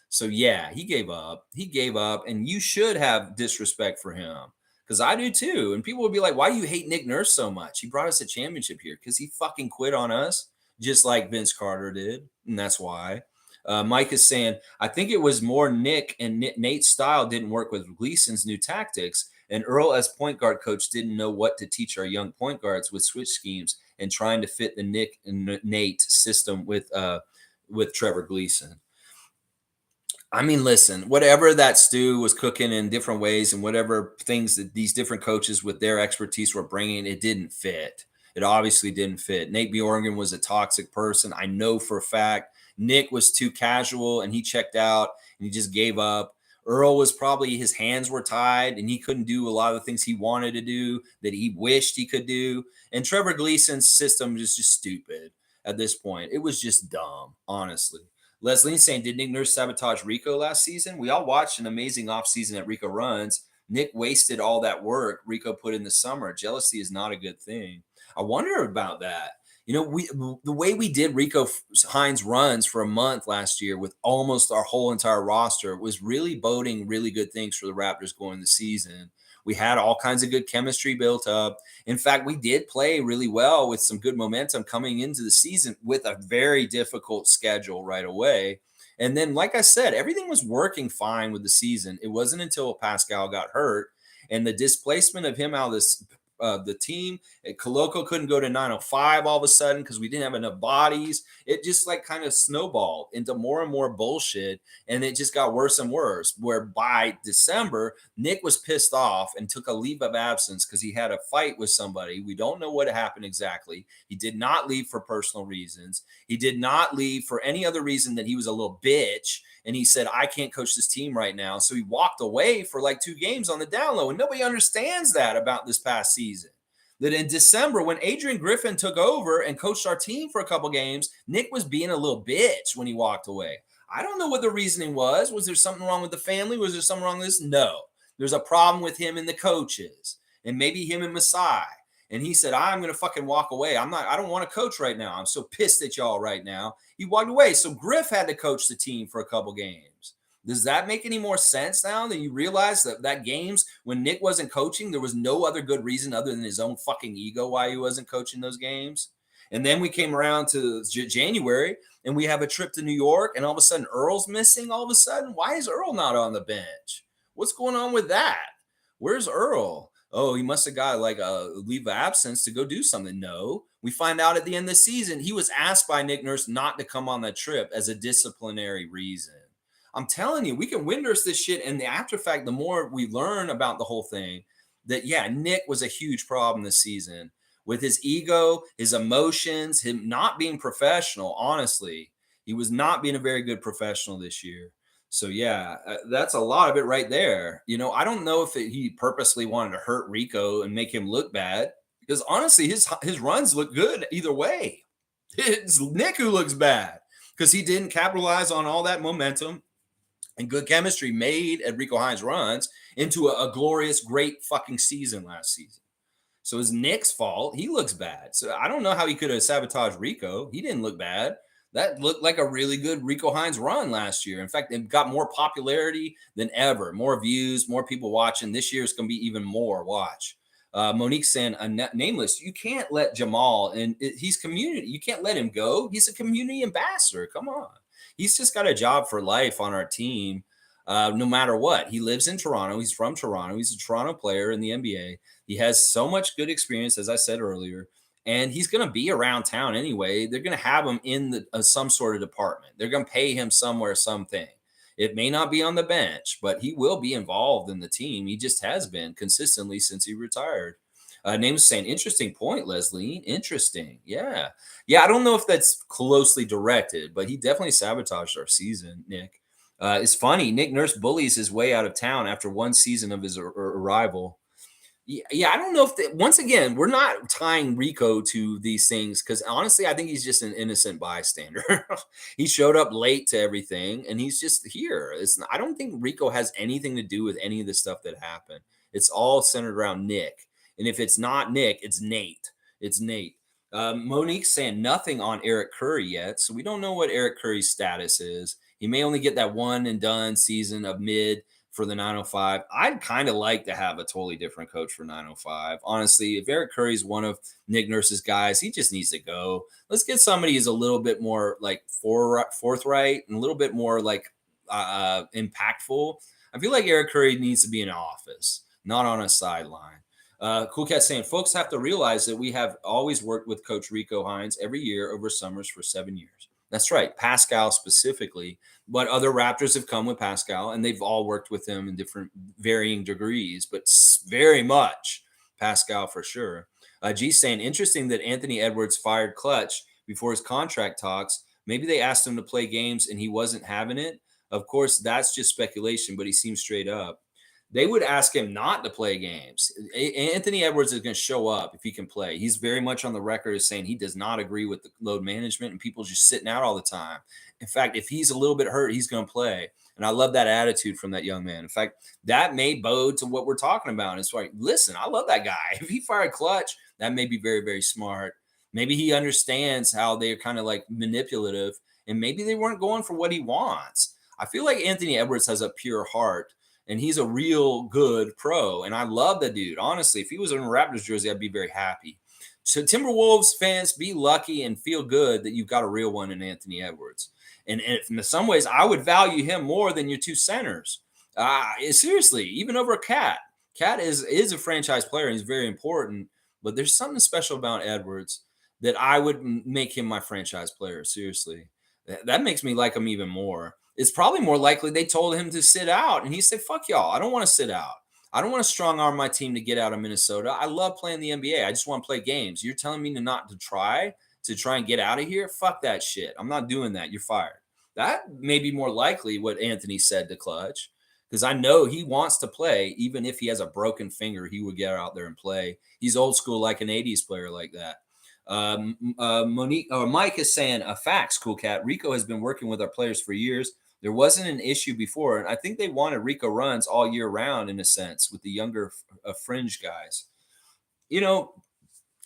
So, yeah, he gave up. He gave up. And you should have disrespect for him, because I do too. And people would be like, why do you hate Nick Nurse so much? He brought us a championship here. Because he fucking quit on us, just like Vince Carter did. And that's why. Mike is saying, I think it was more Nick and Nate's style didn't work with Gleason's new tactics. And Earl, as point guard coach, didn't know what to teach our young point guards with switch schemes and trying to fit the Nick and Nate system with Trevor Gleason. I mean, listen, whatever that stew was cooking in different ways and whatever things that these different coaches with their expertise were bringing, it didn't fit. It obviously didn't fit. Nate Bjorgen was a toxic person. I know for a fact. Nick was too casual and he checked out and he just gave up. Earl was probably, his hands were tied and he couldn't do a lot of the things he wanted to do that he wished he could do. And Trevor Gleason's system is just stupid at this point. It was just dumb, honestly. Leslie's saying, did Nick Nurse sabotage Rico last season? We all watched an amazing offseason that Rico runs. Nick wasted all that work Rico put in the summer. Jealousy is not a good thing. I wonder about that. The way we did Rico Hines runs for a month last year with almost our whole entire roster was really boding really good things for the Raptors going the season. We had all kinds of good chemistry built up. In fact, we did play really well with some good momentum coming into the season with a very difficult schedule right away. And then, like I said, everything was working fine with the season. It wasn't until Pascal got hurt and the displacement of him out of this the team. Koloko couldn't go to 905 all of a sudden because we didn't have enough bodies. It just like kind of snowballed into more and more bullshit, and it just got worse and worse. Where by December, Nick was pissed off and took a leave of absence because he had a fight with somebody. We don't know what happened exactly. He did not leave for personal reasons. He did not leave for any other reason than he was a little bitch. And he said, I can't coach this team right now. So he walked away for like 2 games on the down low. And nobody understands that about this past season. That in December, when Adrian Griffin took over and coached our team for a couple games, Nick was being a little bitch when he walked away. I don't know what the reasoning was. Was there something wrong with the family? Was there something wrong with this? No. There's a problem with him and the coaches, and maybe him and Masai. And he said, I'm going to fucking walk away. I don't want to coach right now. I'm so pissed at y'all right now. He walked away. So Griff had to coach the team for a couple games. Does that make any more sense now that you realize that games when Nick wasn't coaching, there was no other good reason other than his own fucking ego why he wasn't coaching those games? And then we came around to January and we have a trip to New York and all of a sudden Earl's missing all of a sudden. Why is Earl not on the bench? What's going on with that? Where's Earl? Oh, he must have got like a leave of absence to go do something. No, we find out at the end of the season, he was asked by Nick Nurse not to come on that trip as a disciplinary reason. I'm telling you, we can win this shit. And the after fact, the more we learn about the whole thing, that, yeah, Nick was a huge problem this season with his ego, his emotions, him not being professional. Honestly, he was not being a very good professional this year. So, yeah, that's a lot of it right there. I don't know if he purposely wanted to hurt Rico and make him look bad, because honestly, his runs look good either way. It's Nick who looks bad because he didn't capitalize on all that momentum and good chemistry made at Rico Hines runs into a glorious, great fucking season last season. So it's Nick's fault. He looks bad. So I don't know how he could have sabotaged Rico. He didn't look bad. That looked like a really good Rico Hines run last year. In fact, it got more popularity than ever, more views, more people watching. This year is going to be even more. Watch. Monique saying, nameless, you can't let Jamal, and he's community. You can't let him go. He's a community ambassador. Come on. He's just got a job for life on our team, no matter what. He lives in Toronto. He's from Toronto. He's a Toronto player in the NBA. He has so much good experience, as I said earlier. And he's going to be around town anyway. They're going to have him in some sort of department. They're going to pay him somewhere, something. It may not be on the bench, but he will be involved in the team. He just has been consistently since he retired. Name's saying, interesting point, Leslie. Interesting. Yeah. Yeah. I don't know if that's closely directed, but he definitely sabotaged our season, Nick. It's funny. Nick Nurse bullies his way out of town after one season of his arrival. Yeah, I don't know if once again, we're not tying Rico to these things because honestly, I think he's just an innocent bystander. He showed up late to everything and he's just here. I don't think Rico has anything to do with any of the stuff that happened. It's all centered around Nick. And if it's not Nick, it's Nate. It's Nate. Monique's saying nothing on Eric Curry yet. So we don't know what Eric Curry's status is. He may only get that one and done season of mid for the 905. I'd kind of like to have a totally different coach for 905. Honestly, if Eric Curry's one of Nick Nurse's guys, he just needs to go. Let's get somebody who's a little bit more like forthright and a little bit more like impactful. I feel like Eric Curry needs to be in an office, not on a sideline. Cool Cat saying, folks have to realize that we have always worked with Coach Rico Hines every year over summers for 7 years. That's right, Pascal specifically, but other Raptors have come with Pascal, and they've all worked with him in different varying degrees, but very much Pascal for sure. G saying, interesting that Anthony Edwards fired Clutch before his contract talks. Maybe they asked him to play games and he wasn't having it. Of course, that's just speculation, but he seems straight up. They would ask him not to play games. Anthony Edwards is going to show up if he can play. He's very much on the record as saying he does not agree with the load management and people just sitting out all the time. In fact, if he's a little bit hurt, he's going to play. And I love that attitude from that young man. In fact, that may bode to what we're talking about. It's like, listen, I love that guy. If he fired Clutch, that may be very, very smart. Maybe he understands how they're kind of like manipulative and maybe they weren't going for what he wants. I feel like Anthony Edwards has a pure heart. And he's a real good pro. And I love the dude. Honestly, if he was in a Raptors jersey, I'd be very happy. So Timberwolves fans, be lucky and feel good that you've got a real one in Anthony Edwards. And in some ways, I would value him more than your two centers. Seriously, even over Cat. Cat is a franchise player and he's very important. But there's something special about Edwards that I would make him my franchise player. Seriously. That makes me like him even more. It's probably more likely they told him to sit out. And he said, fuck y'all. I don't want to sit out. I don't want to strong arm my team to get out of Minnesota. I love playing the NBA. I just want to play games. You're telling me to try and get out of here? Fuck that shit. I'm not doing that. You're fired. That may be more likely what Anthony said to Clutch because I know he wants to play. Even if he has a broken finger, he would get out there and play. He's old school like an 80s player like that. Mike is saying, facts, Cool Cat. Rico has been working with our players for years. There wasn't an issue before, and I think they wanted Rico runs all year round in a sense with the younger fringe guys. You know,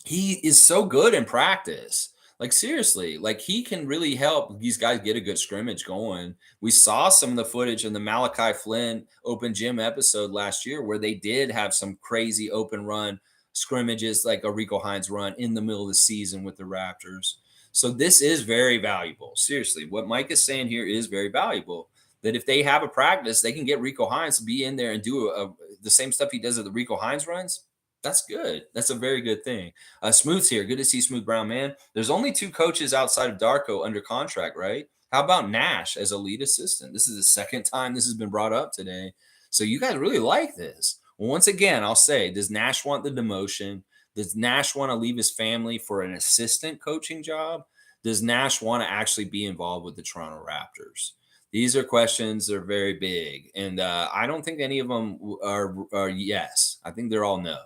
he is so good in practice. Like seriously, like he can really help these guys get a good scrimmage going. We saw some of the footage in the Malachi Flynn open gym episode last year where they did have some crazy open run scrimmages like a Rico Hines run in the middle of the season with the Raptors. So this is very valuable. Seriously, what Mike is saying here is very valuable. That if they have a practice, they can get Rico Hines to be in there and do the same stuff he does at the Rico Hines runs. That's good. That's a very good thing. Smooth's here. Good to see Smooth Brown, man. There's only 2 coaches outside of Darko under contract, right? How about Nash as a lead assistant? This is the second time this has been brought up today. So you guys really like this. Well, once again, I'll say, does Nash want the demotion? Does Nash want to leave his family for an assistant coaching job? Does Nash want to actually be involved with the Toronto Raptors? These are questions that are very big. And I don't think any of them are yes. I think they're all no.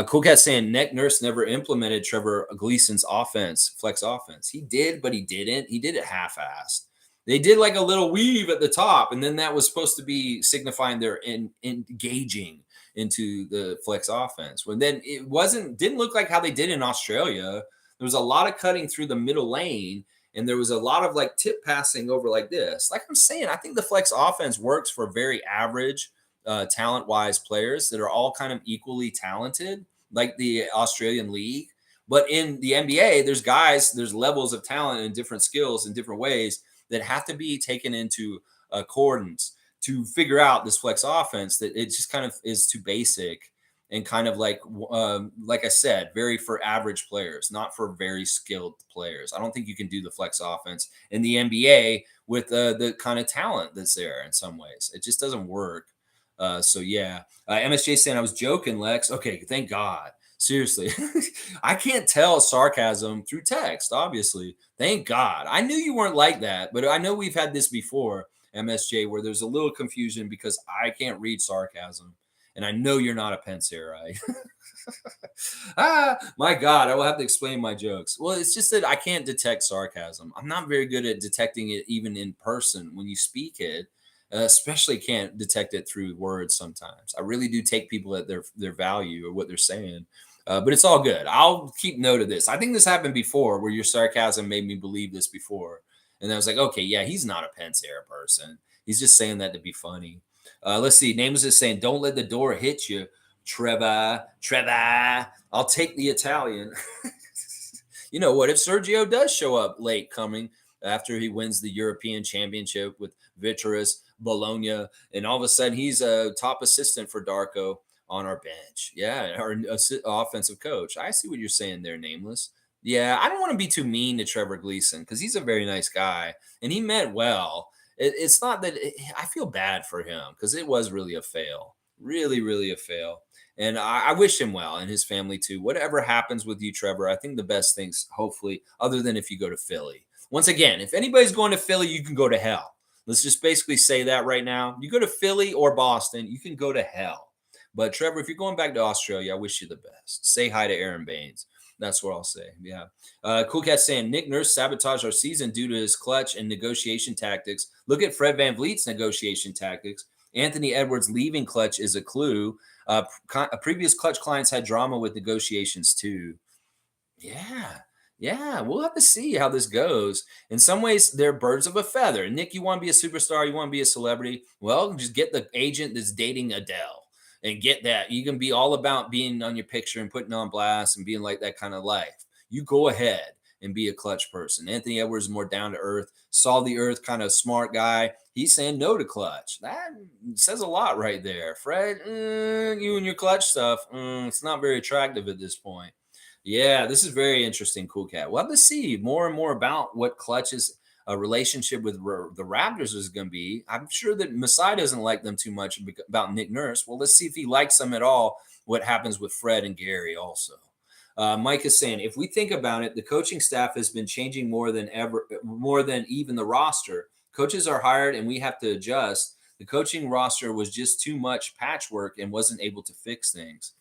Cool Cat saying Nick Nurse never implemented Trevor Gleason's flex offense. He did, but he didn't. He did it half-assed. They did like a little weave at the top, and then that was supposed to be signifying they're engaging into the flex offense. When then it didn't look like how they did in Australia. There was a lot of cutting through the middle lane, and there was a lot of like tip passing over like this. Like I'm saying, I think the flex offense works for very average talent-wise players that are all kind of equally talented, like the Australian League. But in the NBA, there's levels of talent and different skills in different ways that have to be taken into accordance to figure out this flex offense that it just kind of is too basic. and kind of like I said, very for average players, not for very skilled players. I don't think you can do the flex offense in the NBA with the kind of talent that's there in some ways. It just doesn't work. So yeah, MSJ saying I was joking, Lex. Okay, thank God. Seriously, I can't tell sarcasm through text. Obviously, thank God. I knew you weren't like that, but I know we've had this before, MSJ, where there's a little confusion because I can't read sarcasm, and I know you're not a Pensairite. My God, I will have to explain my jokes. Well, it's just that I can't detect sarcasm. I'm not very good at detecting it even in person when you speak it. Especially can't detect it through words sometimes. I really do take people at their value or what they're saying. But it's all good. I'll keep note of this. I think this happened before where your sarcasm made me believe this before. And I was like, okay, yeah, he's not a Panzera person. He's just saying that to be funny. Let's see. Names is saying, don't let the door hit you, Trevor. Trevor. I'll take the Italian. You know what? If Sergio does show up late coming after he wins the European Championship with Vitreous, Bologna, and all of a sudden he's a top assistant for Darko on our bench. Yeah, our offensive coach. I see what you're saying there, Nameless. Yeah, I don't want to be too mean to Trevor Gleason because he's a very nice guy and he meant well. It's not that I feel bad for him because it was really a fail, really, really a fail. And I wish him well and his family too. Whatever happens with you, Trevor, I think the best things, hopefully, other than if you go to Philly. Once again, if anybody's going to Philly, you can go to hell. Let's just basically say that right now. You go to Philly or Boston, you can go to hell. But Trevor, if you're going back to Australia, I wish you the best. Say hi to Aaron Baines. That's what I'll say. Yeah. Cool Cat saying Nick Nurse sabotaged our season due to his clutch and negotiation tactics. Look at Fred VanVleet's negotiation tactics. Anthony Edwards leaving clutch is a clue. Previous clutch clients had drama with negotiations too. Yeah. Yeah, we'll have to see how this goes. In some ways, they're birds of a feather. Nick, you want to be a superstar, you want to be a celebrity? Well, just get the agent that's dating Adele and get that. You can be all about being on your picture and putting on blast and being like that kind of life. You go ahead and be a clutch person. Anthony Edwards is more down to earth, saw the earth kind of smart guy. He's saying no to clutch. That says a lot right there. Fred, you and your clutch stuff, it's not very attractive at this point. Yeah, this is very interesting, Cool Cat. We'll have to see more and more about what Clutch's relationship with the Raptors is going to be. I'm sure that Masai doesn't like them too much about Nick Nurse. Well, let's see if he likes them at all. What happens with Fred and Gary also. Mike is saying, if we think about it, the coaching staff has been changing more than ever, more than even the roster. Coaches are hired and we have to adjust. The coaching roster was just too much patchwork and wasn't able to fix things.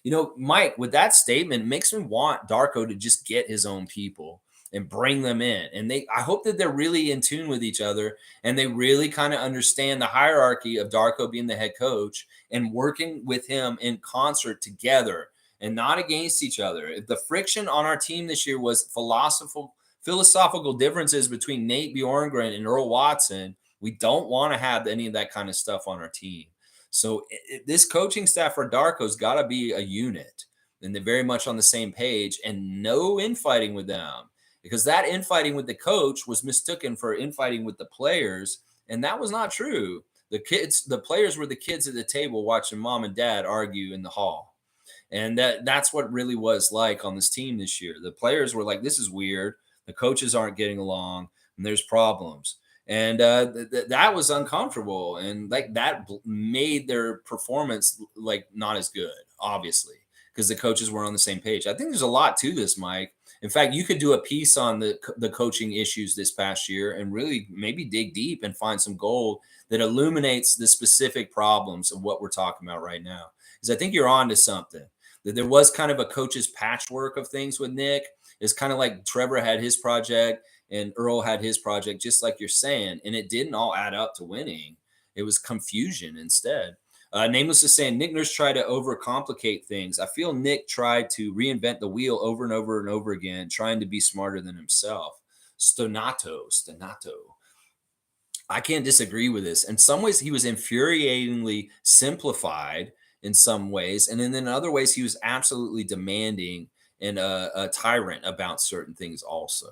You know, Mike, with that statement, makes me want Darko to just get his own people and bring them in. And I hope that they're really in tune with each other and they really kind of understand the hierarchy of Darko being the head coach and working with him in concert together and not against each other. If the friction on our team this year was philosophical differences between Nate Bjorngren and Earl Watson, we don't want to have any of that kind of stuff on our team. So this coaching staff for Darko's got to be a unit, and they're very much on the same page, and no infighting with them because that infighting with the coach was mistaken for infighting with the players, and that was not true. The players were the kids at the table watching mom and dad argue in the hall, and that's what really was like on this team this year. The players were like, "This is weird. The coaches aren't getting along, and there's problems." And that was uncomfortable, and like that made their performance like not as good, obviously, because the coaches were on the same page. I think there's a lot to this, Mike. In fact, you could do a piece on the coaching issues this past year and really maybe dig deep and find some gold that illuminates the specific problems of what we're talking about right now. Because I think you're on to something. That there was kind of a coach's patchwork of things with Nick. It's kind of like Trevor had his project and Earl had his project, just like you're saying, and it didn't all add up to winning. It was confusion instead. Nameless is saying Nick Nurse tried to overcomplicate things. I feel Nick tried to reinvent the wheel over and over and over again, trying to be smarter than himself. Stonato. I can't disagree with this. In some ways, he was infuriatingly simplified in some ways, and then in other ways, he was absolutely demanding and a tyrant about certain things also.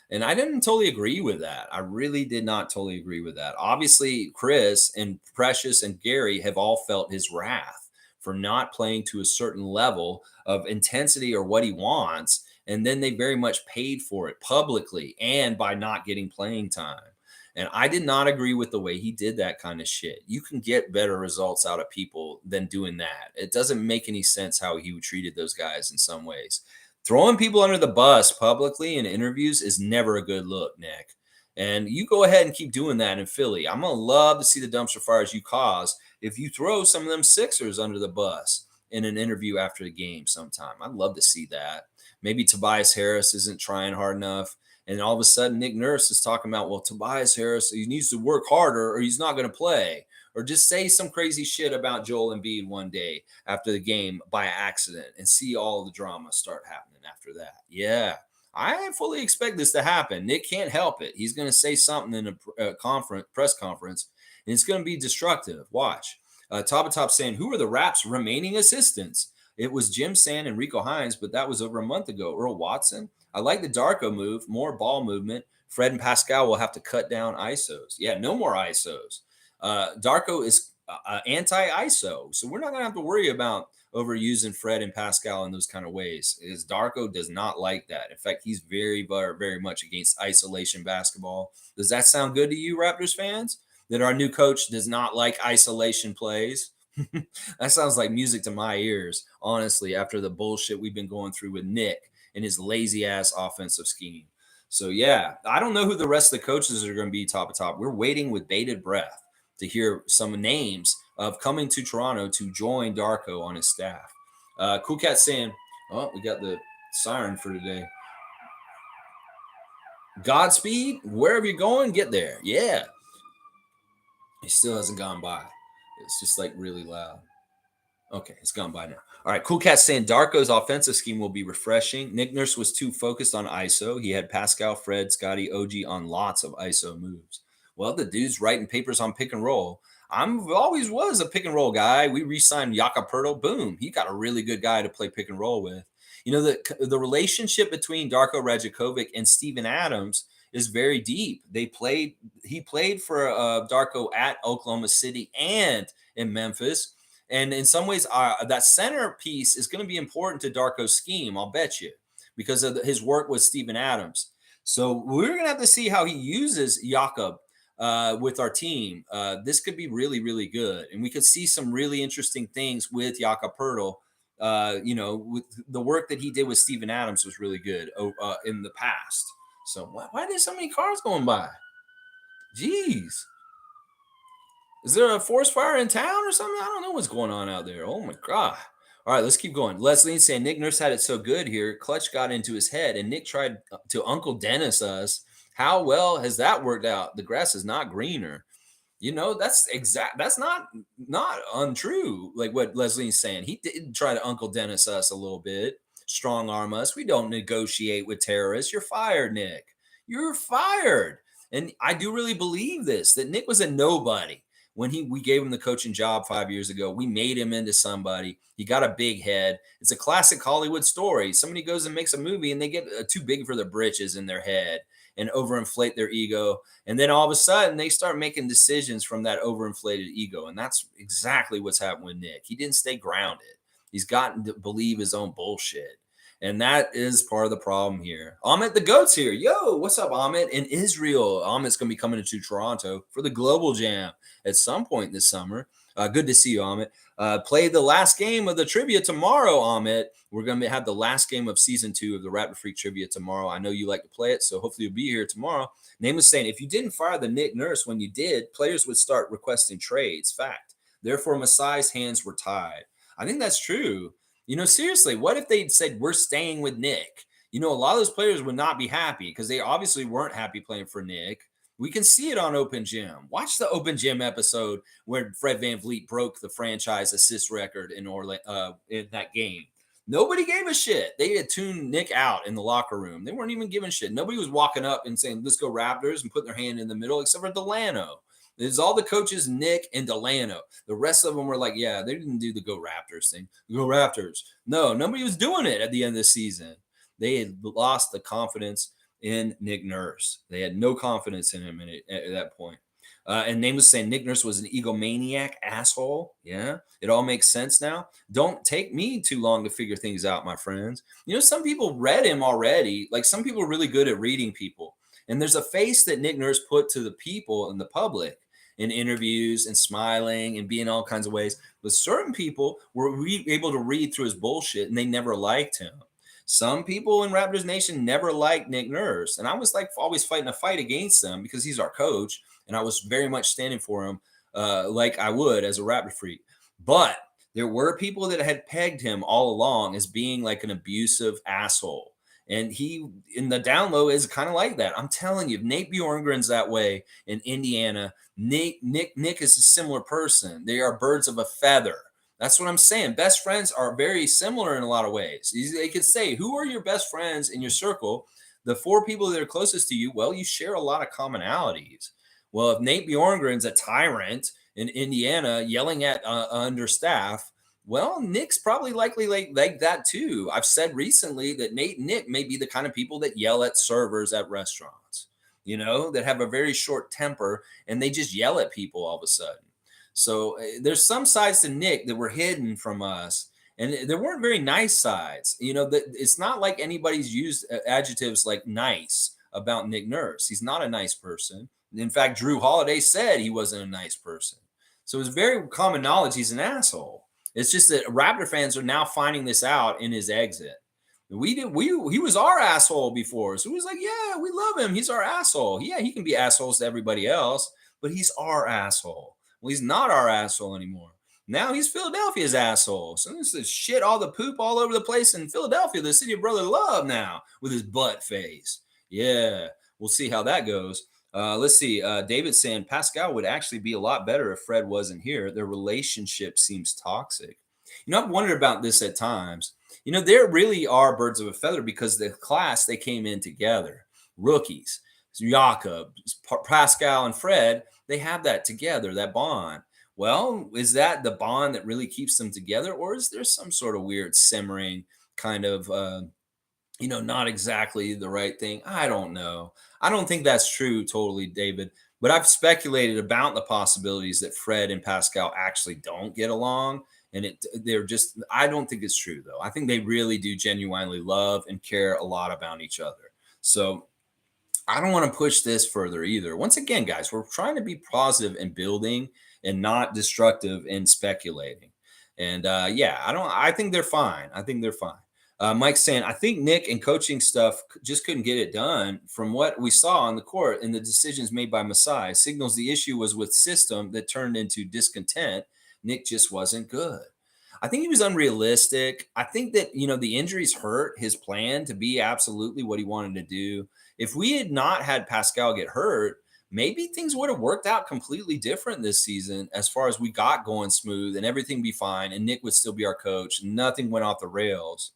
And I didn't totally agree with that. I really did not totally agree with that. Obviously, Chris and Precious and Gary have all felt his wrath for not playing to a certain level of intensity or what he wants. And then they very much paid for it publicly and by not getting playing time. And I did not agree with the way he did that kind of shit. You can get better results out of people than doing that. It doesn't make any sense how he treated those guys in some ways. Throwing people under the bus publicly in interviews is never a good look, Nick. And you go ahead and keep doing that in Philly. I'm going to love to see the dumpster fires you cause if you throw some of them Sixers under the bus in an interview after the game sometime. I'd love to see that. Maybe Tobias Harris isn't trying hard enough. And all of a sudden, Nick Nurse is talking about, well, Tobias Harris, he needs to work harder or he's not going to play. Or just say some crazy shit about Joel Embiid one day after the game by accident and see all the drama start happening after that. Yeah, I fully expect this to happen. Nick can't help it. He's going to say something in a press conference, and it's going to be destructive. Watch. Top saying, who are the Raps' remaining assistants? It was Jim Sand and Rico Hines, but that was over a month ago. Earl Watson. I like the Darko move, more ball movement. Fred and Pascal will have to cut down ISOs. Yeah, no more ISOs. Darko is anti-ISO, so we're not going to have to worry about overusing Fred and Pascal in those kind of ways. Is Darko does not like that. In fact, he's very, very, very much against isolation basketball. Does that sound good to you, Raptors fans? That our new coach does not like isolation plays? That sounds like music to my ears, honestly, after the bullshit we've been going through with Nick and his lazy ass offensive scheme. So, yeah, I don't know who the rest of the coaches are going to be top of top. We're waiting with bated breath to hear some names of coming to Toronto to join Darko on his staff. Cool Cat saying, oh, we got the siren for today. Godspeed, wherever you're going, get there. Yeah. He still hasn't gone by. It's just like really loud. Okay, it's gone by now. All right, Cool Cat saying Darko's offensive scheme will be refreshing. Nick Nurse was too focused on ISO. He had Pascal, Fred, Scotty, OG on lots of ISO moves. Well, the dude's writing papers on pick and roll. I'm always was a pick and roll guy. We re-signed Jakob Poeltl. Boom, he got a really good guy to play pick and roll with. You know, the relationship between Darko Rajakovic and Steven Adams is very deep. He played for Darko at Oklahoma City and in Memphis. And in some ways, that center piece is going to be important to Darko's scheme, I'll bet you, because of his work with Steven Adams. So we're going to have to see how he uses Jakob with our team. This could be really, really good. And we could see some really interesting things with Jakob Poeltl. With the work that he did with Steven Adams was really good in the past. So why there's so many cars going by? Jeez. Is there a forest fire in town or something? I don't know what's going on out there. Oh my God. All right, let's keep going. Leslie saying Nick Nurse had it so good here. Clutch got into his head and Nick tried to Uncle Dennis us. How well has that worked out? The grass is not greener. You know, that's not untrue. Like what Leslie's saying. He did try to Uncle Dennis us a little bit. Strong arm us. We don't negotiate with terrorists. You're fired, Nick. You're fired. And I do really believe this, that Nick was a nobody. When we gave him the coaching job 5 years ago, we made him into somebody. He got a big head. It's a classic Hollywood story. Somebody goes and makes a movie and they get too big for their britches in their head and overinflate their ego. And then all of a sudden they start making decisions from that overinflated ego. And that's exactly what's happened with Nick. He didn't stay grounded. He's gotten to believe his own bullshit. And that is part of the problem here. Amit the Goat's here. Yo, what's up, Amit? In Israel. Amit's going to be coming to Toronto for the Global Jam at some point this summer. Good to see you, Amit. Play the last game of the trivia tomorrow, Amit. We're going to have the last game of season 2 of the Raptor Freak Trivia tomorrow. I know you like to play it, so hopefully you'll be here tomorrow. Name is saying, if you didn't fire the Nick Nurse when you did, players would start requesting trades. Fact. Therefore, Masai's hands were tied. I think that's true. You know, seriously, what if they'd said, we're staying with Nick? You know, a lot of those players would not be happy because they obviously weren't happy playing for Nick. We can see it on Open Gym. Watch the Open Gym episode where Fred VanVleet broke the franchise assist record in that game. Nobody gave a shit. They had tuned Nick out in the locker room. They weren't even giving shit. Nobody was walking up and saying, let's go Raptors, and putting their hand in the middle, except for Delano. There's all the coaches, Nick and Delano. The rest of them were like, yeah, they didn't do the Go Raptors thing. Go Raptors. No, nobody was doing it at the end of the season. They had lost the confidence in Nick Nurse. They had no confidence in him at that point. And name was saying Nick Nurse was an egomaniac asshole. Yeah, it all makes sense now. Don't take me too long to figure things out, my friends. Some people read him already. Like some people are really good at reading people. And there's a face that Nick Nurse put to the people and the public in interviews and smiling and being all kinds of ways. But certain people were able to read through his bullshit and they never liked him. Some people in Raptors Nation never liked Nick Nurse. And I was like always fighting a fight against them because he's our coach. And I was very much standing for him like I would as a Raptor freak. But there were people that had pegged him all along as being like an abusive asshole. And he, in the down low, is kind of like that. I'm telling you, if Nate Bjorkgren's that way in Indiana, Nick is a similar person. They are birds of a feather. That's what I'm saying. Best friends are very similar in a lot of ways. They could say, who are your best friends in your circle? The four people that are closest to you, well, you share a lot of commonalities. Well, if Nate Bjorkgren's a tyrant in Indiana yelling at understaff, well, Nick's probably likely like that too. I've said recently that Nate and Nick may be the kind of people that yell at servers at restaurants, that have a very short temper and they just yell at people all of a sudden. So there's some sides to Nick that were hidden from us. And there weren't very nice sides. It's not like anybody's used adjectives like nice about Nick Nurse. He's not a nice person. In fact, Drew Holiday said he wasn't a nice person. So it's very common knowledge he's an asshole. It's just that Raptor fans are now finding this out in his exit. He was our asshole before. So he was like, yeah, we love him. He's our asshole. Yeah, he can be assholes to everybody else, but he's our asshole. Well, he's not our asshole anymore. Now he's Philadelphia's asshole. So this is shit, all the poop all over the place in Philadelphia, the city of brotherly love now with his butt face. Yeah, we'll see how that goes. Let's see. David saying Pascal would actually be a lot better if Fred wasn't here. Their relationship seems toxic. I've wondered about this at times. There really are birds of a feather because the class they came in together, rookies, Jakob, Pascal, and Fred, they have that together, that bond. Well, is that the bond that really keeps them together, or is there some sort of weird simmering kind of not exactly the right thing? I don't know. I don't think that's true totally, David. But I've speculated about the possibilities that Fred and Pascal actually don't get along. And I don't think it's true, though. I think they really do genuinely love and care a lot about each other. So I don't want to push this further either. Once again, guys, we're trying to be positive and building and not destructive and speculating. And I think they're fine. I think they're fine. Mike's saying, I think Nick and coaching stuff just couldn't get it done. From what we saw on the court and the decisions made by Masai signals the issue was with system that turned into discontent. Nick just wasn't good. I think he was unrealistic. I think that, the injuries hurt his plan to be absolutely what he wanted to do. If we had not had Pascal get hurt, maybe things would have worked out completely different this season as far as we got going smooth and everything be fine and Nick would still be our coach. Nothing went off the rails.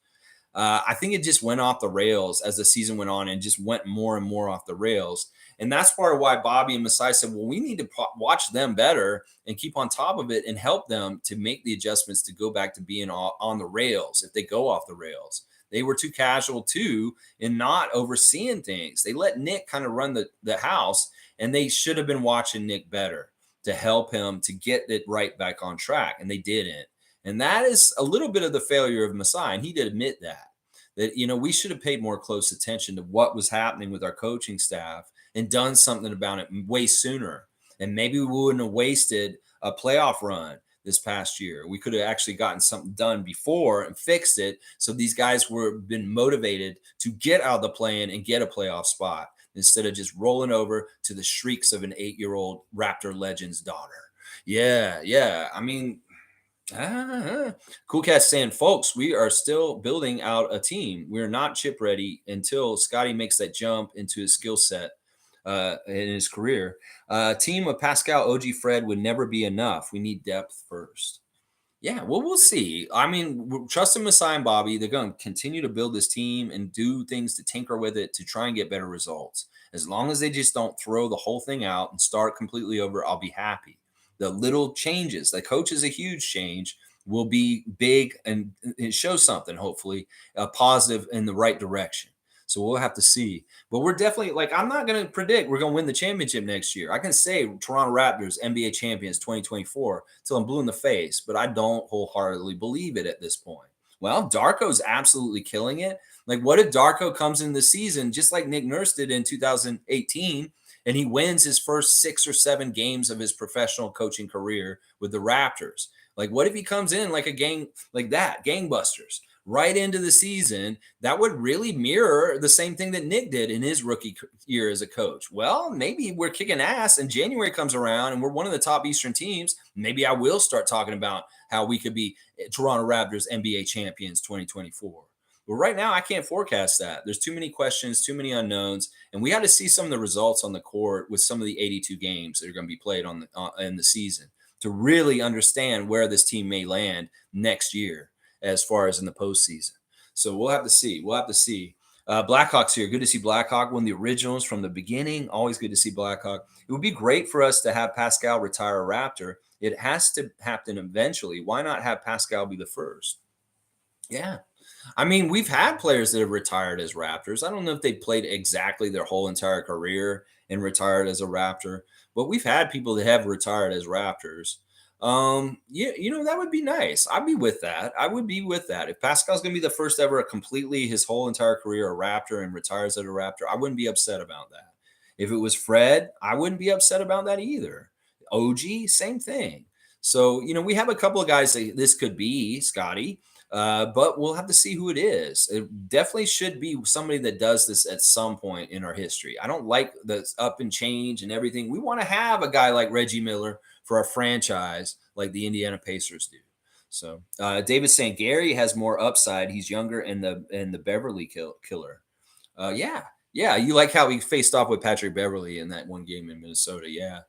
I think it just went off the rails as the season went on and just went more and more off the rails. And that's part of why Bobby and Masai said, well, we need to watch them better and keep on top of it and help them to make the adjustments to go back to being on the rails if they go off the rails. They were too casual too in not overseeing things. They let Nick kind of run the house, and they should have been watching Nick better to help him to get it right back on track, and they didn't. And that is a little bit of the failure of Masai, and he did admit that we should have paid more close attention to what was happening with our coaching staff and done something about it way sooner. And maybe we wouldn't have wasted a playoff run this past year. We could have actually gotten something done before and fixed it. So these guys were been motivated to get out of the play-in and get a playoff spot instead of just rolling over to the shrieks of an 8-year-old Raptor legend's daughter. Yeah. I mean, Cool Cat saying, folks, we are still building out a team. We're not chip ready until Scotty makes that jump into his skill set in his career. Team of Pascal, OG, Fred would never be enough. We need depth first. Yeah, well, we'll see. I mean, trusting Masai and Bobby, they're going to continue to build this team and do things to tinker with it to try and get better results. As long as they just don't throw the whole thing out and start completely over, I'll be happy. The little changes, the coach is a huge change, will be big and it shows something, hopefully, positive in the right direction. So we'll have to see. But we're definitely like, I'm not going to predict we're going to win the championship next year. I can say Toronto Raptors, NBA champions 2024 till I'm blue in the face, but I don't wholeheartedly believe it at this point. Well, Darko's absolutely killing it. Like, what if Darko comes in the season just like Nick Nurse did in 2018 and he wins his first 6 or 7 games of his professional coaching career with the Raptors? Like, what if he comes in like a gang like that, gangbusters, right into the season? That would really mirror the same thing that Nick did in his rookie year as a coach. Well, maybe we're kicking ass and January comes around and we're one of the top Eastern teams. Maybe I will start talking about how we could be Toronto Raptors NBA champions 2024. But right now, I can't forecast that. There's too many questions, too many unknowns, and we had to see some of the results on the court with some of the 82 games that are going to be played on in the season to really understand where this team may land next year as far as in the postseason. So we'll have to see. We'll have to see. Blackhawks here. Good to see Blackhawk, one of the originals from the beginning. Always good to see Blackhawk. It would be great for us to have Pascal retire a Raptor. It has to happen eventually. Why not have Pascal be the first? Yeah. I mean, we've had players that have retired as Raptors. I don't know if they played exactly their whole entire career and retired as a Raptor, but we've had people that have retired as Raptors. Yeah, that would be nice. I'd be with that. I would be with that. If Pascal's going to be the first ever completely his whole entire career a Raptor and retires as a Raptor, I wouldn't be upset about that. If it was Fred, I wouldn't be upset about that either. OG, same thing. So, we have a couple of guys that this could be, Scotty, but we'll have to see who it is. It definitely should be somebody that does this at some point in our history. I don't like the up and change and everything. We want to have a guy like Reggie Miller for our franchise, like the Indiana Pacers do. So David's saying Gary has more upside. He's younger and the Beverly killer. Yeah, yeah. You like how he faced off with Patrick Beverly in that one game in Minnesota? Yeah.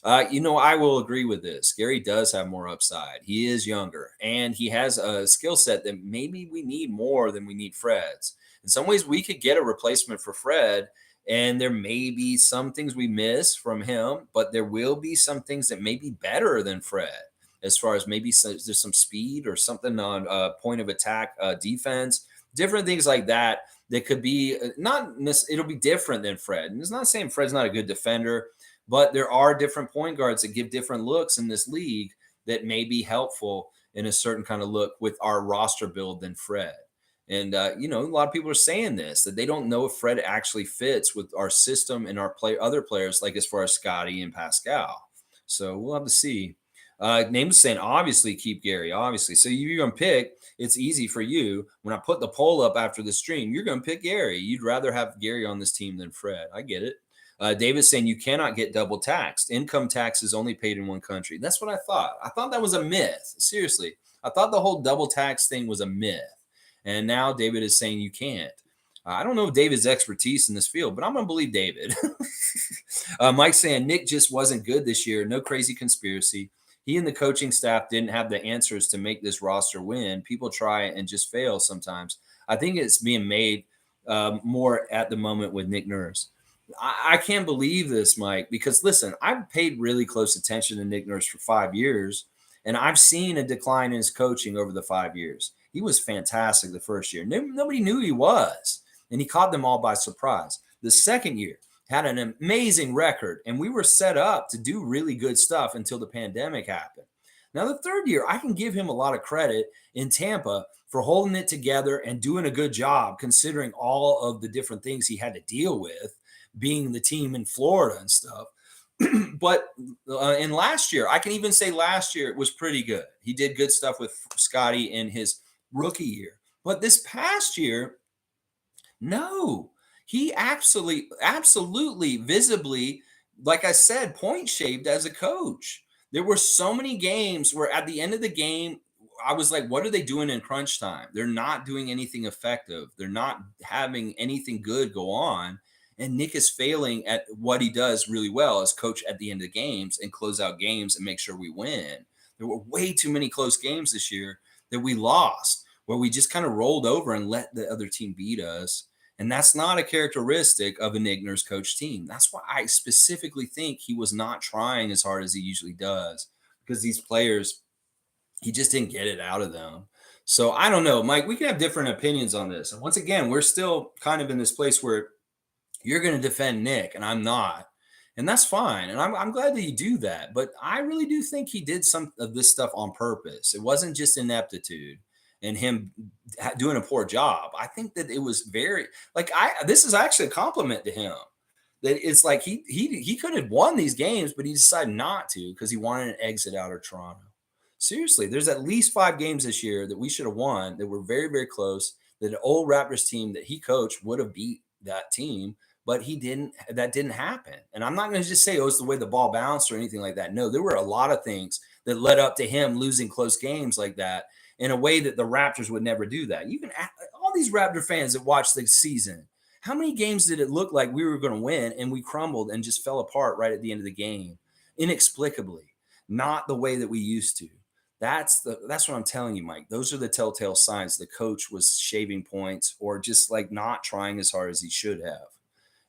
I will agree with this. Gary does have more upside. He is younger and he has a skill set that maybe we need more than we need Fred's. In some ways, we could get a replacement for Fred, and there may be some things we miss from him, but there will be some things that may be better than Fred, as far as maybe there's some speed or something on point of attack defense, different things like that. That could be it'll be different than Fred. And it's not saying Fred's not a good defender, but there are different point guards that give different looks in this league that may be helpful in a certain kind of look with our roster build than Fred. And a lot of people are saying this, that they don't know if Fred actually fits with our system and our other players, like as far as Scotty and Pascal. So we'll have to see. Name is saying obviously keep Gary, obviously. So you're gonna pick. It's easy for you. When I put the poll up after the stream, you're gonna pick Gary. You'd rather have Gary on this team than Fred. I get it. David's saying you cannot get double taxed. Income tax is only paid in one country. That's what I thought. I thought that was a myth. Seriously, I thought the whole double tax thing was a myth. And now David is saying you can't. I don't know David's expertise in this field, but I'm going to believe David. Mike's saying Nick just wasn't good this year. No crazy conspiracy. He and the coaching staff didn't have the answers to make this roster win. People try and just fail sometimes. I think it's being made more at the moment with Nick Nurse. I can't believe this, Mike, because listen, I've paid really close attention to Nick Nurse for 5 years, and I've seen a decline in his coaching over the 5 years. He was fantastic the first year. Nobody knew he was, and he caught them all by surprise. The second year had an amazing record, and we were set up to do really good stuff until the pandemic happened. Now, the third year, I can give him a lot of credit in Tampa for holding it together and doing a good job, considering all of the different things he had to deal with, being the team in Florida and stuff. But in last year, I can even say last year it was pretty good. He did good stuff with Scotty in his rookie year. But this past year, no, he absolutely visibly, like I said, point shaved as a coach. There were so many games where at the end of the game, I was like, what are they doing in crunch time? They're not doing anything effective. They're not having anything good go on. And Nick is failing at what he does really well as coach at the end of games and close out games and make sure we win. There were way too many close games this year that we lost, where we just kind of rolled over and let the other team beat us. And that's not a characteristic of a Nick Nurse coach team. That's why I specifically think he was not trying as hard as he usually does, because these players, he just didn't get it out of them. So I don't know, Mike. We can have different opinions on this. And once again, we're still kind of in this place where you're going to defend Nick and I'm not. And that's fine. And I'm glad that you do that. But I really do think he did some of this stuff on purpose. It wasn't just ineptitude and him doing a poor job. I think that it was very this is actually a compliment to him. That it's like he could have won these games, but he decided not to because he wanted an exit out of Toronto. Seriously, there's at least 5 games this year that we should have won that were very, very close. That an old Raptors team that he coached would have beat that team, but he didn't. That didn't happen. And I'm not going to just say, oh, it's the way the ball bounced or anything like that. No, there were a lot of things that led up to him losing close games like that in a way that the Raptors would never do that. You can all these Raptor fans that watch the season. How many games did it look like we were going to win and we crumbled and just fell apart right at the end of the game, inexplicably, not the way that we used to? That's what I'm telling you, Mike. Those are the telltale signs the coach was shaving points or just like not trying as hard as he should have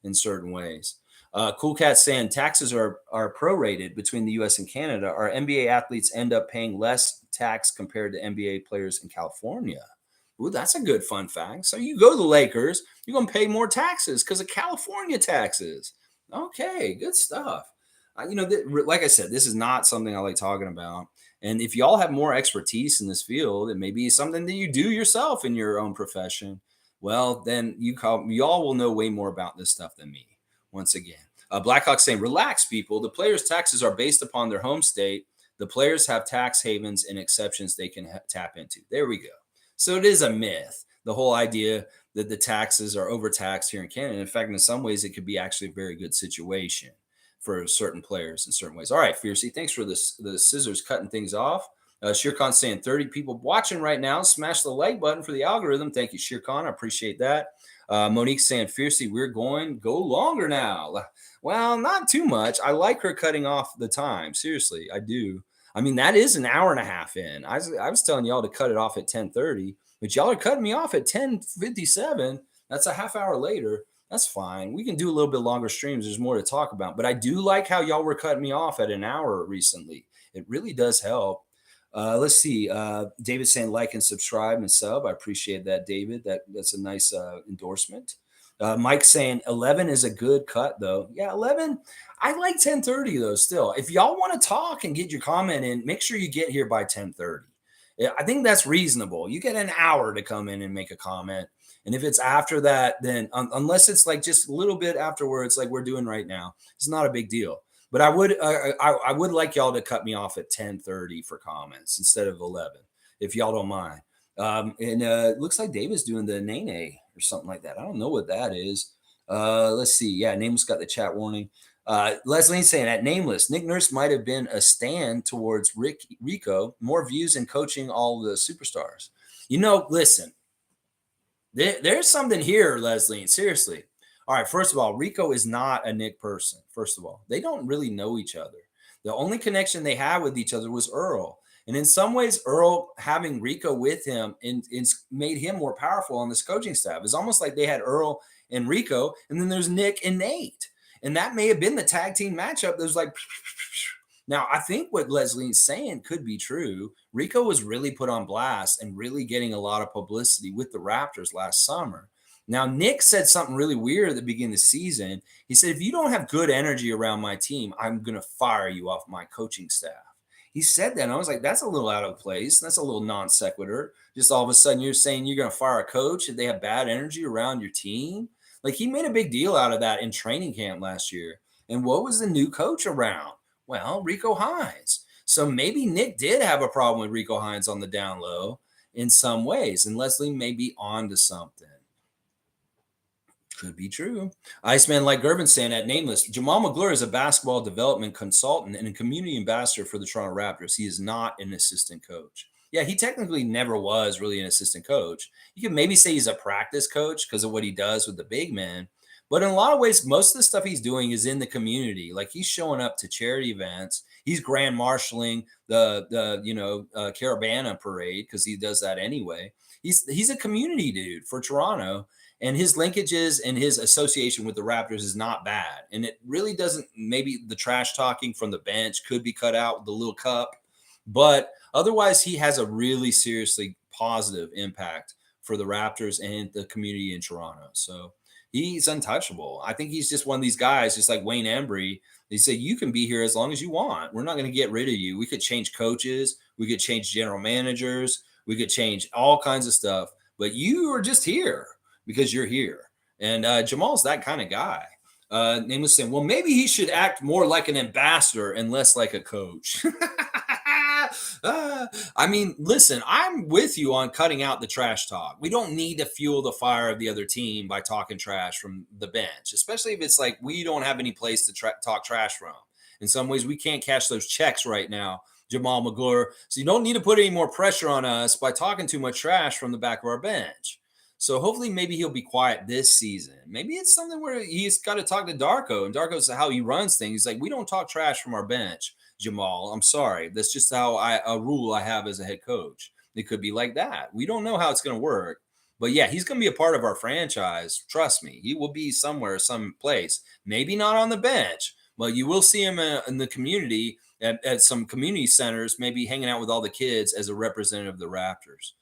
in certain ways. Cool Cat saying taxes are prorated between the U.S. and Canada. Our NBA athletes end up paying less tax compared to NBA players in California. Ooh, that's a good fun fact. So you go to the Lakers, you're going to pay more taxes because of California taxes. Okay, good stuff. Like I said, this is not something I like talking about. And if y'all have more expertise in this field, it may be something that you do yourself in your own profession. Well, then y'all will know way more about this stuff than me. Once again, Blackhawk saying, "Relax, people. The players' taxes are based upon their home state. The players have tax havens and exceptions they can tap into." There we go. So it is a myth. The whole idea that the taxes are overtaxed here in Canada. In fact, in some ways, it could be actually a very good situation for certain players in certain ways. All right, Fiercey, thanks for this. The scissors cutting things off. Shirkan saying 30 people watching right now. Smash the like button for the algorithm. Thank you, Shirkan. I appreciate that. Monique saying, Fiercey, we're going go longer now. Well, not too much. I like her cutting off the time. Seriously, I do. I mean, that is an hour and a half in. I was telling y'all to cut it off at 10:30, but y'all are cutting me off at 10:57. That's a half hour later. That's fine. We can do a little bit longer streams. There's more to talk about. But I do like how y'all were cutting me off at an hour recently. It really does help. Let's see. David saying like and subscribe and sub. I appreciate that, David. That's a nice endorsement. Mike saying 11 is a good cut, though. Yeah, 11. I like 10:30 though. Still, if y'all want to talk and get your comment in, make sure you get here by 10:30. Yeah, I think that's reasonable. You get an hour to come in and make a comment. And if it's after that, then unless it's like just a little bit afterwards, like we're doing right now, it's not a big deal. But I would like y'all to cut me off at 10:30 for comments instead of 11, if y'all don't mind. And it looks like David's doing the Nene or something like that. I don't know what that is. Let's see. Yeah, Nameless got the chat warning. Leslie's saying at Nameless, Nick Nurse might have been a stand towards Rico. More views and coaching all the superstars. Listen. There's something here, Leslie. Seriously. All right. First of all, Rico is not a Nick person. First of all, they don't really know each other. The only connection they had with each other was Earl. And in some ways, Earl having Rico with him made him more powerful on this coaching staff. It's almost like they had Earl and Rico, and then there's Nick and Nate. And that may have been the tag team matchup that was like, now, I think what Leslie's saying could be true. Rico was really put on blast and really getting a lot of publicity with the Raptors last summer. Now, Nick said something really weird at the beginning of the season. He said, if you don't have good energy around my team, I'm going to fire you off my coaching staff. He said that, and I was like, that's a little out of place. That's a little non sequitur. Just all of a sudden, you're saying you're going to fire a coach if they have bad energy around your team? Like, he made a big deal out of that in training camp last year. And what was the new coach around? Well, Rico Hines. So maybe Nick did have a problem with Rico Hines on the down low in some ways, and Leslie may be on to something. Could be true. Iceman like Gervin saying at Nameless, Jamal McGlure is a basketball development consultant and a community ambassador for the Toronto Raptors. He is not an assistant coach. Yeah, he technically never was really an assistant coach. You could maybe say he's a practice coach because of what he does with the big men. But in a lot of ways, most of the stuff he's doing is in the community. Like he's showing up to charity events. He's grand marshaling the Caravana parade because he does that anyway. He's a community dude for Toronto. And his linkages and his association with the Raptors is not bad. And it really doesn't, maybe the trash talking from the bench could be cut out with the little cup. But otherwise, he has a really seriously positive impact for the Raptors and the community in Toronto. So he's untouchable. I think he's just one of these guys, just like Wayne Embry. They say you can be here as long as you want. We're not going to get rid of you. We could change coaches, we could change general managers, we could change all kinds of stuff, but you are just here because you're here. And Jamal's that kind of guy. Name was saying, well, maybe he should act more like an ambassador and less like a coach. I mean, listen, I'm with you on cutting out the trash talk. We don't need to fuel the fire of the other team by talking trash from the bench, especially if it's like we don't have any place to talk trash from. In some ways, we can't cash those checks right now, Jamal McGlure. So you don't need to put any more pressure on us by talking too much trash from the back of our bench. So hopefully maybe he'll be quiet this season. Maybe it's something where he's got to talk to Darko, and Darko's how he runs things. He's like, we don't talk trash from our bench, Jamal. I'm sorry. That's just how a rule I have as a head coach. It could be like that. We don't know how it's going to work. But yeah, he's going to be a part of our franchise. Trust me. He will be somewhere, some place. Maybe not on the bench, but you will see him in the community at some community centers, maybe hanging out with all the kids as a representative of the Raptors.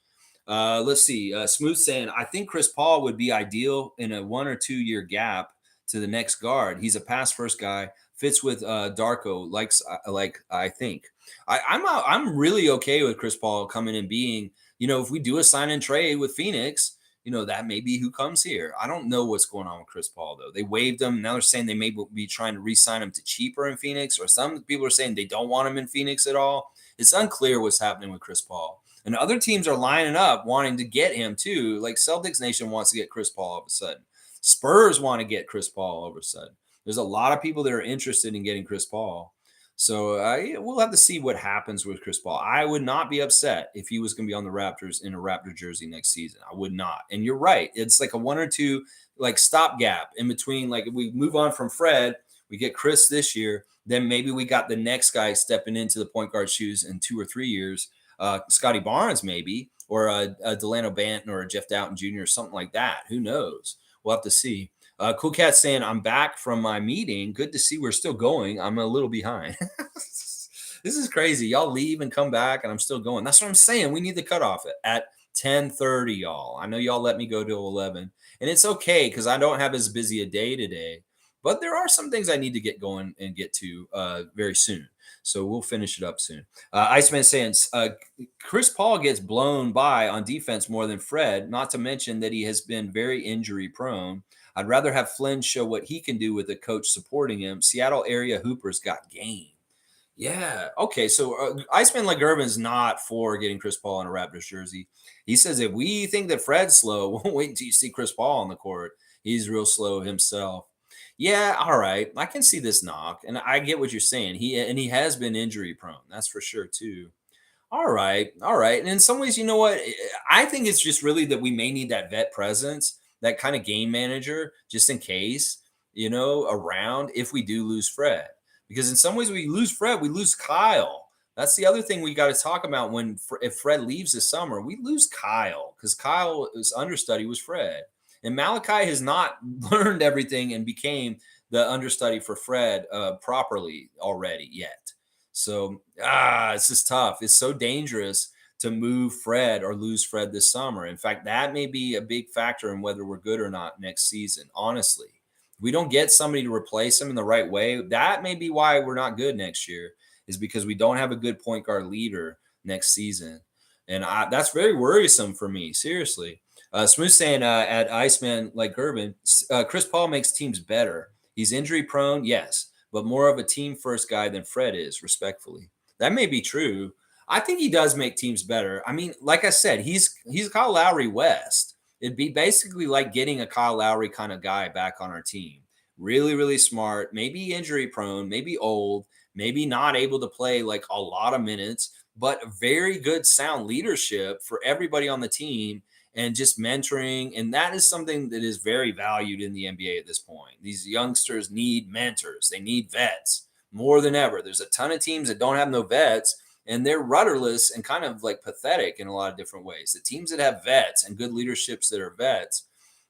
Let's see. Smooth saying, I think Chris Paul would be ideal in a 1 or 2 year gap to the next guard. He's a pass first guy, fits with Darko. Like I think I'm really okay with Chris Paul coming and being. If we do a sign and trade with Phoenix, that may be who comes here. I don't know what's going on with Chris Paul though. They waived him. Now they're saying they may be trying to re-sign him to cheaper in Phoenix, or some people are saying they don't want him in Phoenix at all. It's unclear what's happening with Chris Paul. And other teams are lining up wanting to get him too. Like Celtics Nation wants to get Chris Paul all of a sudden. Spurs want to get Chris Paul all of a sudden. There's a lot of people that are interested in getting Chris Paul. So we'll have to see what happens with Chris Paul. I would not be upset if he was going to be on the Raptors in a Raptor jersey next season. I would not. And you're right. It's like a 1 or 2 like stopgap in between. Like if we move on from Fred, we get Chris this year, then maybe we got the next guy stepping into the point guard shoes in 2 or 3 years. Scotty Barnes, maybe, or a Delano Banton or a Jeff Doughton Jr. or something like that. Who knows? We'll have to see. Cool Cat saying, I'm back from my meeting. Good to see we're still going. I'm a little behind. This is crazy. Y'all leave and come back, and I'm still going. That's what I'm saying. We need the cutoff at 10:30, y'all. I know y'all let me go till 11, and it's okay because I don't have as busy a day today. But there are some things I need to get going and get to very soon. So we'll finish it up soon. Iceman saying Chris Paul gets blown by on defense more than Fred, not to mention that he has been very injury prone. I'd rather have Flynn show what he can do with a coach supporting him. Seattle area Hoopers got game. Yeah. Okay. So Iceman Gervin's not for getting Chris Paul in a Raptors jersey. He says if we think that Fred's slow, we'll wait until you see Chris Paul on the court. He's real slow himself. Yeah, all right. I can see this knock, and I get what you're saying. He has been injury prone. That's for sure too. All right, all right. And in some ways, you know what? I think it's just really that we may need that vet presence, that kind of game manager, just in case, around if we do lose Fred. Because in some ways, we lose Fred, we lose Kyle. That's the other thing we got to talk about if Fred leaves this summer, we lose Kyle because Kyle's understudy was Fred. And Malachi has not learned everything and became the understudy for Fred properly already yet. So, it's just tough. It's so dangerous to move Fred or lose Fred this summer. In fact, that may be a big factor in whether we're good or not next season, honestly. If we don't get somebody to replace him in the right way, that may be why we're not good next year, is because we don't have a good point guard leader next season. And that's very worrisome for me, seriously. Smooth saying at Iceman Gervin, Chris Paul makes teams better. He's injury prone, yes, but more of a team first guy than Fred is, respectfully. That may be true. I think he does make teams better. I mean, like I said, he's Kyle Lowry West. It'd be basically like getting a Kyle Lowry kind of guy back on our team. Really, really smart, maybe injury prone, maybe old, maybe not able to play like a lot of minutes, but very good sound leadership for everybody on the team. And just mentoring. And that is something that is very valued in the NBA at this point. These youngsters need mentors. They need vets more than ever. There's a ton of teams that don't have no vets, and they're rudderless and kind of like pathetic in a lot of different ways. The teams that have vets and good leaderships that are vets,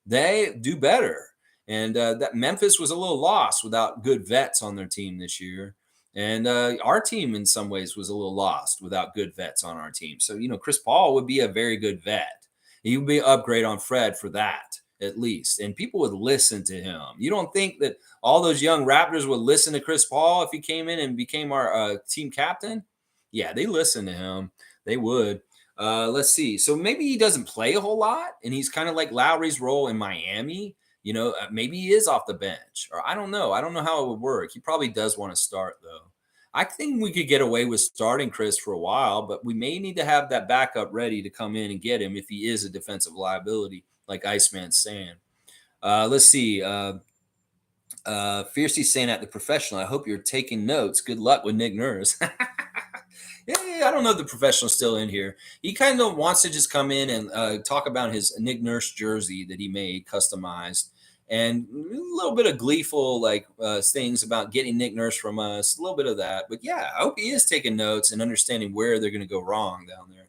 they do better. And that Memphis was a little lost without good vets on their team this year. And our team, in some ways, was a little lost without good vets on our team. So, Chris Paul would be a very good vet. He would be an upgrade on Fred for that, at least. And people would listen to him. You don't think that all those young Raptors would listen to Chris Paul if he came in and became our team captain? Yeah, they listen to him. They would. Let's see. So maybe he doesn't play a whole lot, and he's kind of like Lowry's role in Miami. Maybe he is off the bench, or I don't know. I don't know how it would work. He probably does want to start, though. I think we could get away with starting Chris for a while, but we may need to have that backup ready to come in and get him if he is a defensive liability, like Iceman's saying. Let's see. Fiercely saying at the professional, I hope you're taking notes. Good luck with Nick Nurse. Yeah, I don't know if the professional's still in here. He kind of wants to just come in and talk about his Nick Nurse jersey that he made, customized, and a little bit of gleeful things about getting Nick Nurse from us. A little bit of that, but yeah, I hope he is taking notes and understanding where they're going to go wrong down there.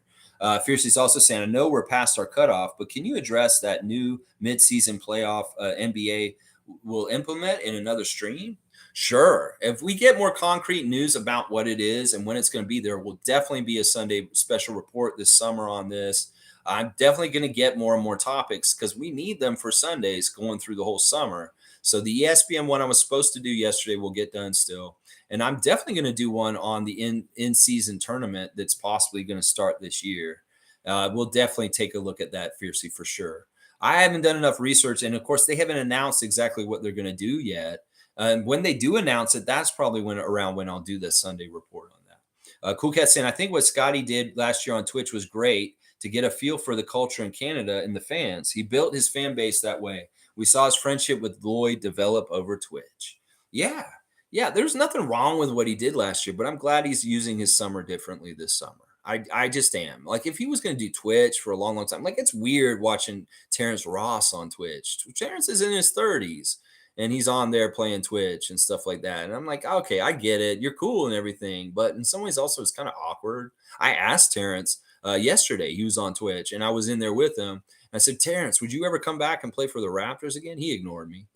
Fiercely's also saying, I know we're past our cutoff, but can you address that new midseason playoff NBA will implement in another stream? Sure. If we get more concrete news about what it is and when it's going to be, there will definitely be a Sunday special report this summer on this. I'm definitely going to get more and more topics because we need them for Sundays going through the whole summer. So the ESPN one I was supposed to do yesterday will get done still. And I'm definitely going to do one on the in-season tournament that's possibly going to start this year. We'll definitely take a look at that fiercely for sure. I haven't done enough research. And of course, they haven't announced exactly what they're going to do yet. And when they do announce it, that's probably when I'll do the Sunday report on that. Cool Cat saying, I think what Scotty did last year on Twitch was great to get a feel for the culture in Canada and the fans. He built his fan base that way. We saw his friendship with Lloyd develop over Twitch. Yeah. Yeah. There's nothing wrong with what he did last year, but I'm glad he's using his summer differently this summer. I just am. Like, if he was going to do Twitch for a long, long time, like, it's weird watching Terrence Ross on Twitch. Terrence is in his 30s and he's on there playing Twitch and stuff like that. And I'm like, okay, I get it. You're cool and everything. But in some ways, also, it's kind of awkward. I asked Terrence yesterday, he was on Twitch, and I was in there with him. I said, Terrence, would you ever come back and play for the Raptors again? He ignored me.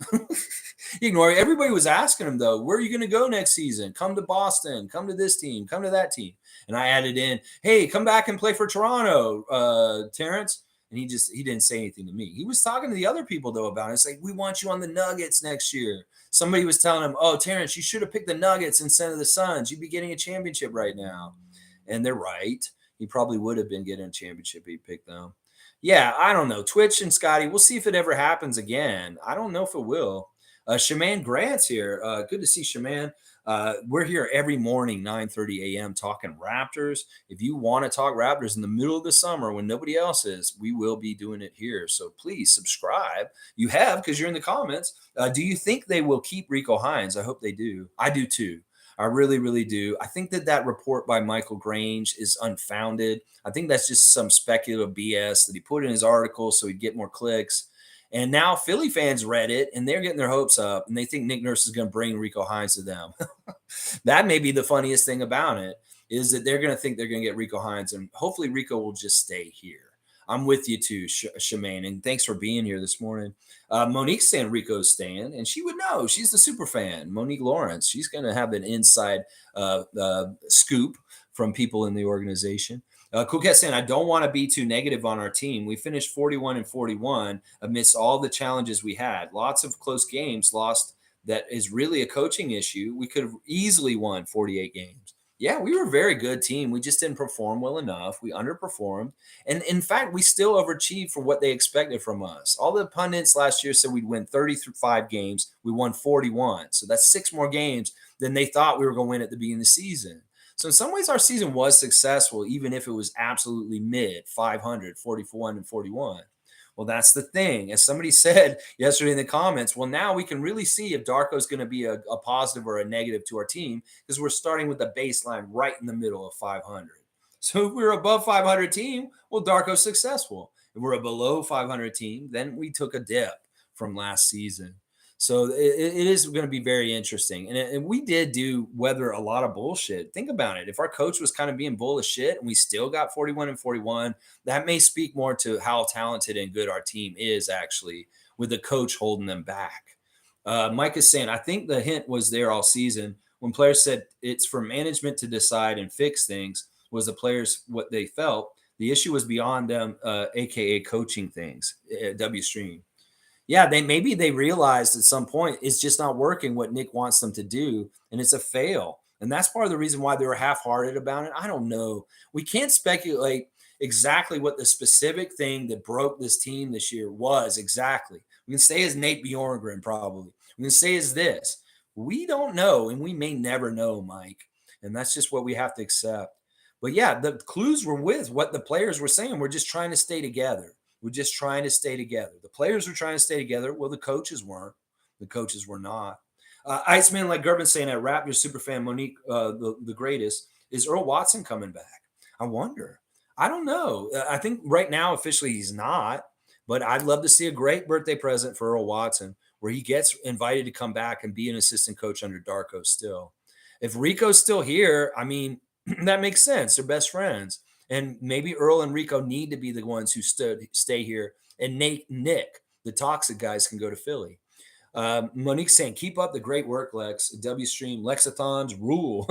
He ignored me. Everybody was asking him, though, where are you going to go next season? Come to Boston. Come to this team. Come to that team. And I added in, hey, come back and play for Toronto, Terrence. And he didn't say anything to me. He was talking to the other people, though, about it. It's like, we want you on the Nuggets next year. Somebody was telling him, oh, Terrence, you should have picked the Nuggets instead of the Suns. You'd be getting a championship right now. And they're right. He probably would have been getting a championship if he picked them. Yeah, I don't know. Twitch and Scotty, we'll see if it ever happens again. I don't know if it will. Shaman Grant's here. Good to see Shaman. We're here every morning, 9:30 a.m. talking Raptors. If you want to talk Raptors in the middle of the summer when nobody else is, we will be doing it here. So please subscribe. You have, because you're in the comments. Do you think they will keep Rico Hines? I hope they do. I do too. I really, really do. I think that report by Michael Grange is unfounded. I think that's just some speculative BS that he put in his article so he'd get more clicks. And now Philly fans read it and they're getting their hopes up and they think Nick Nurse is going to bring Rico Hines to them. That may be the funniest thing about it, is that they're going to think they're going to get Rico Hines, and hopefully Rico will just stay here. I'm with you too, Shemaine, and thanks for being here this morning. Monique's saying Rico's staying, and she would know. She's the super fan, Monique Lawrence. She's going to have an inside scoop from people in the organization. Coquette saying, I don't want to be too negative on our team. We finished 41-41 amidst all the challenges we had. Lots of close games lost. That is really a coaching issue. We could have easily won 48 games. Yeah, we were a very good team. We just didn't perform well enough. We underperformed. And in fact, we still overachieved for what they expected from us. All the pundits last year said we'd win 35 games. We won 41. So that's 6 more games than they thought we were going to win at the beginning of the season. So in some ways, our season was successful, even if it was absolutely mid 500, 41-41. Well, that's the thing. As somebody said yesterday in the comments, well, now we can really see if Darko is going to be a positive or a negative to our team, because we're starting with the baseline right in the middle of 500. So if we're above 500 team, well, Darko's successful. If we're a below 500 team, then we took a dip from last season. So it is going to be very interesting. And we did weather a lot of bullshit. Think about it. If our coach was kind of being bull as shit and we still got 41-41, that may speak more to how talented and good our team is, actually, with the coach holding them back. Mike is saying, I think the hint was there all season. when players said it's for management to decide and fix things, was the players what they felt. The issue was beyond them, aka coaching things. W Stream. Yeah, they realized at some point it's just not working what Nick wants them to do, and it's a fail. And that's part of the reason why they were half-hearted about it. I don't know. We can't speculate exactly what the specific thing that broke this team this year was exactly. We can say it's Nate Bjorngren, probably. We can say it's this. We don't know, and we may never know, Mike. And that's just what we have to accept. But yeah, the clues were with what the players were saying. We're just trying to stay together. We're just trying to stay together. The players were trying to stay together. Well, the coaches weren't. The coaches were not. Iceman, like Gervin saying that Raptors superfan Monique, the greatest, is Earl Watson coming back? I wonder. I don't know. I think right now officially he's not, but I'd love to see a great birthday present for Earl Watson where he gets invited to come back and be an assistant coach under Darko still. If Rico's still here, I mean, that makes sense. They're best friends. And maybe Earl and Rico need to be the ones who stay here. And Nick, the toxic guys, can go to Philly. Monique saying, keep up the great work, Lex. W Stream, Lexathons rule.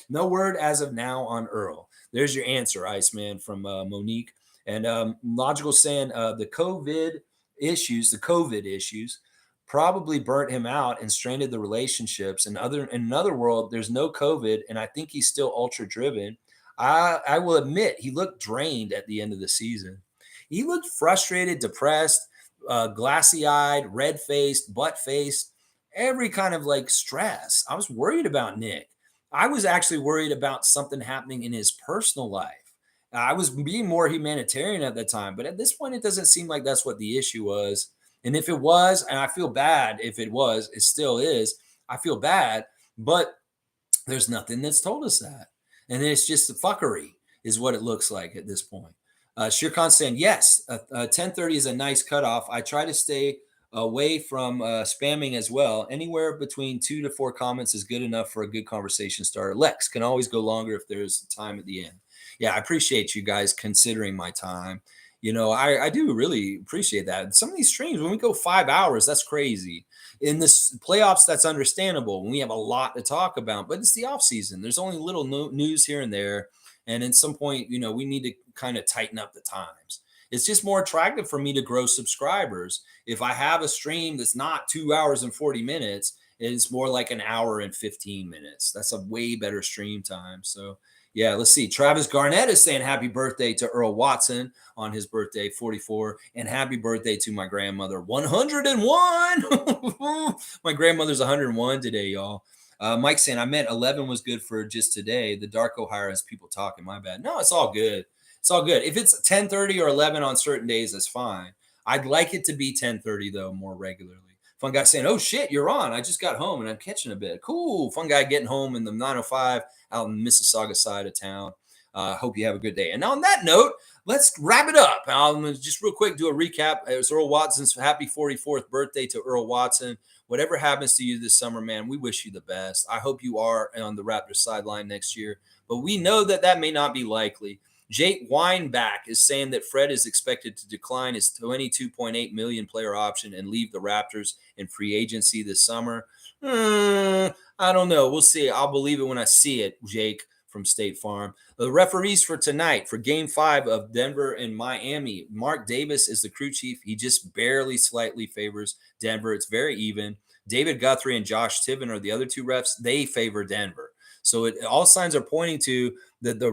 No word as of now on Earl. There's your answer, Iceman, from Monique. And Logical saying the COVID issues probably burnt him out and strained the relationships. In another world, there's no COVID, and I think he's still ultra driven. I will admit he looked drained at the end of the season. He looked frustrated, depressed, glassy-eyed, red-faced, butt-faced, every kind of like stress. I was worried about Nick. I was actually worried about something happening in his personal life. I was being more humanitarian at the time, but at this point, it doesn't seem like that's what the issue was. And if it was, and I feel bad if it was, it still is. I feel bad, but there's nothing that's told us that. And it's just the fuckery is what it looks like at this point. Shirkan saying, yes, 10:30 is a nice cutoff. I try to stay away from spamming as well. Anywhere between 2 to 4 comments is good enough for a good conversation starter. Lex can always go longer if there's time at the end. Yeah, I appreciate you guys considering my time. I do really appreciate that. Some of these streams, when we go 5 hours, that's crazy. In this playoffs, that's understandable. When we have a lot to talk about, but it's the off season. There's only little news here and there. And at some point, we need to kind of tighten up the times. It's just more attractive for me to grow subscribers. If I have a stream that's not 2 hours and 40 minutes, it's more like an hour and 15 minutes. That's a way better stream time. So yeah, let's see. Travis Garnett is saying happy birthday to Earl Watson on his birthday, 44, and happy birthday to my grandmother, 101. My grandmother's 101 today, y'all. Mike saying, I meant 11 was good for just today. The Darko hire has people talking. My bad. No, it's all good. It's all good. If it's 10:30 or 11 on certain days, that's fine. I'd like it to be 10:30, though, more regularly. Fun guy saying, oh, shit, you're on. I just got home and I'm catching a bit. Cool. Fun guy getting home in the 905 out in Mississauga side of town. Hope you have a good day. And on that note, let's wrap it up. I'll just real quick do a recap. It was Earl Watson's happy 44th birthday to Earl Watson. Whatever happens to you this summer, man, we wish you the best. I hope you are on the Raptors sideline next year, but we know that may not be likely. Jake Weinbach is saying that Fred is expected to decline his $22.8 million player option and leave the Raptors in free agency this summer. I don't know. We'll see. I'll believe it when I see it, Jake from State Farm. The referees for tonight, for Game 5 of Denver and Miami, Mark Davis is the crew chief. He just barely slightly favors Denver. It's very even. David Guthrie and Josh Tiven are the other two refs. They favor Denver. So all signs are pointing to that the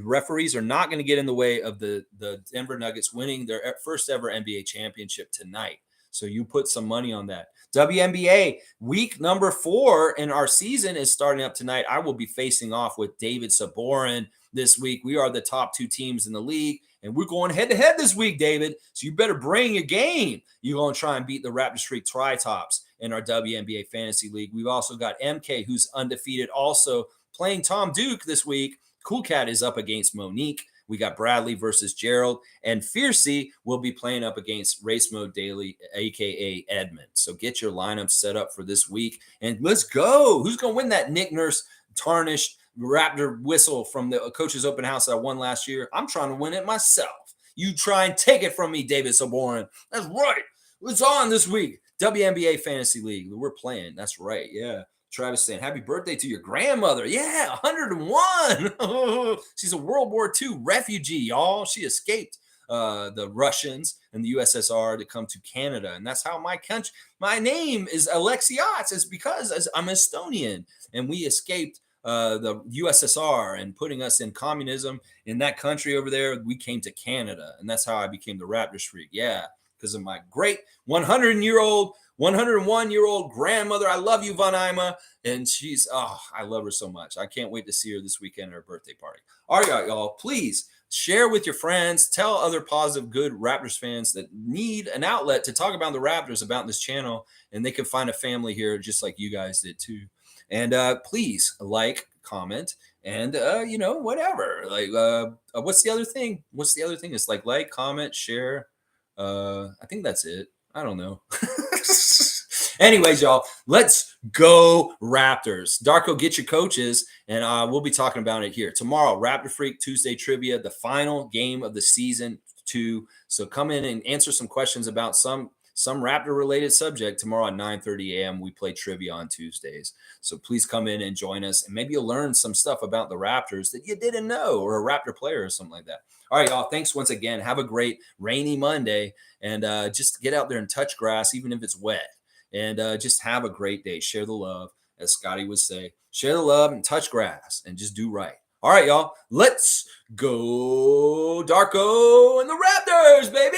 referees are not going to get in the way of the Denver Nuggets winning their first ever NBA championship tonight. So you put some money on that. WNBA week number 4 in our season is starting up tonight. I will be facing off with David Saborin this week. We are the top 2 teams in the league, and we're going head to head this week, David. So you better bring your game. You're going to try and beat the Raptor Streak Tri-Tops in our WNBA Fantasy League. We've also got MK, who's undefeated, also playing Tom Duke this week. Cool Cat is up against Monique. We got Bradley versus Gerald, and Fiercey will be playing up against Race Mode Daily, a.k.a. Edmund. So get your lineup set up for this week, and let's go. Who's going to win that Nick Nurse tarnished Raptor whistle from the Coach's Open House that I won last year? I'm trying to win it myself. You try and take it from me, David Saborin. That's right. It's on this week. WNBA Fantasy League. We're playing. That's right. Yeah. Travis saying, happy birthday to your grandmother. Yeah, 101. She's a World War II refugee, y'all. She escaped the Russians and the USSR to come to Canada. And that's how my name is Alexiats. It's because I'm Estonian. And we escaped the USSR and putting us in communism in that country over there. We came to Canada. And that's how I became the Raptors freak. Yeah, because of my great 101-year-old grandmother. I love you, Von Ima. And I love her so much. I can't wait to see her this weekend at her birthday party. All right, y'all, please share with your friends. Tell other positive, good Raptors fans that need an outlet to talk about the Raptors about this channel. And they can find a family here just like you guys did too. And please like, comment, and whatever. Like, what's the other thing? It's like, comment, share. I think that's it. I don't know. Anyways, y'all, let's go Raptors. Darko, get your coaches, and we'll be talking about it here tomorrow. Raptor Freak Tuesday trivia, the final game of the season 2. So come in and answer some questions about some Raptor related subject tomorrow at 9:30 a.m. We play trivia on Tuesdays. So please come in and join us, and maybe you'll learn some stuff about the Raptors that you didn't know, or a Raptor player or something like that. All right, y'all. Thanks once again. Have a great rainy Monday, and just get out there and touch grass, even if it's wet. And just have a great day. Share the love, as Scotty would say. Share the love and touch grass and just do right. All right, y'all. Let's go Darko and the Raptors, baby.